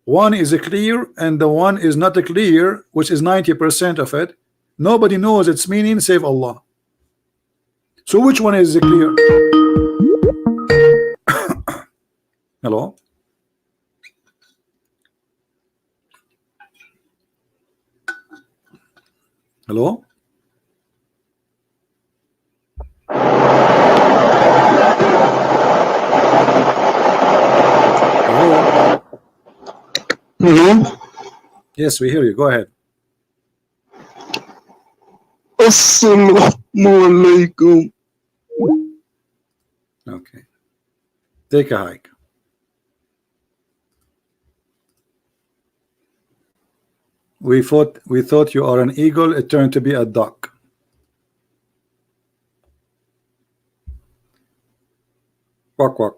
[SPEAKER 1] One is clear and the one is not clear, which is 90% of it. Nobody knows its meaning save Allah. So which one is clear? Hello? Hello? Hello?
[SPEAKER 3] Hello?
[SPEAKER 1] Yes, we hear you. Go ahead.
[SPEAKER 3] Assalamu alaikum.
[SPEAKER 1] Okay. Take a hike. We thought you are an eagle, it turned to be a duck. Quack quack.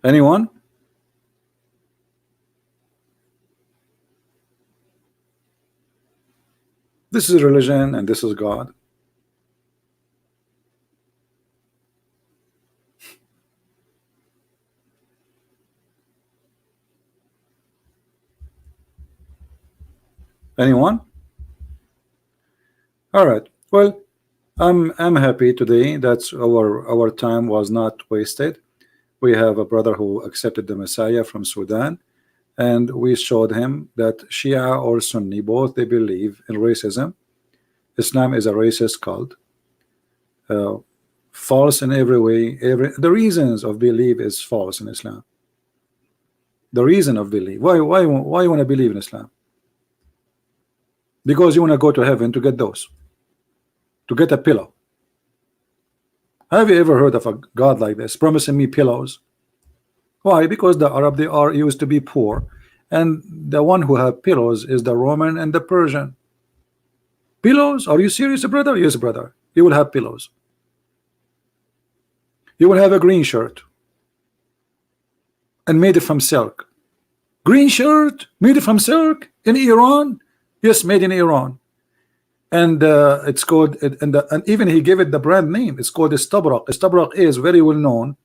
[SPEAKER 1] Anyone? This is religion and this is God. Anyone? All right. Well, I'm happy today that our time was not wasted. We have a brother who accepted the Messiah from Sudan, and we showed him that Shia or Sunni, both they believe in racism. Islam is a racist cult, false in every way. The reasons of belief is false in Islam. The reason of belief. Why you want to believe in Islam? Because you want to go to heaven to get those, to get a pillow. Have you ever heard of a God like this promising me pillows? Why? Because the Arab, they are used to be poor, and the one who have pillows is the Roman and the Persian. Pillows? Are you serious, brother? Yes, brother. You will have pillows. You will have a green shirt and made it from silk. Green shirt made from silk in Iran? Yes, made in Iran. And it's called, and even he gave it the brand name. It's called Istabrak. Istabrak is very well known,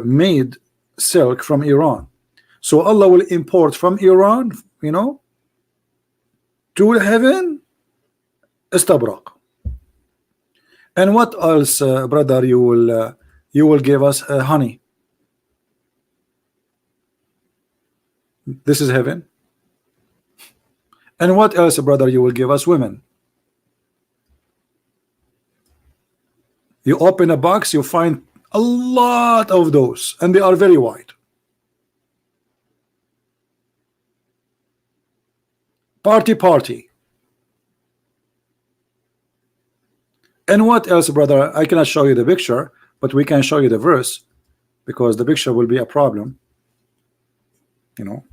[SPEAKER 1] made silk from Iran. So Allah will import from Iran, you know, to heaven, Istabrak. And what else, brother? You will give us honey. This is heaven. And what else, brother? You will give us women. You open a box, you find a lot of those, and they are very white. Party. And what else, brother? I cannot show you the picture, but we can show you the verse, because the picture will be a problem. You know,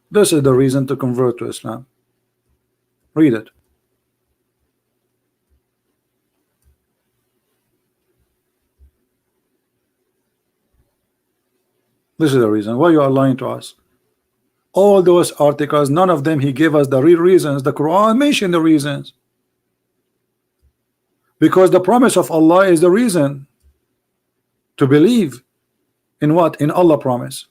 [SPEAKER 1] this is the reason to convert to Islam. Read it. This is the reason why you are lying to us. All those articles, none of them he gave us the real reasons. The Quran mentioned the reasons, because the promise of Allah is the reason to believe in what? In Allah promise.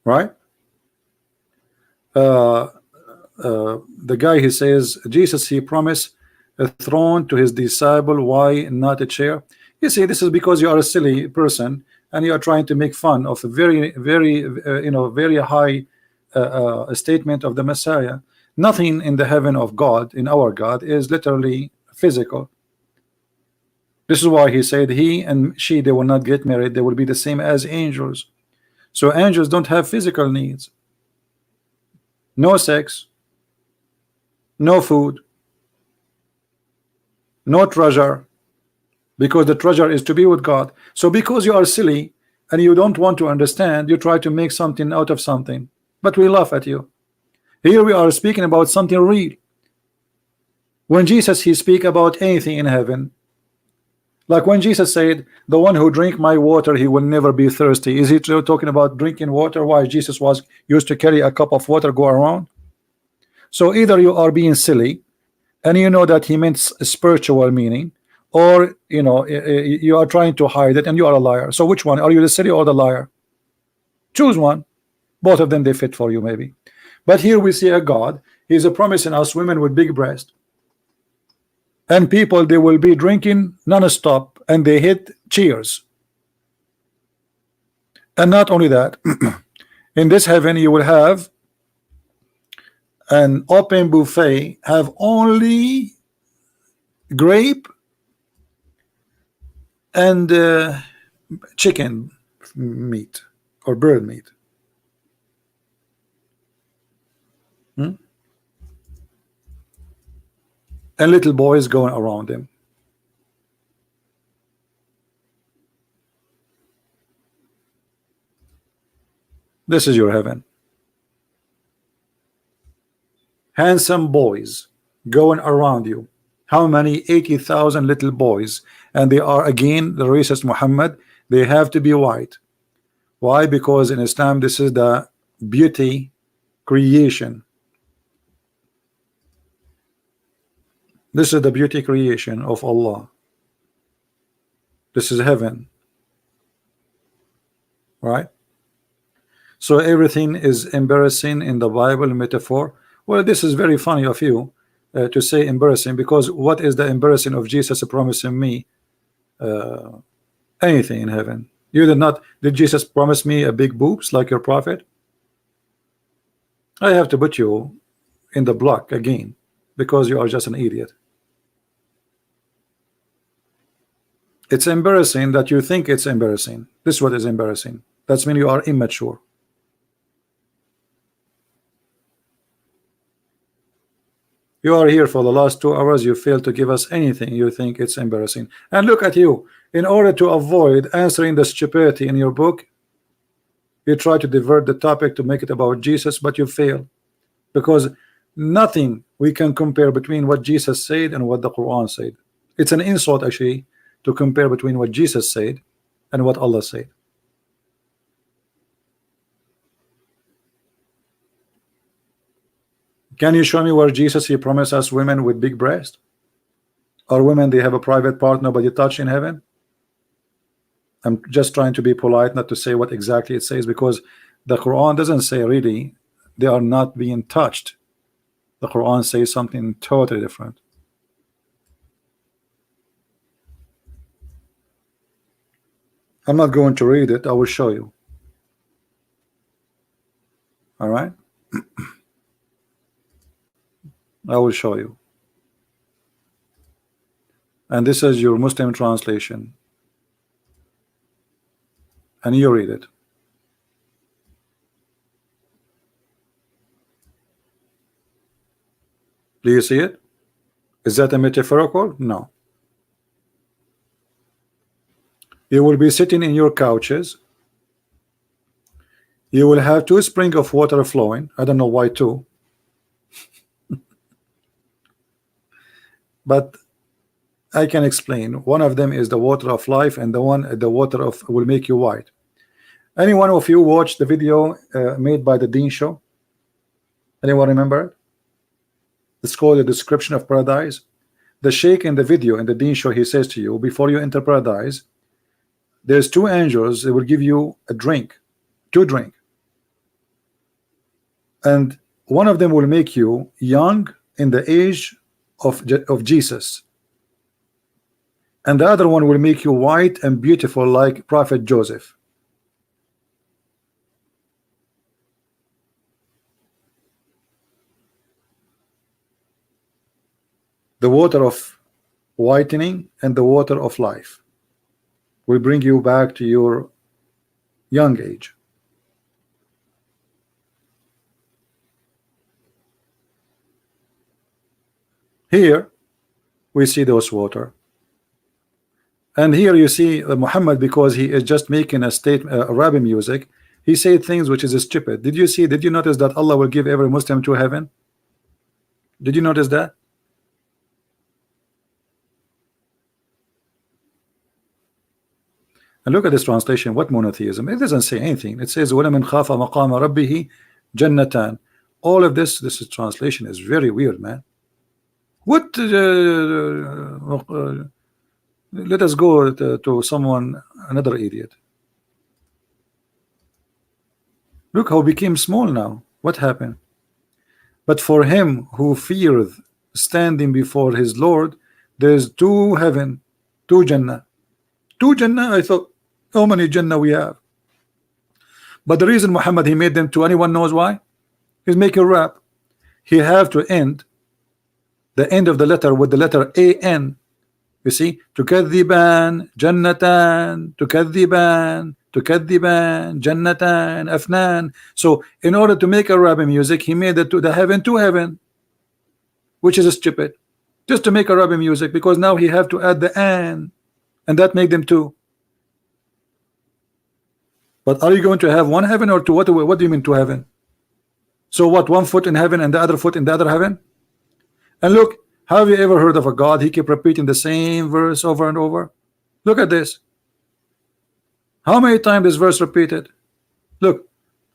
[SPEAKER 1] Right? The guy, he says Jesus, he promised a throne to his disciple. Why not a chair? You see, this is because you are a silly person and you are trying to make fun of a very very high statement of the Messiah. Nothing in the heaven of God, in our God, is literally physical. This is why he said he and she, they will not get married. They will be the same as angels. So angels don't have physical needs. No sex, no food, no treasure, because the treasure is to be with God. So because you are silly and you don't want to understand, you try to make something out of something, but we laugh at you. Here we are speaking about something real. When Jesus, he speak about anything in heaven, like when Jesus said, the one who drink my water, he will never be thirsty. Is he talking about drinking water? Why? Jesus was used to carry a cup of water, go around. So either you are being silly and you know that he meant spiritual meaning, or you know you are trying to hide it and you are a liar. So which one are you, the silly or the liar? Choose one. Both of them, they fit for you maybe. But here we see a God, he's a promising us women with big breasts, and people, they will be drinking non-stop and they hit cheers. And not only that, in this heaven you will have an open buffet, have only grape and chicken meat or bird meat. And little boys going around him. This is your heaven. Handsome boys going around you. How many? 80,000 little boys, and they are again the racist Muhammad. They have to be white. Why? Because in Islam this is the beauty creation. This is the beauty creation of Allah. This is heaven, right? So everything is embarrassing in the Bible metaphor. Well, this is very funny of you to say embarrassing, because what is the embarrassing of Jesus promising me anything in heaven? You did not. Did Jesus promise me a big boobs like your prophet? I have to put you in the block again because you are just an idiot. It's embarrassing that you think it's embarrassing. This is what is embarrassing. That's when you are immature. You are here for the last 2 hours. You fail to give us anything. You think it's embarrassing. And look at you. In order to avoid answering the stupidity in your book, you try to divert the topic to make it about Jesus, but you fail, because nothing we can compare between what Jesus said and what the Quran said. It's an insult actually to compare between what Jesus said and what Allah said. Can you show me where Jesus he promised us women with big breasts, or women they have a private partner but you touch in heaven? I'm just trying to be polite, not to say what exactly it says, because the Quran doesn't say really they are not being touched. The Quran says something totally different. I'm not going to read it. I will show you. All right. I will show you. And this is your Muslim translation, and you read it. Do you see it? Is that a metaphorical? No. You will be sitting in your couches. You will have 2 springs of water flowing. I don't know why 2. But I can explain. One of them is the water of life, and the water of will make you white. Any one of you watched the video made by the Dean Show? Anyone remember it? It's called The Description of Paradise. The Sheikh in the video in the Dean Show, he says to you, before you enter paradise, there's 2 angels. They will give you a drink, 2 drink, and one of them will make you young in the age of Jesus, and the other one will make you white and beautiful like Prophet Joseph. The water of whitening and the water of life will bring you back to your young age. Here we see those water, and here you see Muhammad, because he is just making a statement, Arabic music. He said things which is stupid. Did you notice that Allah will give every Muslim to heaven? Did you notice that? And look at this translation. What monotheism? It doesn't say anything. It says وَلَمَنْ خَافَ مَقَامَ رَبِّهِ جَنَّتَانِ. All of this translation is very weird, man. What? Let us go to someone, another idiot. Look how became small now. What happened? But for him who feareth standing before his Lord, there is two heaven, two Jannah. Two Jannah. I thought, how many Jannah we have? But the reason Muhammad he made them two, anyone knows why? He's making rap. He have to end the end of the letter with the letter A-N. You see, تكذبان جنتان تكذبان تكذبان جنتان أفنان. So in order to make Arabic music, he made the heaven to heaven, which is stupid, just to make Arabic music, because now he have to add the an, and that make them two. But are you going to have one heaven or two? What do you mean two heaven? So what, one foot in heaven and the other foot in the other heaven? And look, have you ever heard of a God? He keep repeating the same verse over and over. Look at this. How many times this verse repeated? Look,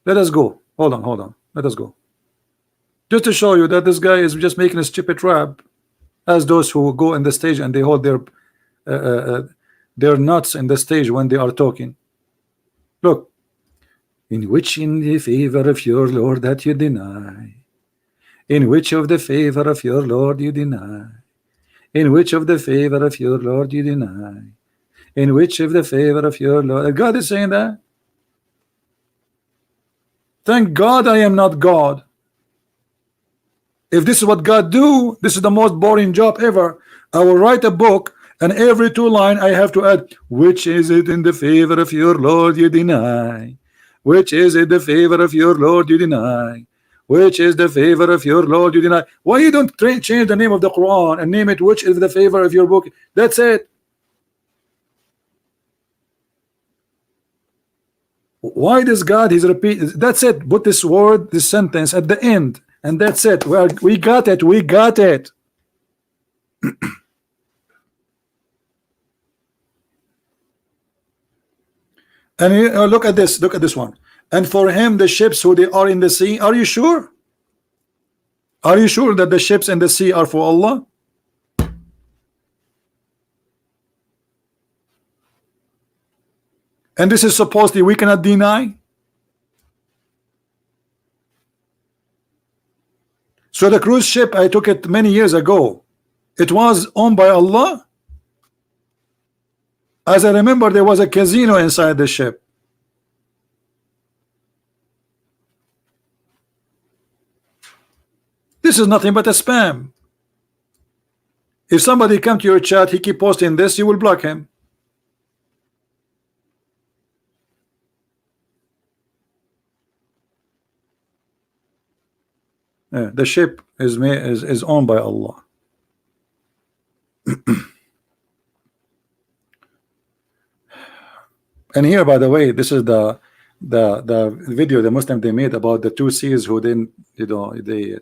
[SPEAKER 1] let us go. Hold on. Let us go. Just to show you that this guy is just making a stupid rap, as those who go in the stage and they hold their nuts in the stage when they are talking. Look, in which in the favor of your Lord that you deny. In which of the favor of your Lord you deny? In which of the favor of your Lord you deny? In which of the favor of your Lord? God is saying that. Thank God I am not God. If this is what God do, this is the most boring job ever. I will write a book, and every two line I have to add, which is it in the favor of your Lord you deny? Which is it the favor of your Lord you deny? Which is the favor of your Lord you deny? Why you don't change the name of the Quran and name it which is the favor of your book? That's it. Why does God he's repeat? That's it. Put this word, this sentence at the end, and that's it. We got it. We got it. And look at this. Look at this one. And for him the ships who they are in the sea. Are you sure? Are you sure that the ships in the sea are for Allah? And this is supposedly we cannot deny. So the cruise ship, I took it many years ago. It was owned by Allah. As I remember, there was a casino inside the ship. This is nothing but a spam. If somebody come to your chat, he keep posting this, you will block him. Yeah, the ship is owned by Allah. And here, by the way, this is the video the Muslim they made about the two seas who didn't, you know, they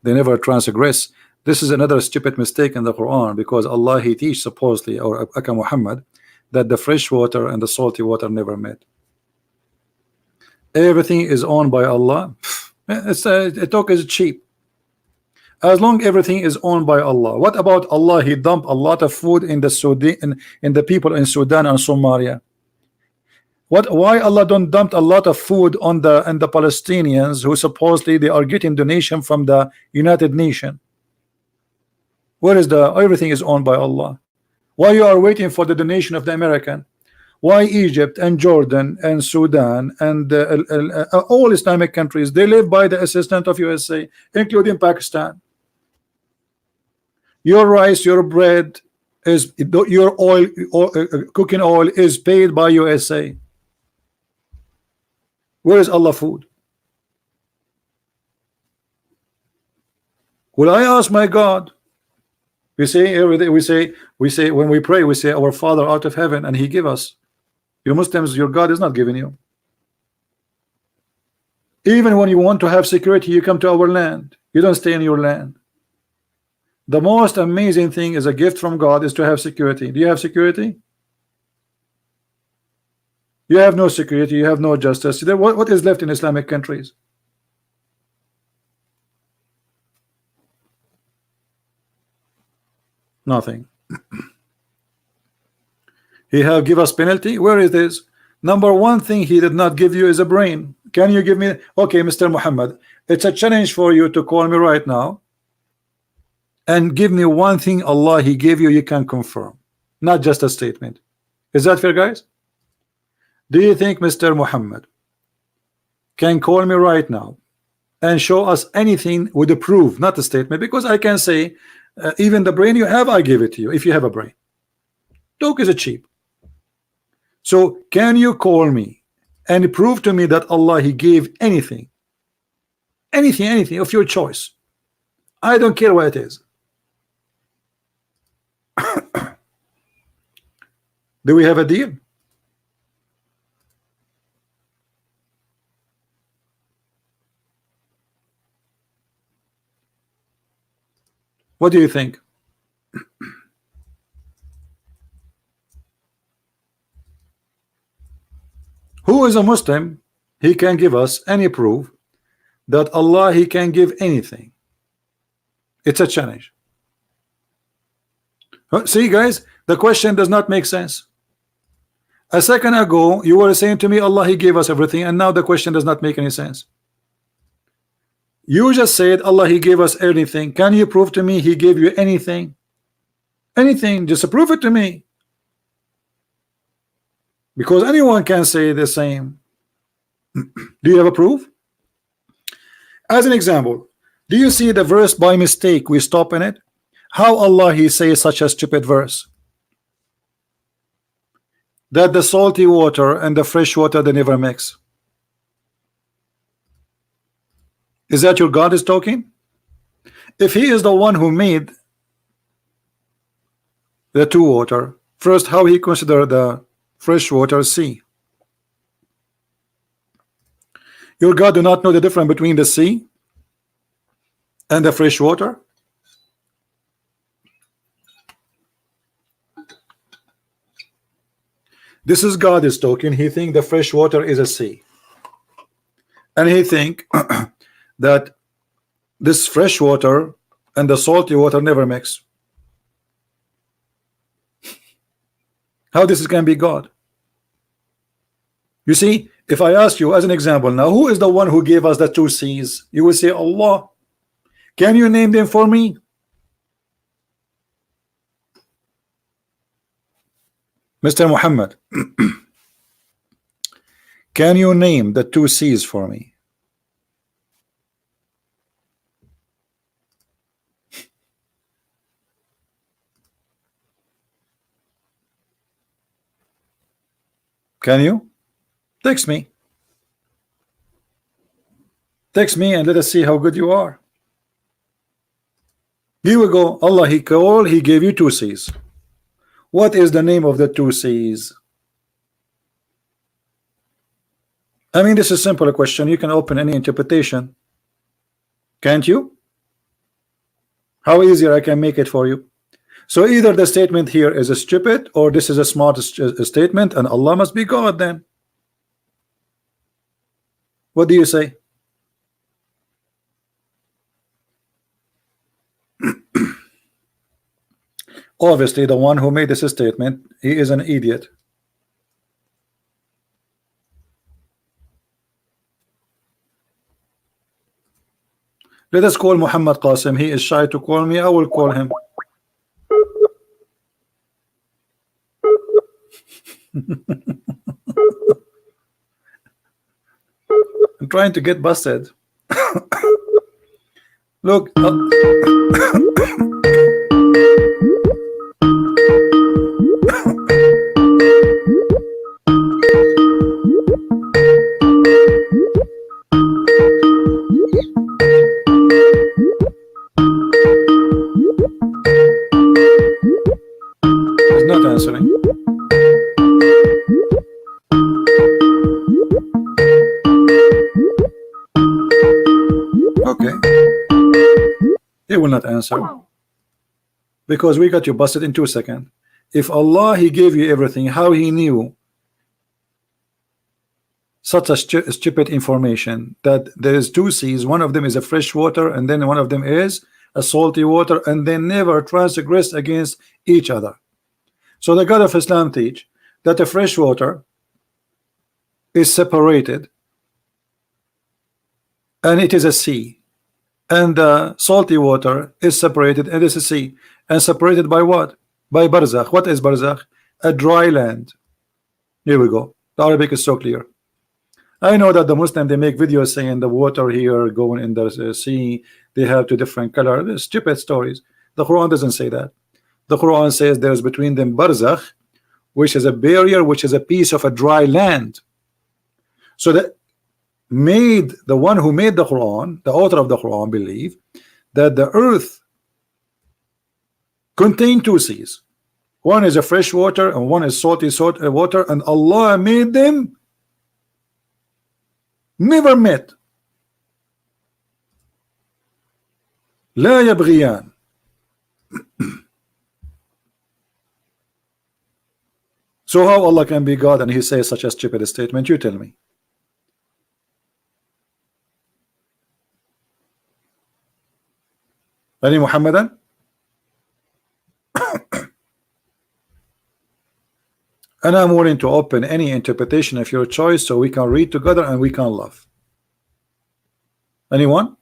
[SPEAKER 1] never transgress. This is another stupid mistake in the Quran, because Allah he teach supposedly, or Aka Muhammad, that the fresh water and the salty water never met. Everything is owned by Allah. It's talk is cheap. As long everything is owned by Allah. What about Allah? He dumped a lot of food in the Sudan, in the people in Sudan and Somalia. Why Allah don't dump a lot of food on the Palestinians who supposedly they are getting donation from the United Nations? Where is everything is owned by Allah? Why you are waiting for the donation of the American? Why Egypt and Jordan and Sudan and all Islamic countries, they live by the assistance of USA, including Pakistan? Your rice, your bread, is your oil, cooking oil is paid by USA. Where is Allah food? Will I ask my God? We say every day, we say when we pray, we say our Father out of heaven, and He give us. You Muslims, your God is not giving you. Even when you want to have security, you come to our land. You don't stay in your land. The most amazing thing is a gift from God is to have security. Do you have security? You have no security. You have no justice. What is left in Islamic countries? Nothing. He have give us penalty. Where is this? Number one thing he did not give you is a brain. Can you give me? Okay, Mr. Muhammad, it's a challenge for you to call me right now and give me one thing Allah he gave you can confirm, not just a statement. Is that fair, guys? Do you think Mr. Muhammad can call me right now and show us anything with a proof, not a statement? Because I can say even the brain you have, I give it to you if you have a brain. Talk is a cheap. So can you call me and prove to me that Allah he gave anything of your choice? I don't care what it is. Do we have a deal? What do you think? Who is a Muslim? He can give us any proof that Allah he can give anything. It's a challenge. See, guys, the question does not make sense. A second ago you were saying to me Allah he gave us everything, and now the question does not make any sense. You just said Allah he gave us everything. Can you prove to me he gave you anything? Anything, just prove it to me. Because anyone can say the same. Do you have a proof? As an example, do you see the verse by mistake we stop in it? How Allah he says such a stupid verse? That the salty water and the fresh water they never mix. Is that your God is talking? If he is the one who made the two water, first how he consider the fresh water sea? Your God do not know the difference between the sea and the fresh water? This is God is talking. He think the fresh water is a sea, and he think that this fresh water and the salty water never mix. How this can be God? You see, if I ask you as an example now, who is the one who gave us the two seas? You will say Allah. Can you name them for me? Mr. Muhammad, can you name the two seas for me? Can you? Text me. Text me and let us see how good you are. Here we go. Allah he called, he gave you two seas. What is the name of the two seas? I mean, this is a simple question. You can open any interpretation. Can't you? How easier I can make it for you. So either the statement here is a stupid, or this is a smart statement, and Allah must be God then. What do you say? Obviously, the one who made this statement, he is an idiot. Let us call Muhammad Qasim. He is shy to call me. I will call him. I'm trying to get busted. Look. He's not answering. Okay. He will not answer because we got you busted in 2 seconds. If Allah he gave you everything, how he knew such a stupid information that there is two seas, one of them is a fresh water and then one of them is a salty water, and they never transgress against each other. So the God of Islam teach that the fresh water is separated and it is a sea, and the salty water is separated and it is a sea, and separated by what? By barzakh. What is barzakh? A dry land. Here we go. The Arabic is so clear. I know that the Muslim, they make videos saying the water here going in the sea, they have two different colors. They're stupid stories. The Quran doesn't say that. The Quran says there's between them barzakh, which is a barrier, which is a piece of a dry land. So that made the one who made the Quran, the author of the Quran, believe that the earth contained two seas. One is a fresh water and one is salty water, and Allah made them never met. لا يبغيان. So how Allah can be God and he says such a stupid statement? You tell me. Any Muhammadan? And I'm willing to open any interpretation of your choice so we can read together and we can laugh. Anyone?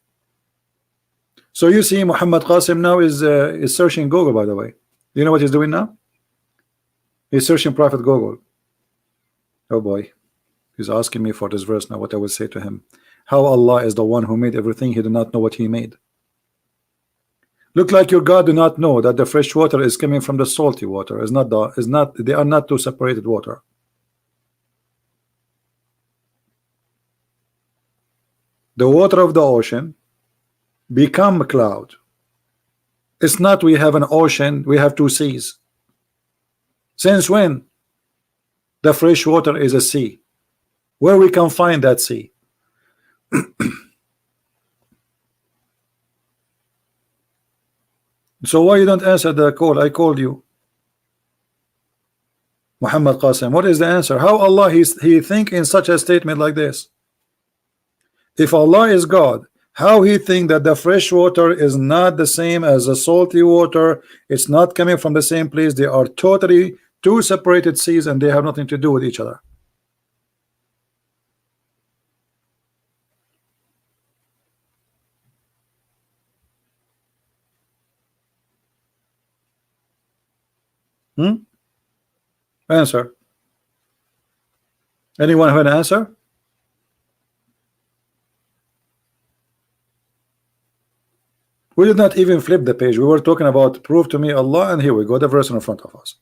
[SPEAKER 1] So you see Muhammad Qasim now is searching Google, by the way. You know what he's doing now? He's searching Prophet Google. Oh boy. He's asking me for this verse now, what I will say to him. How Allah is the one who made everything, he did not know what he made. Look like your God do not know that the fresh water is coming from the salty water. They are not two separated water. The water of the ocean become a cloud. It's not we have an ocean, we have two seas. Since when the fresh water is a sea? Where we can find that sea? So why you don't answer the call? I called you. Muhammad Qasim, what is the answer? How Allah he think in such a statement like this? If Allah is God, how he think that the fresh water is not the same as the salty water? It's not coming from the same place. They are totally two separated seas and they have nothing to do with each other. Answer. Anyone have an answer? We did not even flip the page. We were talking about prove to me Allah, and here we go, the verse in front of us.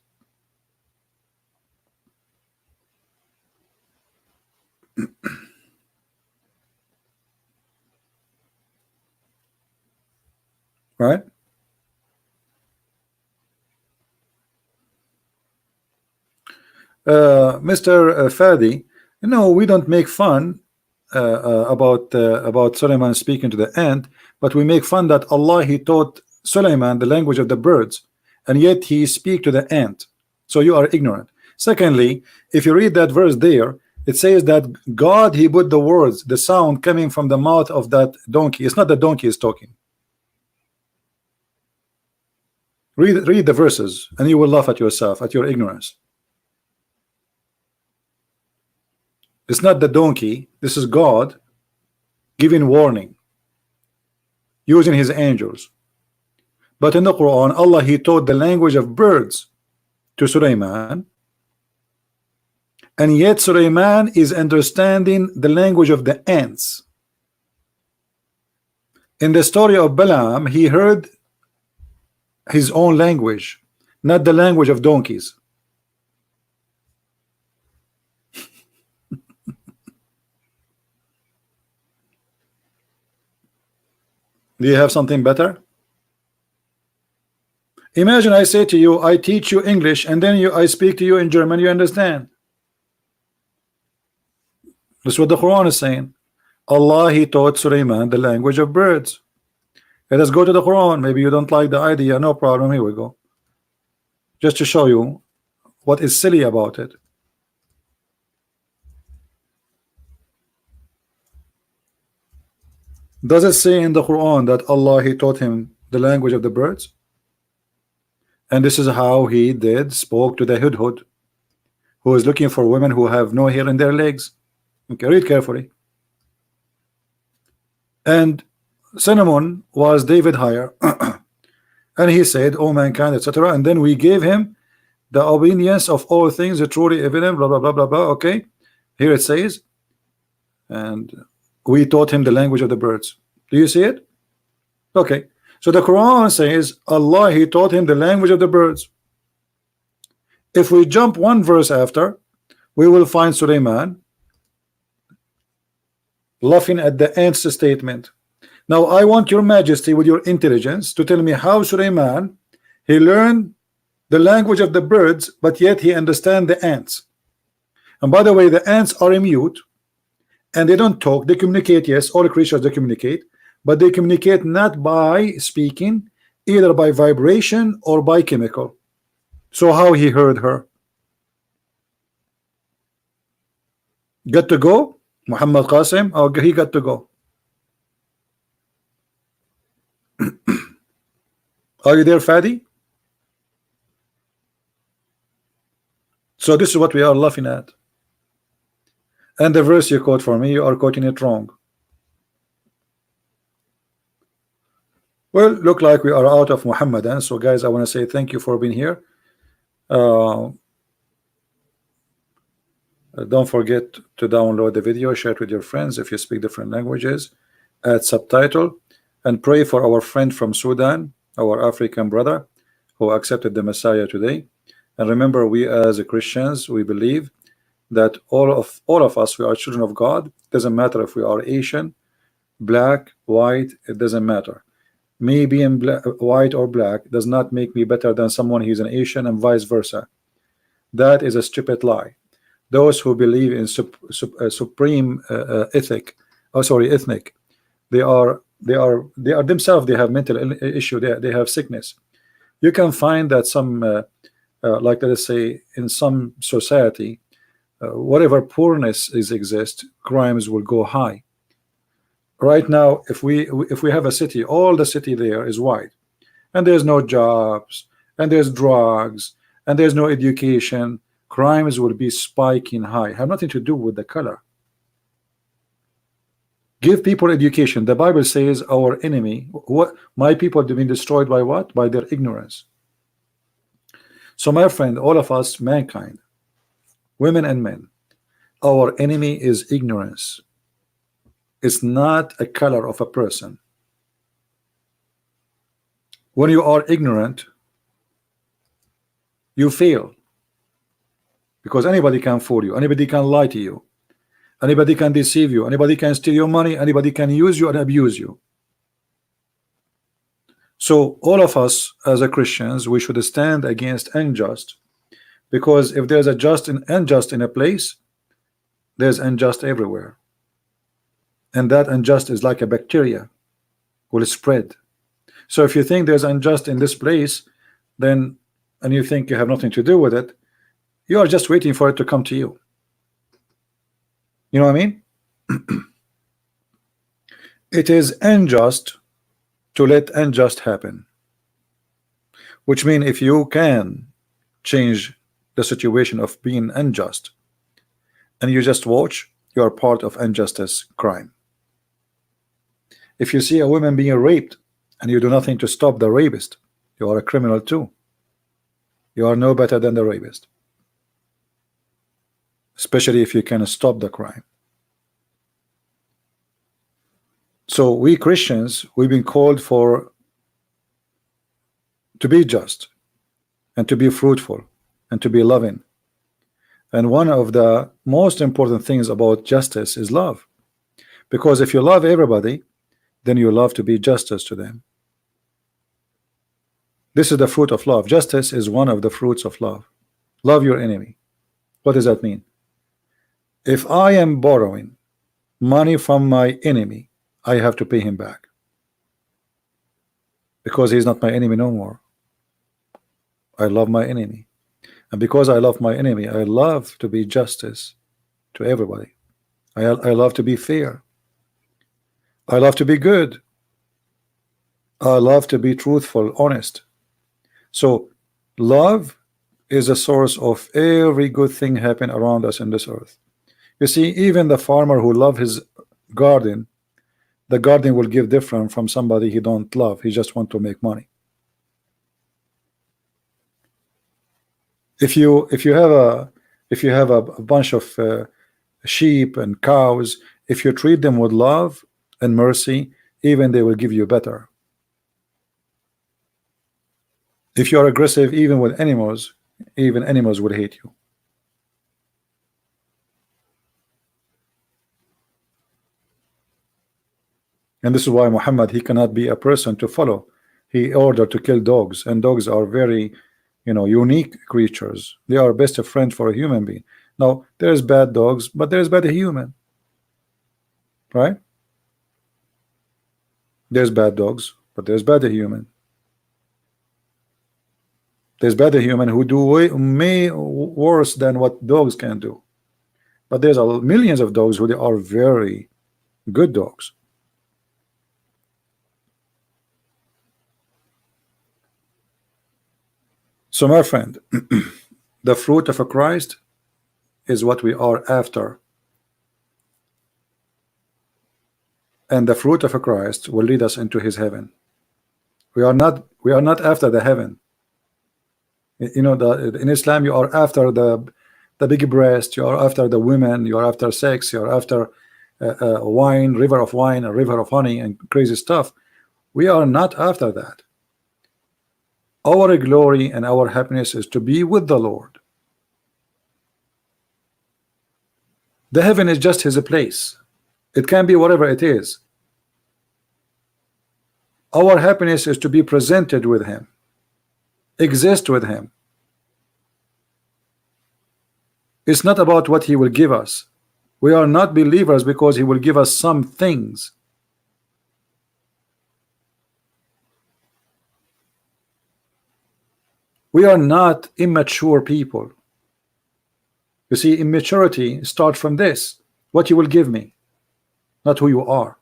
[SPEAKER 1] Right? Mr. Fadi, you know, we don't make fun about Suleiman speaking to the ant, but we make fun that Allah he taught Suleiman the language of the birds, and yet he speak to the ant. So you are ignorant. Secondly, if you read that verse there, it says that God he put the words, the sound coming from the mouth of that donkey. It's not the donkey is talking. Read the verses and you will laugh at yourself, at your ignorance. It's not the donkey. This is God giving warning using his angels. But in the Quran, Allah he taught the language of birds to Sulaiman, and yet Sulaiman is understanding the language of the ants. In the story of Balaam, he heard his own language, not the language of donkeys. Do you have something better? Imagine I say to you, I teach you English, and then I speak to you in German, you understand. That's what the Quran is saying. Allah he taught Sulaiman the language of birds. Let us go to the Quran. Maybe you don't like the idea, no problem, here we go. Just to show you what is silly about it. Does it say in the Quran that Allah he taught him the language of the birds? And this is how he spoke to the hudhud, who is looking for women who have no hair in their legs. Okay, read carefully. And Cinnamon was David Hire, and he said, "O mankind," etc. And then we gave him the obedience of all things truly evident, blah blah blah blah blah. Okay, here it says, and we taught him the language of the birds. Do you see it? Okay, so the Quran says Allah, he taught him the language of the birds. If we jump one verse after, we will find Suleiman laughing at the ants statement. Now I want your majesty, with your intelligence, to tell me how Suleiman, he learned the language of the birds, but yet he understands the ants. And by the way, the ants are mute and they don't talk. They communicate. Yes, all creatures, they communicate, but they communicate not by speaking, either by vibration or by chemical. So how he heard her? Got to go? Muhammad Qasim? Oh, he got to go. Are you there, Fadi? So this is what we are laughing at. And the verse you quote for me, you are quoting it wrong. Well, look like we are out of Muhammadan. So guys, I want to say thank you for being here. Don't forget to download the video, share it with your friends if you speak different languages, add subtitle, and pray for our friend from Sudan, our African brother who accepted the Messiah today. And remember, we as Christians, we believe that all of us, we are children of God. It doesn't matter if we are Asian, black, white, it doesn't matter. Me being white or black does not make me better than someone who is an Asian, and vice versa. That is a stupid lie. Those who believe in supreme ethnic, they are themselves, they have mental issue, they have sickness. You can find that some like let us say in some society, whatever poorness exists, crimes will go high. Right now, if we have a city, all the city there is white, and there's no jobs, and there's drugs, and there's no education, crimes will be spiking high. Have nothing to do with the color. Give people education. The Bible says our enemy, my people have been destroyed by what? By their ignorance. So my friend, all of us, mankind, women and men, our enemy is ignorance. It's not a color of a person. When you are ignorant, you fail, because anybody can fool you, anybody can lie to you, anybody can deceive you, anybody can steal your money, anybody can use you and abuse you. So all of us as a Christians, we should stand against unjust, because if there's a just and unjust in a place, there's unjust everywhere. And that unjust is like a bacteria, will spread. So if you think there's unjust in this place, then, and you think you have nothing to do with it, you are just waiting for it to come to you. You know what I mean? It is unjust to let unjust happen, which means if you can change the situation of being unjust and you just watch, you are part of injustice, crime. If you see a woman being raped and you do nothing to stop the rapist, you are a criminal too. You are no better than the rapist, especially if you can stop the crime. So we Christians, we've been called to be just and to be fruitful and to be loving. And one of the most important things about justice is love, because if you love everybody, then you love to be justice to them. This is the fruit of love. Justice is one of the fruits of love. Love your enemy. What does that mean? If I am borrowing money from my enemy, I have to pay him back, because he's not my enemy no more. I love my enemy, and because I love my enemy, I love to be justice to everybody. I love to be fair. I love to be good. I love to be truthful, honest. So love is a source of every good thing happen around us in this earth. You see, even the farmer who love his garden, the garden will give different from somebody he don't love. He just want to make money. If you have a bunch of sheep and cows, if you treat them with love and mercy, even they will give you better. If you are aggressive, even with animals, even animals will hate you. And this is why Muhammad, he cannot be a person to follow. He ordered to kill dogs, and dogs are very, unique creatures. They are best of friends for a human being. Now, there's bad dogs, but there's bad human, right? There's bad dogs, but there's bad human. There's bad human who do way worse than what dogs can do. But there's millions of dogs who they are very good dogs. So my friend, the fruit of a Christ is what we are after. And the fruit of a Christ will lead us into his heaven. We are not after the heaven. In Islam you are after the big breast, you are after the women, you are after sex, you are after wine, river of wine, a river of honey and crazy stuff. We are not after that. Our glory and our happiness is to be with the Lord. The heaven is just his place. It can be whatever it is. Our happiness is to be presented with him, exist with him. It's not about what he will give us. We are not believers because he will give us some things. We are not immature people. You see, immaturity starts from this: what you will give me, not who you are.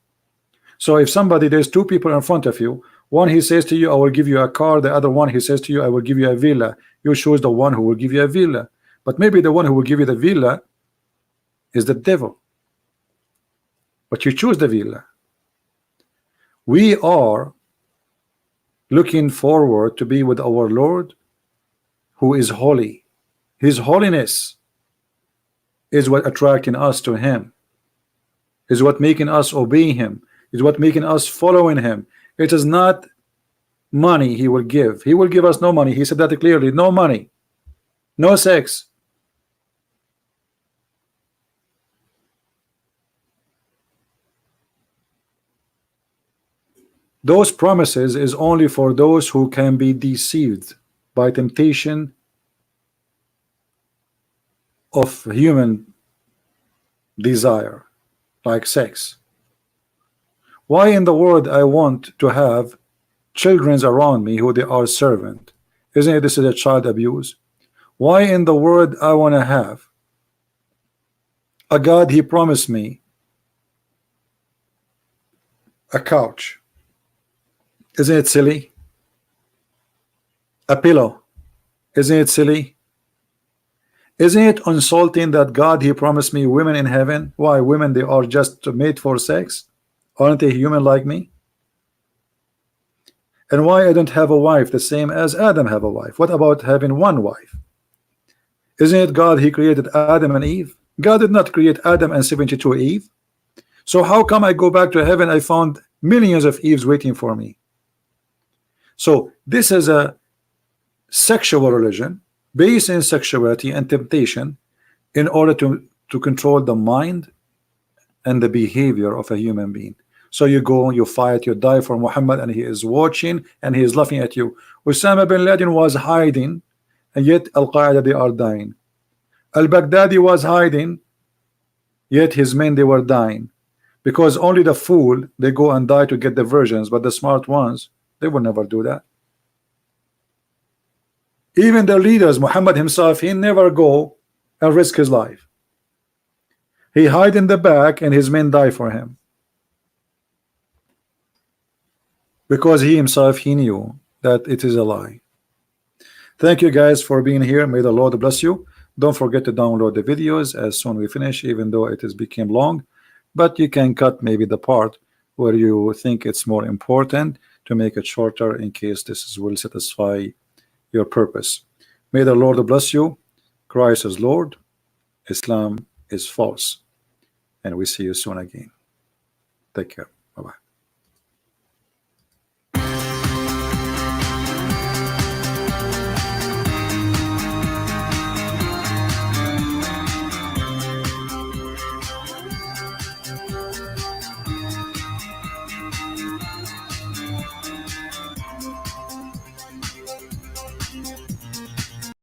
[SPEAKER 1] So if there's two people in front of you, one he says to you, I will give you a car, the other one he says to you, I will give you a villa. You choose the one who will give you a villa. But maybe the one who will give you the villa is the devil. But you choose the villa. We are looking forward to be with our Lord, who is holy. His holiness is what attracting us to him, is what making us obey him, is what making us following him. It is not money he will give. He will give us no money. He said that clearly. No money, no sex. Those promises is only for those who can be deceived by temptation of human desire, like sex. Why in the world I want to have children around me who they are servant? Isn't it this is a child abuse? Why in the world I want to have a God he promised me a couch? Isn't it silly? A pillow, isn't it silly? Isn't it insulting that God he promised me women in heaven? Why? Women, they are just made for sex? Aren't they human like me? And why I don't have a wife the same as Adam have a wife? What about having one wife? Isn't it God he created Adam and Eve? God did not create Adam and 72 Eve. So how come I go back to heaven, I found millions of Eves waiting for me? So this is a sexual religion based in sexuality and temptation in order to control the mind and the behavior of a human being. So you go, you fight, you die for Muhammad, and he is watching and he is laughing at you. Osama bin Laden was hiding, and yet Al-Qaeda, they are dying. Al-Baghdadi was hiding, yet his men, they were dying. Because only the fool, they go and die to get the virgins, but the smart ones, they will never do that. Even the leaders, Muhammad himself, he never go and risk his life. He hide in the back and his men die for him. because he himself, he knew that it is a lie. Thank you guys for being here. May the Lord bless you. Don't forget to download the videos as soon we finish, even though it has become long, but you can cut maybe the part where you think it's more important to make it shorter in case this will satisfy your purpose. May the Lord bless you. Christ is Lord, Islam is false, and we see you soon again. Take care.